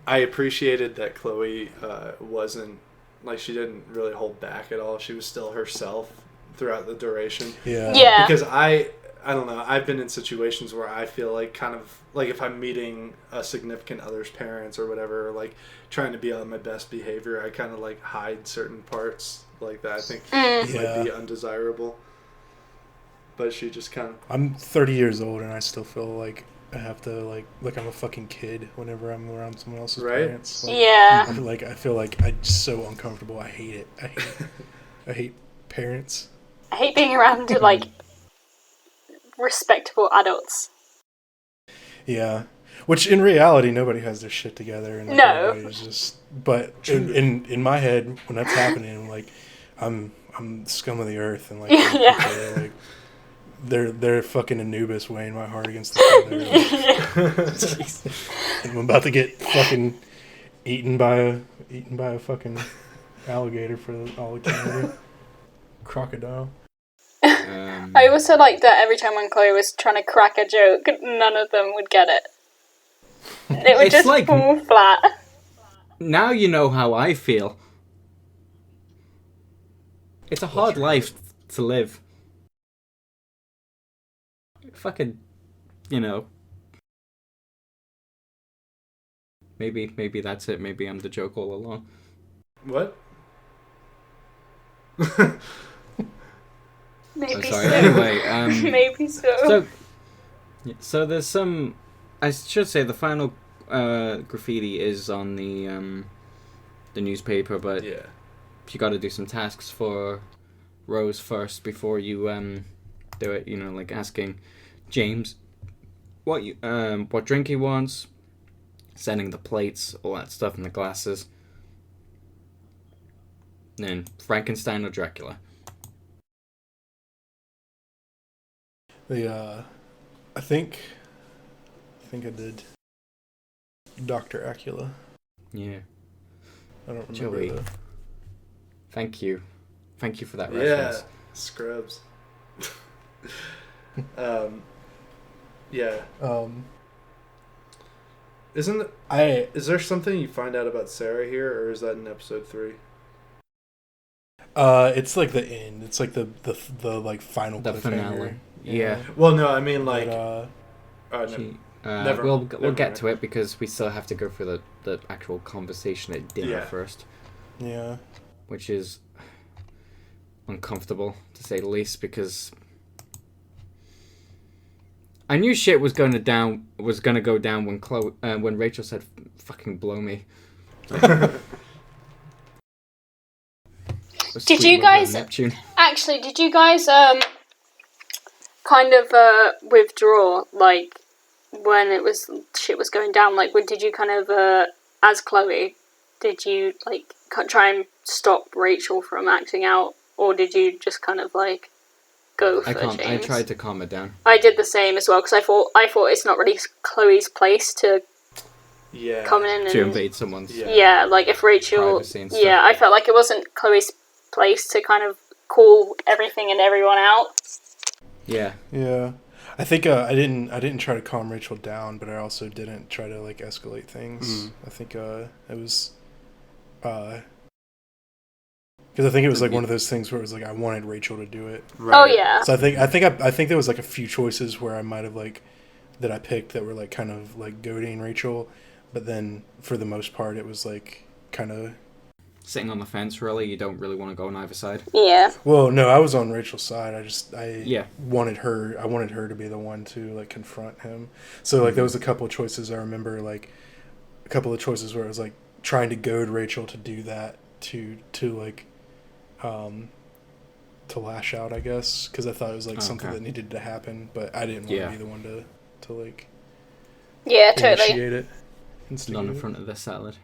B: I appreciated that Chloe wasn't, like, she didn't really hold back at all. She was still herself throughout the duration.
E: Yeah.
D: Yeah.
B: Because I don't know, I've been in situations where I feel like kind of, like, if I'm meeting a significant other's parents or whatever, or, like, trying to be on my best behavior, I kind of, like, hide certain parts like that I think might be undesirable. But she just kind of...
E: I'm 30 years old and I still feel like I have to like I'm a fucking kid whenever I'm around someone else's
B: Right?
E: parents.
D: Yeah.
E: I feel like I'm so uncomfortable. I hate it. I hate parents.
D: I hate being around like respectable adults.
E: Yeah, which in reality nobody has their shit together, and like,
D: No.
E: everybody's just. But in my head, when that's happening, like I'm scum of the earth, and like,
D: Yeah.
E: people, like they're fucking Anubis weighing my heart against the feather. And I'm about to get fucking eaten by a fucking alligator for all eternity. Crocodile.
D: I also like that every time when Chloe was trying to crack a joke, none of them would get it. It would
C: It's
D: just
C: like-
D: fall flat.
C: Now you know how I feel. It's a hard life to live. Fucking, maybe that's it. Maybe I'm the joke all along.
B: What?
D: Maybe
C: Sorry.
D: so.
C: Anyway,
D: Maybe so.
C: So there's some. I should say the final graffiti is on the newspaper, but
B: Yeah.
C: you got to do some tasks for Rose first before you do it. Like asking James what drink he wants, sending the plates, all that stuff, and the glasses. And then Frankenstein or Dracula.
E: I think I did Dr. Acula.
C: Yeah.
E: I don't remember
C: Joey.
E: the...
C: Thank you for that
B: Yeah.
C: reference.
B: Scrubs. Yeah. Is there something you find out about Sarah here, or is that in episode 3?
E: It's like the end. It's like the like final
C: The
E: cliffhanger.
C: finale. Yeah.
B: Well, no, I mean like.
E: But,
C: She,
B: Never-
C: we'll
B: never
C: get
B: mind.
C: to it because we still have to go through the actual conversation at dinner
B: Yeah.
C: first,
E: yeah.
C: which is uncomfortable to say the least because I knew shit was gonna go down when Rachel said "fucking blow me."
D: Did you guys-
C: Neptune?
D: Actually, did you guys kind of withdraw like when shit was going down? Like, did you kind of as Chloe, did you like try and stop Rachel from acting out, or did you just kind of like go for
C: I
D: James?
C: tried to calm it down.
D: I did the same as well because I thought it's not really Chloe's place to
B: Yeah.
D: come in and
C: To invade someone's.
B: Yeah.
D: like if Rachel,
C: Privacy and stuff.
D: yeah, I felt like it wasn't Chloe's place to kind of call everything and everyone out.
C: Yeah.
E: Yeah. I think I didn't try to calm Rachel down, but I also didn't try to like escalate things. I think it was because I think it was like one of those things where it was like I wanted Rachel to do it.
B: Right.
D: Oh yeah,
E: So I think there was like a few choices where I might have like that I picked that were like kind of like goading Rachel, but then for the most part it was like kind of.
C: Sitting on the fence, really, you don't really want to go on either side.
D: yeah.
E: Well, no, I was on Rachel's side. I
C: Yeah.
E: wanted her to be the one to like confront him. So like there was a couple of choices I remember, like a couple of choices where it was like trying to goad Rachel to do that to like to lash out, I guess, because I thought it was like something
C: Okay.
E: that needed to happen, but I didn't want
C: Yeah.
E: to be the one to like
D: Yeah, totally.
E: initiate it.
C: Not
E: instigate
C: in
E: it.
C: front of the salad.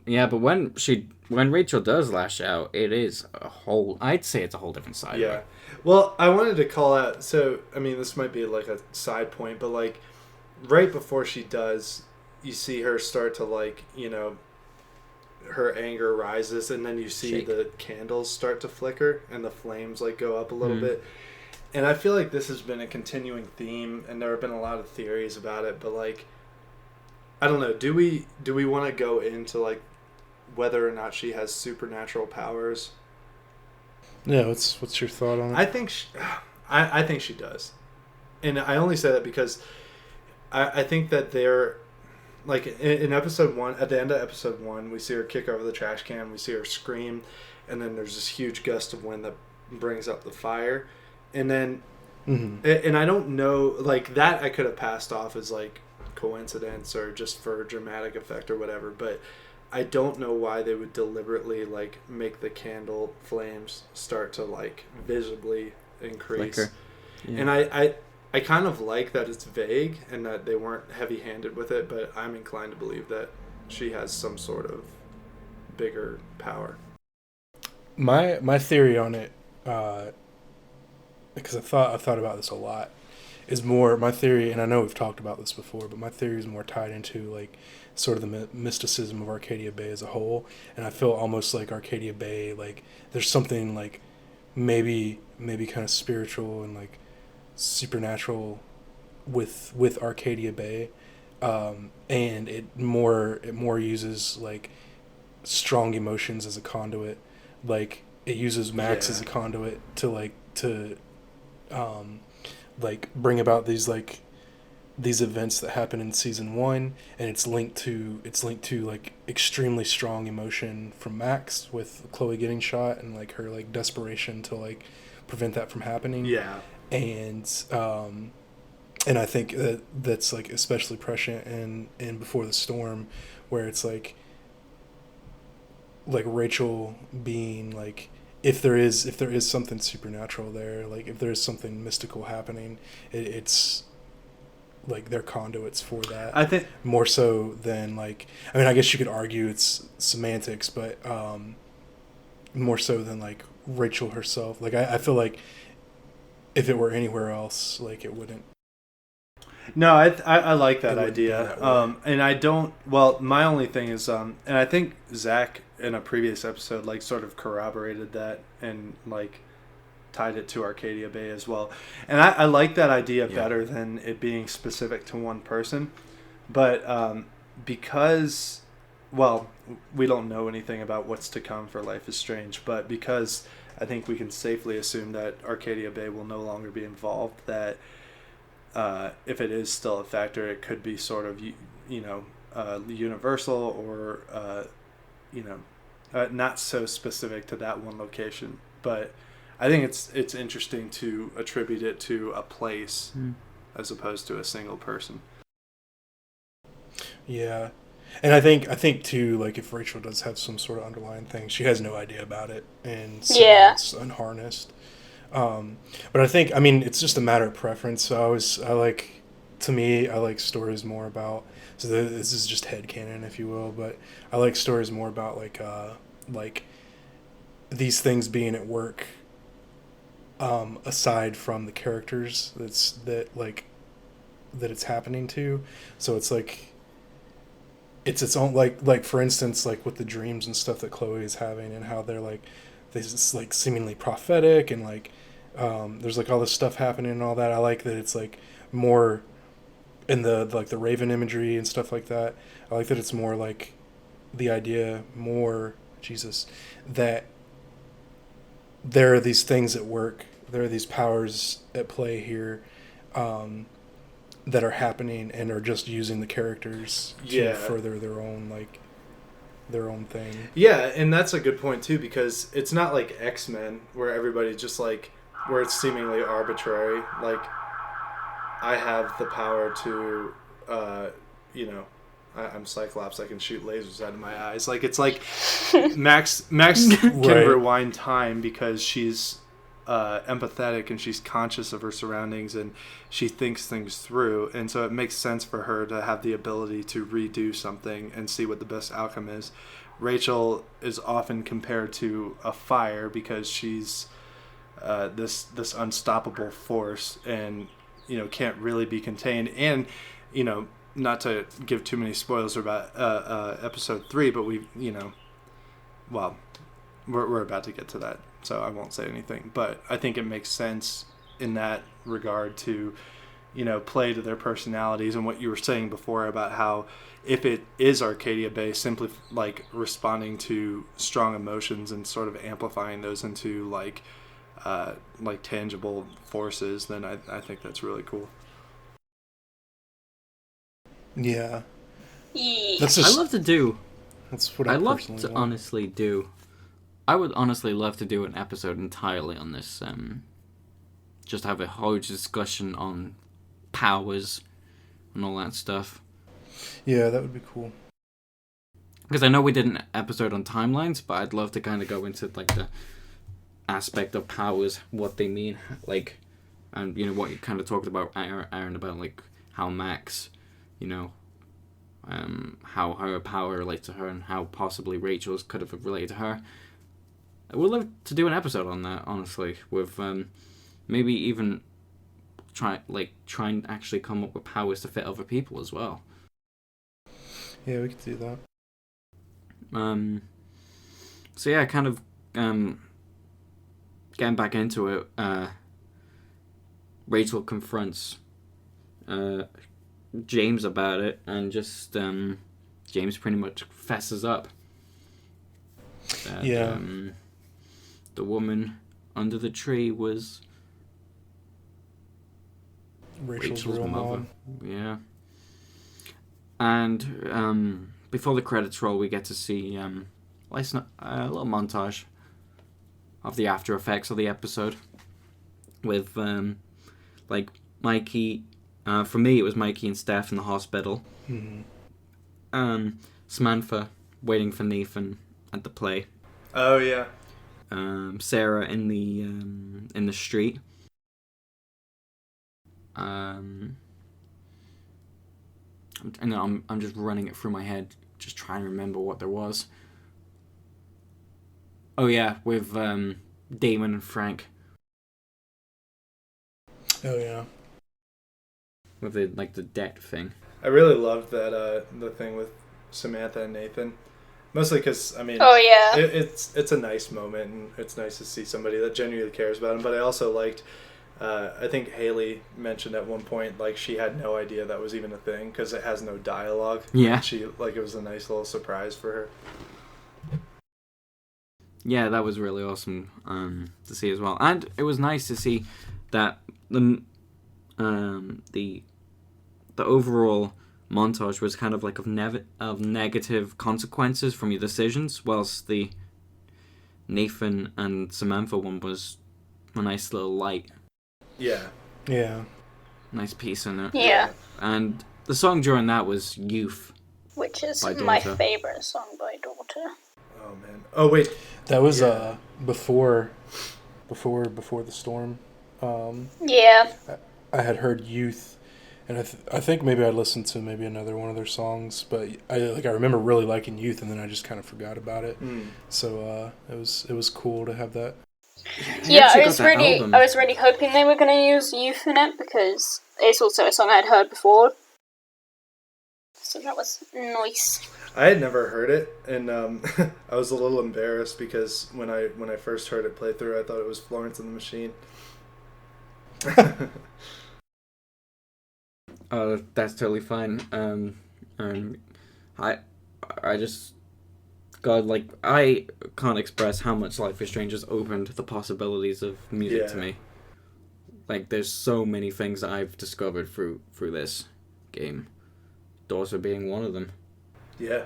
C: Yeah, but when Rachel does lash out, it is I'd say it's a whole different side.
B: Yeah. Well, I wanted to call out, so, I mean, this might be like a side point, but like, right before she does, you see her start to like, her anger rises, and then you see
C: Shake.
B: the candles start to flicker, and the flames like go up a little bit. And I feel like this has been a continuing theme, and there have been a lot of theories about it, but like, I don't know, do we want to go into like whether or not she has supernatural powers?
E: Yeah, what's your thought on it?
B: I think I think she does, and I only say that because I think that they're like in episode 1, at the end of episode 1, we see her kick over the trash can, we see her scream, and then there's this huge gust of wind that brings up the fire, and then And I don't know, like, that I could have passed off as, like, coincidence or just for dramatic effect or whatever, but I don't know why they would deliberately, like, make the candle flames start to, like, visibly increase. Yeah. And I kind of like that it's vague and that they weren't heavy-handed with it, but I'm inclined to believe that she has some sort of bigger power.
E: My theory on it, because I thought about this a lot, is more my theory, and I know we've talked about this before, but my theory is more tied into like sort of the mysticism of Arcadia Bay as a whole, and I feel almost like Arcadia Bay, like there's something like maybe kind of spiritual and like supernatural with Arcadia Bay, and it more uses like strong emotions as a conduit, like it uses Max as a conduit to bring about these events that happen in season 1, and it's linked to like extremely strong emotion from Max with Chloe getting shot and like her like desperation to like prevent that from happening.
B: Yeah.
E: And I think that's like especially prescient in Before the Storm, where it's like Rachel being like, if there is something supernatural there, like if there is something mystical happening, it's like they're conduits for that.
B: I think
E: more so than like, I mean, I guess you could argue it's semantics, but more so than like Rachel herself. Like I feel like if it were anywhere else, like it wouldn't.
B: No, I like that idea. And I don't. Well, my only thing is, and I think Zach in a previous episode like sort of corroborated that and like tied it to Arcadia Bay as well. And I like that idea better than it being specific to one person. But because, well, we don't know anything about what's to come for Life is Strange, but because I think we can safely assume that Arcadia Bay will no longer be involved, that if it is still a factor, it could be sort of, universal or, not so specific to that one location. But I think it's interesting to attribute it to a place as opposed to a single person.
E: Yeah. And I think too, like if Rachel does have some sort of underlying thing, she has no idea about it, and so it's unharnessed. But I think, I mean, it's just a matter of preference. So I like stories more about, so this is just headcanon, if you will, but I like stories more about like these things being at work, aside from the characters that it's happening to. So it's like, it's its own, like for instance, like with the dreams and stuff that Chloe is having and how they're like, this like seemingly prophetic and like, there's like all this stuff happening and all that. I like that it's like more in the like the Raven imagery and stuff like that. I like that it's more like the idea that there are these things at work, there are these powers at play here, that are happening and are just using the characters to further their own thing.
B: Yeah, and that's a good point too, because it's not like X-Men where everybody just like, where it's seemingly arbitrary. Like, I have the power to, I'm Cyclops, I can shoot lasers out of my eyes. Like, it's like Max can rewind time because she's empathetic and she's conscious of her surroundings and she thinks things through, and so it makes sense for her to have the ability to redo something and see what the best outcome is. Rachel is often compared to a fire because she's this unstoppable force and can't really be contained. And not to give too many spoilers about episode 3, but we're about to get to that, so I won't say anything. But I think it makes sense in that regard to, play to their personalities, and what you were saying before about how if it is Arcadia Bay simply like responding to strong emotions and sort of amplifying those into like tangible forces, then I think that's really cool.
C: Yeah.
E: That's just,
C: I love to do.
E: That's what
C: I love to honestly do. I would honestly love to do an episode entirely on this just have a whole discussion on powers and all that stuff.
E: Yeah, that would be cool.
C: Because I know we did an episode on timelines, but I'd love to kind of go into like the aspect of powers, what they mean, like, and you know what you kind of talked about, Aaron, about like how Max, you know, how her power relates to her, and how possibly Rachel's could have related to her. I would love to do an episode on that, honestly, with maybe even try and actually come up with powers to fit other people as well.
E: Yeah, we could do that.
C: So yeah, kind of getting back into it, Rachel confronts James about it, and just James pretty much fesses up that,
E: Yeah.
C: The woman under the tree was
E: Rachel's real mom.
C: Yeah. And before the credits roll, we get to see a little montage of the after effects of the episode with like Mikey. For me, it was Mikey and Steph in the hospital.
E: Mm-hmm.
C: Samantha waiting for Nathan at the play.
B: Oh yeah.
C: Sarah in the street. And I'm just running it through my head, just trying to remember what there was. Oh yeah, with Damon and Frank.
E: Oh yeah.
C: With the debt thing.
B: I really loved that the thing with Samantha and Nathan. Mostly because, I mean,
D: Oh, yeah.
B: it's a nice moment, and it's nice to see somebody that genuinely cares about him. But I also liked, I think Haley mentioned at one point, like, she had no idea that was even a thing because it has no dialogue.
C: Yeah.
B: It was a nice little surprise for her.
C: Yeah, that was really awesome to see as well. And it was nice to see that the overall montage was kind of like of negative consequences from your decisions, whilst the Nathan and Samantha one was a nice little light.
B: Yeah.
E: Yeah.
C: Nice piece in it.
D: Yeah.
C: And the song during that was Youth.
D: Which is
C: By
D: my
C: Daughter.
D: favourite song by Daughter.
B: Oh man. Oh wait.
E: That was
B: Yeah.
E: before the storm.
D: Yeah.
E: I had heard Youth, and I think maybe I listened to maybe another one of their songs, but I remember really liking Youth, and then I just kind of forgot about it. So it was cool to have that.
D: Yeah,
C: actually
D: I
C: got
D: was
C: that
D: really
C: album.
D: I was really hoping they were going to use Youth in it because it's also a song I'd heard before. So that was nice.
B: I had never heard it, and I was a little embarrassed because when I first heard it play through, I thought it was Florence and the Machine.
C: That's totally fine. I just, God, like, I can't express how much Life is Strange has opened the possibilities of music to
B: Yeah.
C: me. Like, there's so many things that I've discovered through this game. Daughter being one of them.
B: Yeah.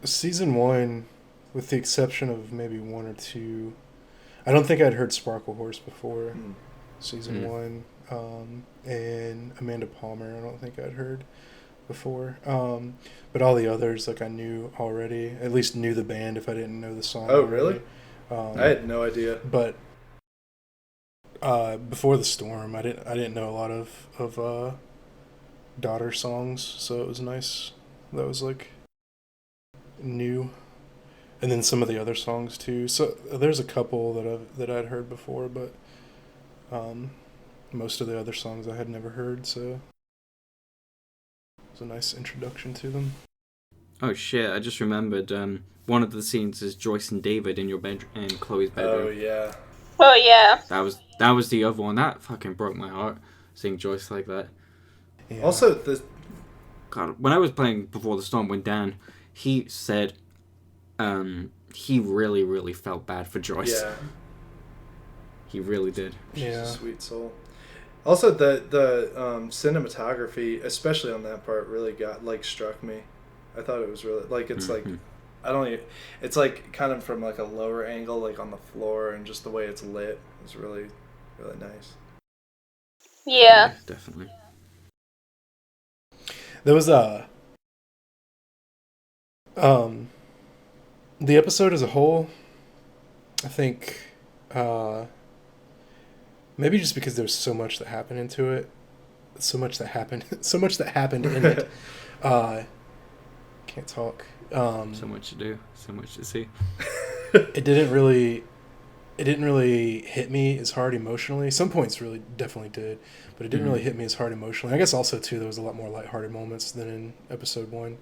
E: Season 1, with the exception of maybe one or two, I don't think I'd heard Sparkle Horse before. Season 1, and Amanda Palmer, I don't think I'd heard before. But all the others, like, I knew already. At least knew the band if I didn't know the song.
B: Oh,
E: already.
B: really? I had no idea.
E: But before the storm, I didn't know a lot of Daughter songs, so it was nice. That was like new, and then some of the other songs too. So there's a couple that I'd heard before, but most of the other songs I had never heard, so it was a nice introduction to them.
C: Oh shit! I just remembered. One of the scenes is Joyce and David in in Chloe's bedroom.
B: Oh yeah.
D: Oh yeah.
C: That was the other one. That fucking broke my heart. Seeing Joyce like that.
E: Yeah.
B: Also, the
C: God, when I was playing Before the Storm went down, he said, he really, really felt bad for Joyce.
B: yeah,
C: He really did.
B: she's
E: Yeah.
B: a sweet soul. Also, the cinematography, especially on that part, really struck me. I thought it was really it's like I don't even, it's like kind of from like a lower angle, like on the floor, and just the way it's lit is really, really nice.
D: Yeah.
C: Definitely.
E: There was the episode as a whole, I think, maybe just because there's so much that happened into it, so much that happened in it. Can't talk.
C: So much to do, so much to see.
E: It didn't really hit me as hard emotionally. Some points really definitely did, but it didn't really hit me as hard emotionally. I guess also too there was a lot more lighthearted moments than in episode 1.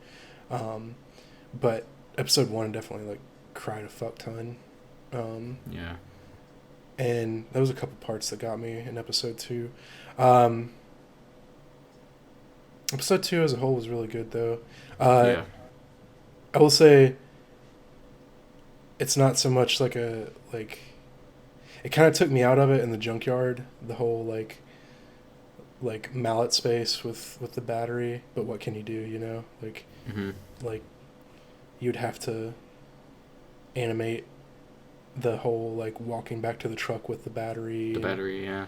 E: But episode 1 definitely like cried a fuck ton.
C: Yeah.
E: And there was a couple parts that got me in episode 2. Episode 2 as a whole was really good though.
C: Yeah.
E: I will say it's not so much like it kind of took me out of it in the junkyard, the whole like mallet space with the battery, but what can you do, you know? Like you'd have to animate the whole like walking back to the truck with the battery.
C: The battery, yeah.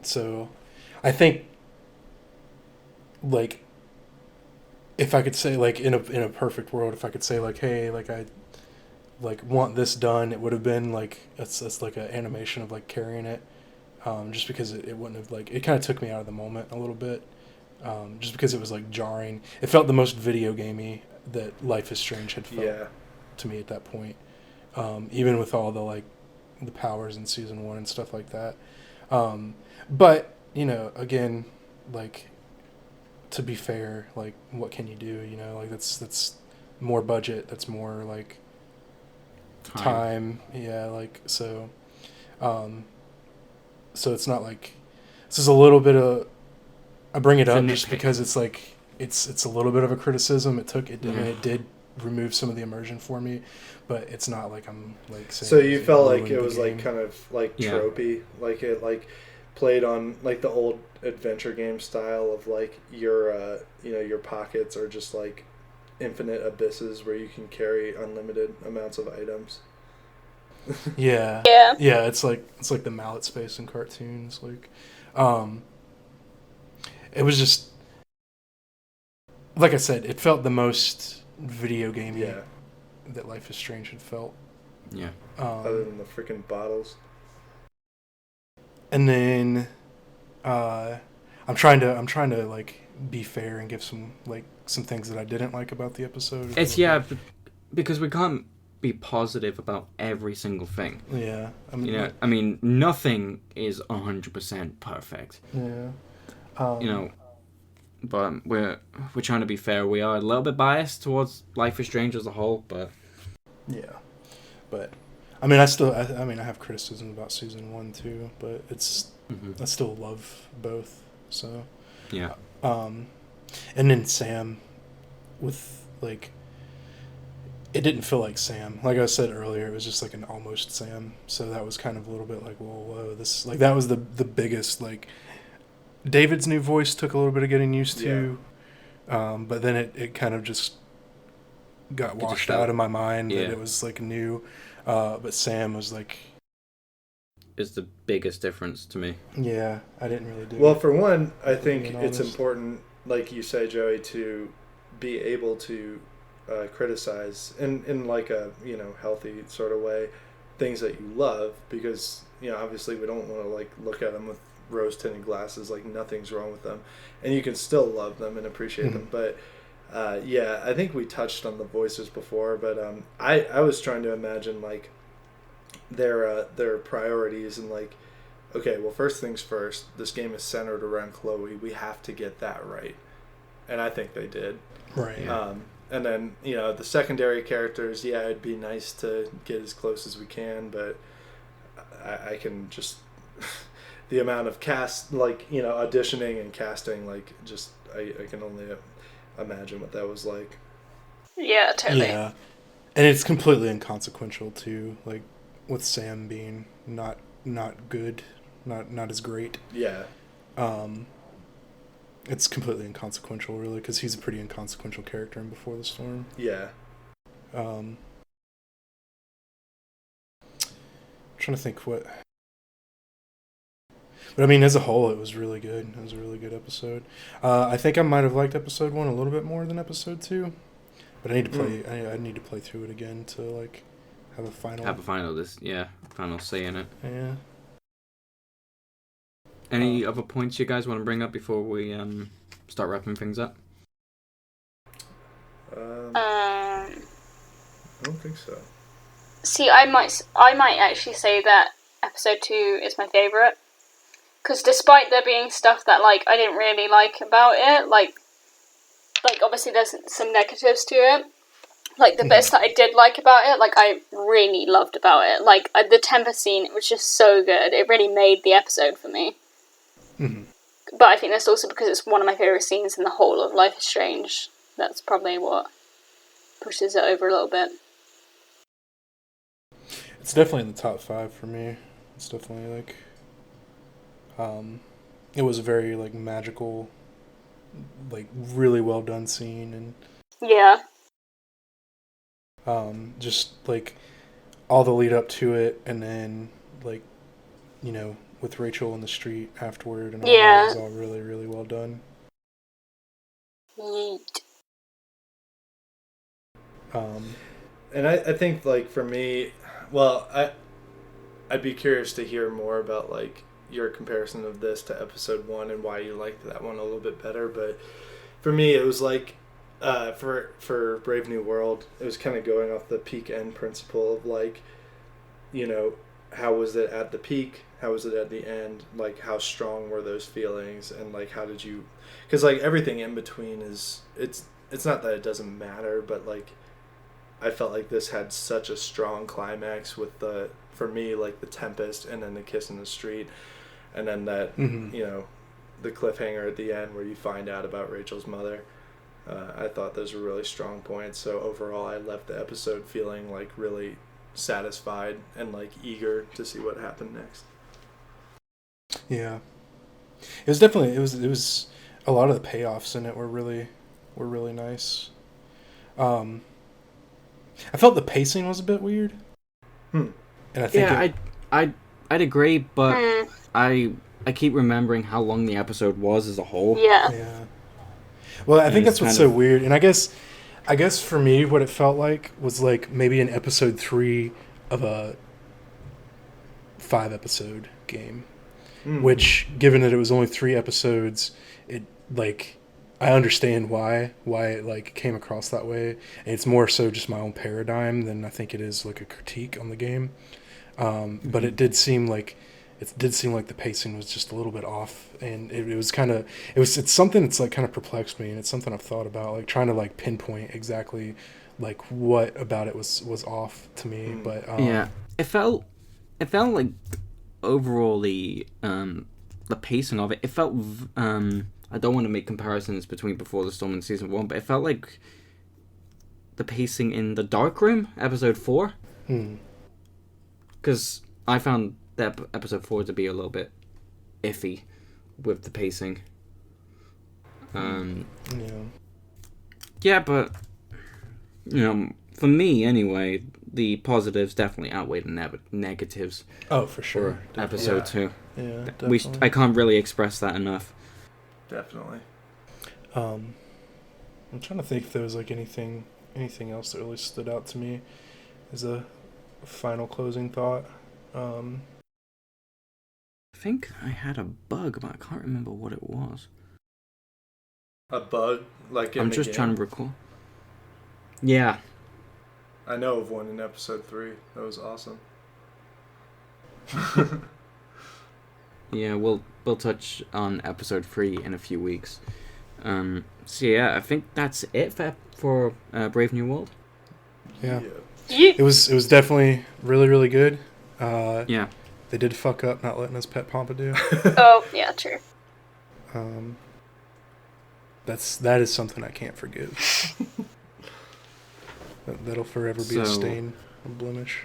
E: So I think like if I could say like in a perfect world, if I could say like, hey, like I like want this done, it would have been like it's like an animation of like carrying it, just because it wouldn't have like, it kind of took me out of the moment a little bit, just because it was like jarring. It felt the most video gamey that Life is Strange had felt to me at that point, even with all the like the powers in season 1 and stuff like that. But you know, again, like to be fair, like what can you do? You know, like that's more budget. That's more like time. Yeah, like so. So it's not like this is a little bit of. I bring it up just because it's like it's a little bit of a criticism. It did remove some of the immersion for me, but it's not like I'm like saying.
B: So you felt like it was like kind of like tropey, like it like played on like the old adventure game style of like your your pockets are just like infinite abysses where you can carry unlimited amounts of items.
E: Yeah. It's like the mallet space in cartoons. Like, it was just like I said. It felt the most video gamey that Life is Strange had felt.
C: Yeah.
B: Other than the freaking bottles.
E: And then, I'm trying to like be fair and give some things that I didn't like about the episode.
C: It's because we can't be positive about every single thing.
E: Yeah.
C: I mean, nothing is 100% perfect.
E: Yeah.
C: But we're trying to be fair. We are a little bit biased towards Life is Strange as a whole, but
E: yeah. But I mean, I have criticism about season 1 too, but I still love both. So
C: yeah.
E: And then Sam, with like, it didn't feel like Sam. Like I said earlier, it was just like an almost Sam. So that was kind of a little bit like, whoa, this like that was the biggest like. David's new voice took a little bit of getting used to, but then it kind of just got washed out of my mind that it was like new. But Sam was like,
C: is the biggest difference to me.
E: Yeah, I didn't really do.
B: Well, for one, I think it's important, like you say, Joey, to be able to criticize in like a healthy sort of way things that you love, because obviously we don't want to like look at them with rose-tinted glasses, like nothing's wrong with them, and you can still love them and appreciate them. But I think we touched on the voices before, but I was trying to imagine like their priorities and like, okay, well, first things first, this game is centered around Chloe, we have to get that right, and I think they did.
E: Right.
B: And then the secondary characters, it'd be nice to get as close as we can, but I can just the amount of cast, like, auditioning and casting, like, just, I can only imagine what that was like.
D: Yeah, totally.
E: Yeah. And it's completely inconsequential, too, like, with Sam being not good, not as great.
B: Yeah.
E: It It's completely inconsequential, really, because he's a pretty inconsequential character in Before the Storm.
B: Yeah.
E: I'm trying to think what... But I mean, as a whole, it was really good. It was a really good episode. I think I might have liked episode 1 a little bit more than episode 2. But I need to play. I need to play through it again to like have a final.
C: Final say in it.
E: Yeah.
C: Any other points you guys want to bring up before we start wrapping things up?
B: I don't think so.
D: See, I might actually say that episode 2 is my favourite. Because despite there being stuff that like I didn't really like about it, like obviously there's some negatives to it. Like the bits that I did like about it, like I really loved about it. Like the temper scene, it was just so good. It really made the episode for me.
E: Mm-hmm.
D: But I think that's also because it's one of my favourite scenes in the whole of Life is Strange. That's probably what pushes it over a little bit.
E: It's definitely in the top 5 for me. It's definitely like, it was a very like magical, like really well done scene, and
D: yeah,
E: just like all the lead up to it, and then like, you know, with Rachel in the street afterward, and all that was all really, really well done.
D: Yeet.
B: And I think like for me, well, I'd be curious to hear more about like your comparison of this to episode 1 and why you liked that one a little bit better. But for me, it was like for Brave New World, it was kind of going off the peak end principle of like, you know, how was it at the peak? How was it at the end? Like, how strong were those feelings? And like, how did you? Because like everything in between is it's not that it doesn't matter, but like I felt like this had such a strong climax with for me, like the Tempest and then the kiss in the street. And then that, you know, the cliffhanger at the end where you find out about Rachel's mother. I thought those were really strong points. So overall, I left the episode feeling like really satisfied and like eager to see what happened next.
E: Yeah, it was definitely it was a lot of the payoffs in it were really nice. I felt the pacing was a bit weird. And I think
C: I'd agree, but I keep remembering how long the episode was as a whole.
D: Yeah.
E: Well, I think that's what's so weird. And I guess for me, what it felt like was like maybe an episode 3 of a 5-episode game. Which, given that it was only 3 episodes, it like I understand why it like came across that way. And it's more so just my own paradigm than I think it is like a critique on the game. But it did seem like the pacing was just a little bit off, and it's something that's like kind of perplexed me, and it's something I've thought about, like trying to like pinpoint exactly like what about it was off to me. But
C: it felt like overall the pacing of it felt I don't want to make comparisons between Before the Storm and season 1, but it felt like the pacing in The Dark Room, episode 4, because I found that episode 4 to be a little bit iffy with the pacing. Yeah, but you know, for me anyway, the positives definitely outweigh the negatives.
E: Oh, for sure.
C: For episode 2.
E: Yeah, definitely.
C: I can't really express that enough.
B: Definitely.
E: I'm trying to think if there was like anything else that really stood out to me as a final closing thought.
C: I think I had a bug, but I can't remember what it was.
B: A bug? Like in
C: I'm
B: the
C: just
B: game?
C: trying to recall. Yeah.
B: I know of one in episode 3. That was awesome.
C: Yeah, we'll touch on episode 3 in a few weeks. So yeah, I think that's it for Brave New World.
E: Yeah. It was definitely really, really good.
C: Yeah.
E: They did fuck up not letting us pet Pompidou.
D: Oh, yeah, true.
E: That is something I can't forgive. That'll forever be a stain, a blemish.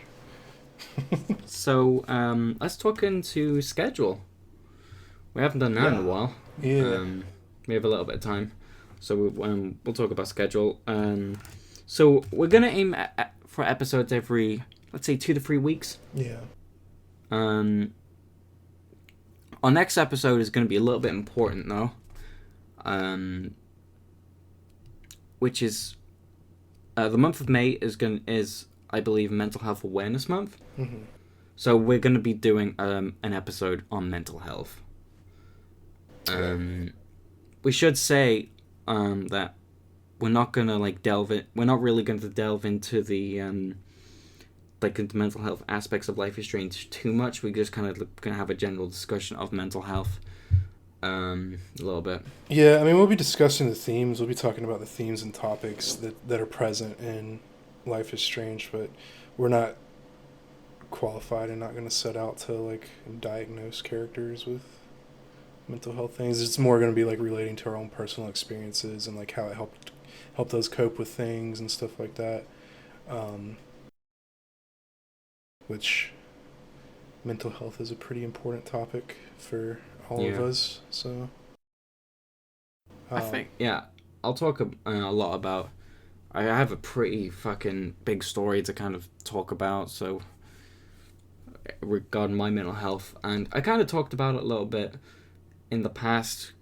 C: So, let's talk into schedule. We haven't done that in a while.
E: Yeah.
C: We have a little bit of time, so we'll talk about schedule. So we're gonna aim for episodes every, let's say, 2 to 3 weeks.
E: Yeah.
C: Our next episode is gonna be a little bit important though. Which is the month of May is I believe Mental Health Awareness Month.
E: Mm-hmm.
C: So we're gonna be doing an episode on mental health. We should say that we're not gonna we're not really going to delve into the into mental health aspects of Life is Strange too much. We're just kind of gonna have a general discussion of mental health a little bit.
E: Yeah, I mean, we'll be discussing the themes. We'll be talking about the themes and topics that are present in Life is Strange, but we're not qualified and not going to set out to diagnose characters with mental health things. It's more going to be relating to our own personal experiences and how it helped us cope with things and stuff like that. Which mental health is a pretty important topic for all of us. So
C: I think I'll talk a lot about. I have a pretty fucking big story to kind of talk about. So regarding my mental health, and I kind of talked about it a little bit in the past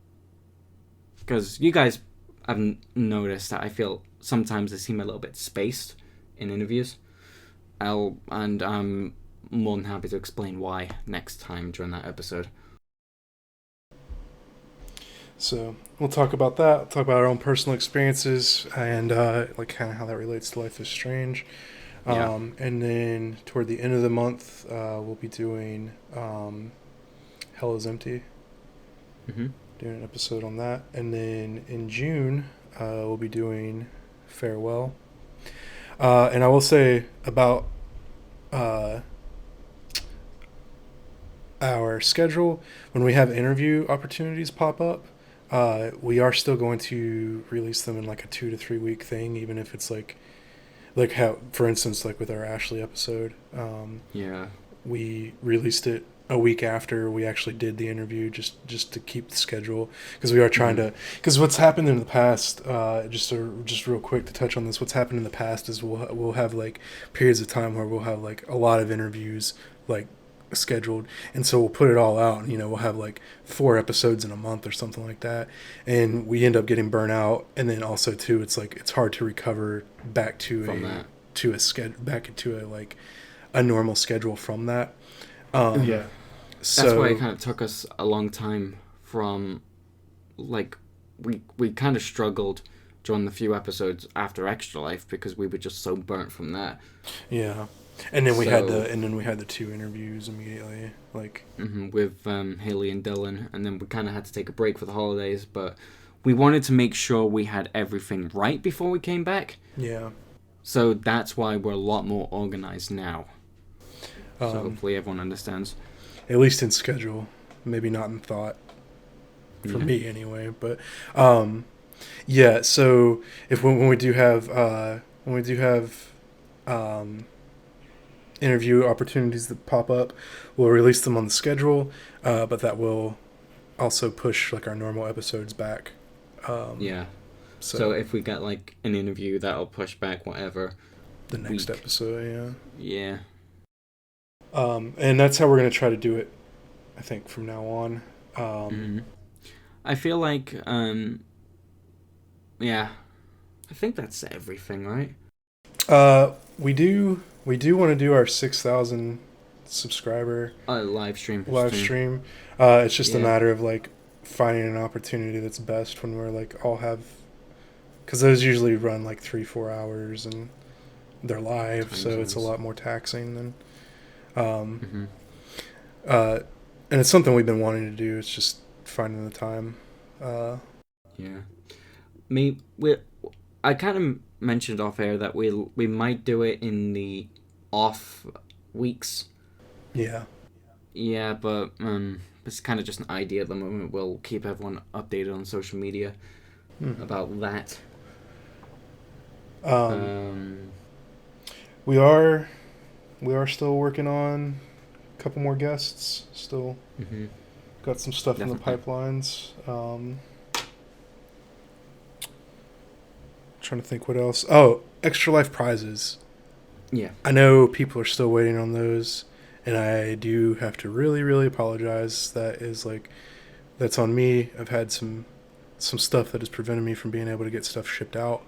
C: because you guys haven't noticed that I feel sometimes I seem a little bit spaced in interviews. And I'm more than happy to explain why next time during that episode.
E: So we'll talk about that. We'll talk about our own personal experiences and kind of how that relates to Life is Strange. And then toward the end of the month, we'll be doing Hell is Empty.
C: Mm-hmm.
E: Doing an episode on that. And then in June, we'll be doing Farewell. And I will say about our schedule, when we have interview opportunities pop up, we are still going to release them in a 2 to 3 week thing, even if it's like how, for instance, with our Ashley episode, we released it a week after we actually did the interview, just to keep the schedule, because we are trying to. Because what's happened in the past, just real quick to touch on this, what's happened in the past is we'll have periods of time where we'll have a lot of interviews scheduled, and so we'll put it all out, and we'll have 4 episodes in a month or something like that, and we end up getting burnt out. And then also too, it's it's hard to recover back to a normal schedule from that.
C: So that's why it kind of took us a long time from we kind of struggled during the few episodes after Extra Life because we were just so burnt from that.
E: Yeah. And then we had the 2 interviews immediately,
C: with Haley and Dylan, and then we kind of had to take a break for the holidays, but we wanted to make sure we had everything right before we came back.
E: Yeah.
C: So that's why we're a lot more organized now. So hopefully everyone understands.
E: At least in schedule, maybe not in thought. For me anyway, but so if when we do have interview opportunities that pop up, we'll release them on the schedule, but that will also push our normal episodes back.
C: So if we get an interview, that'll push back whatever
E: the next episode.
C: Yeah.
E: And that's how we're gonna try to do it, I think, from now on.
C: I feel I think that's everything, right?
E: We do want to do our 6,000 subscriber
C: live stream.
E: It's just a matter of finding an opportunity that's best when we're all have, because those usually run 3-4 hours and they're live, so it's a lot more taxing than and it's something we've been wanting to do. It's just finding the time.
C: I kind of mentioned off air that we might do it in the off weeks. Yeah, but it's kind of just an idea at the moment. We'll keep everyone updated on social media about that.
E: We are still working on a couple more guests. Still got some stuff in the pipelines. trying to think what else. Oh, Extra Life prizes.
C: Yeah.
E: I know people are still waiting on those, and I do have to really, really apologize. That's on me. I've had some stuff that has prevented me from being able to get stuff shipped out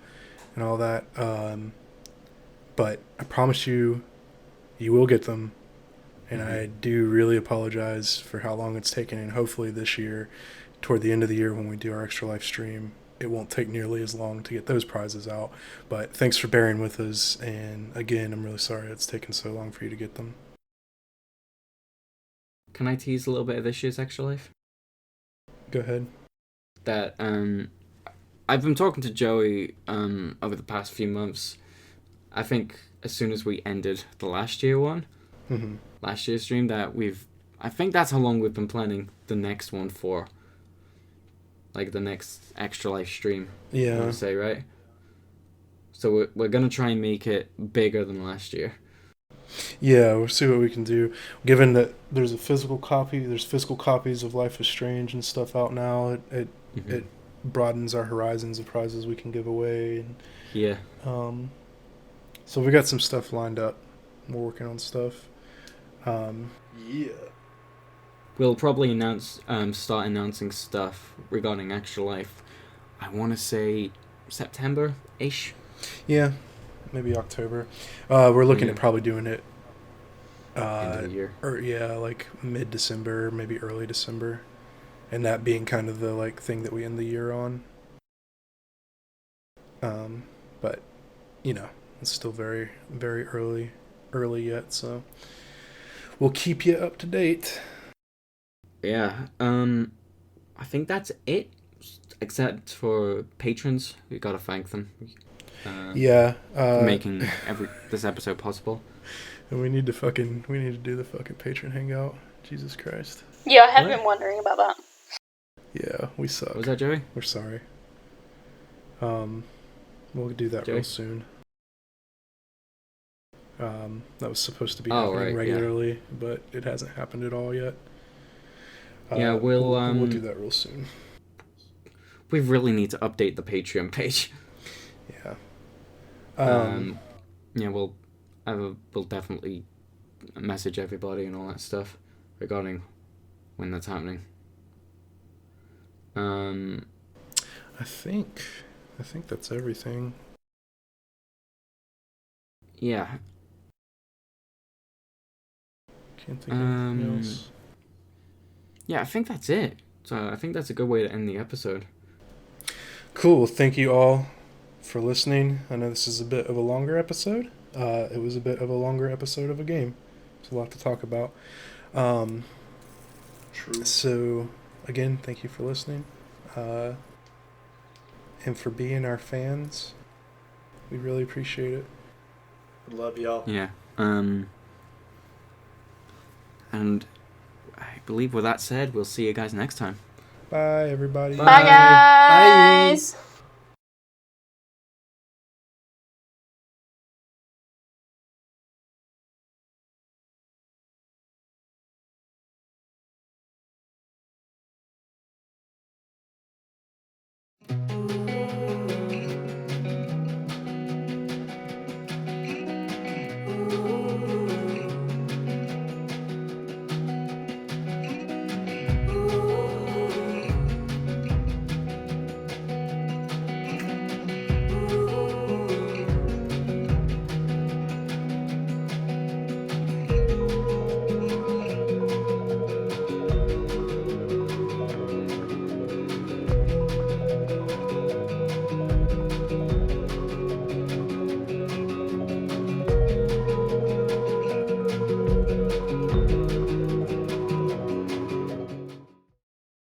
E: and all that. But I promise you will get them. And I do really apologize for how long it's taken. And hopefully this year, toward the end of the year when we do our Extra Life stream, it won't take nearly as long to get those prizes out. But thanks for bearing with us. And again, I'm really sorry it's taken so long for you to get them.
C: Can I tease a little bit of this year's Extra Life?
E: Go ahead.
C: That I've been talking to Joey over the past few months. I think as soon as we ended the last year's stream, I think that's how long we've been planning the next one for. Like the next Extra Life stream.
E: Yeah.
C: I want to say, right? So we're going to try and make it bigger than last year.
E: Yeah, we'll see what we can do. Given that there's physical copies of Life is Strange and stuff out now, it broadens our horizons of prizes we can give away. And,
C: yeah.
E: So we got some stuff lined up. We're working on stuff. Yeah.
C: We'll probably start announcing stuff regarding Extra Life. I want to say September-ish.
E: Yeah, maybe October. We're looking at probably doing it
C: end of the year.
E: Or like mid-December, maybe early December, and that being kind of the thing that we end the year on. But it's still very, very early yet, so we'll keep you up to date.
C: Yeah, I think that's it, except for patrons. We gotta thank them. For making this episode possible.
E: And we need to do the fucking patron hangout. Jesus Christ.
D: Yeah, I have been wondering about that.
E: Yeah, we suck.
C: Was that Joey?
E: We're sorry. We'll do that real soon. That was supposed to be happening regularly, but it hasn't happened at all yet. We'll do that real soon.
C: We really need to update the Patreon page.
E: Yeah.
C: We'll definitely message everybody and all that stuff regarding when that's happening.
E: I think that's everything.
C: Yeah.
E: Can't think of anything else.
C: Yeah, I think that's it. So I think that's a good way to end the episode.
E: Cool. Thank you all for listening. I know this is a bit of a longer episode. It was a bit of a longer episode of a game. It's a lot to talk about.
B: True.
E: So, again, thank you for listening. And for being our fans. We really appreciate it.
B: Love y'all.
C: Yeah. And I believe with that said, we'll see you guys next time.
E: Bye, everybody.
D: Bye, guys.
B: Bye.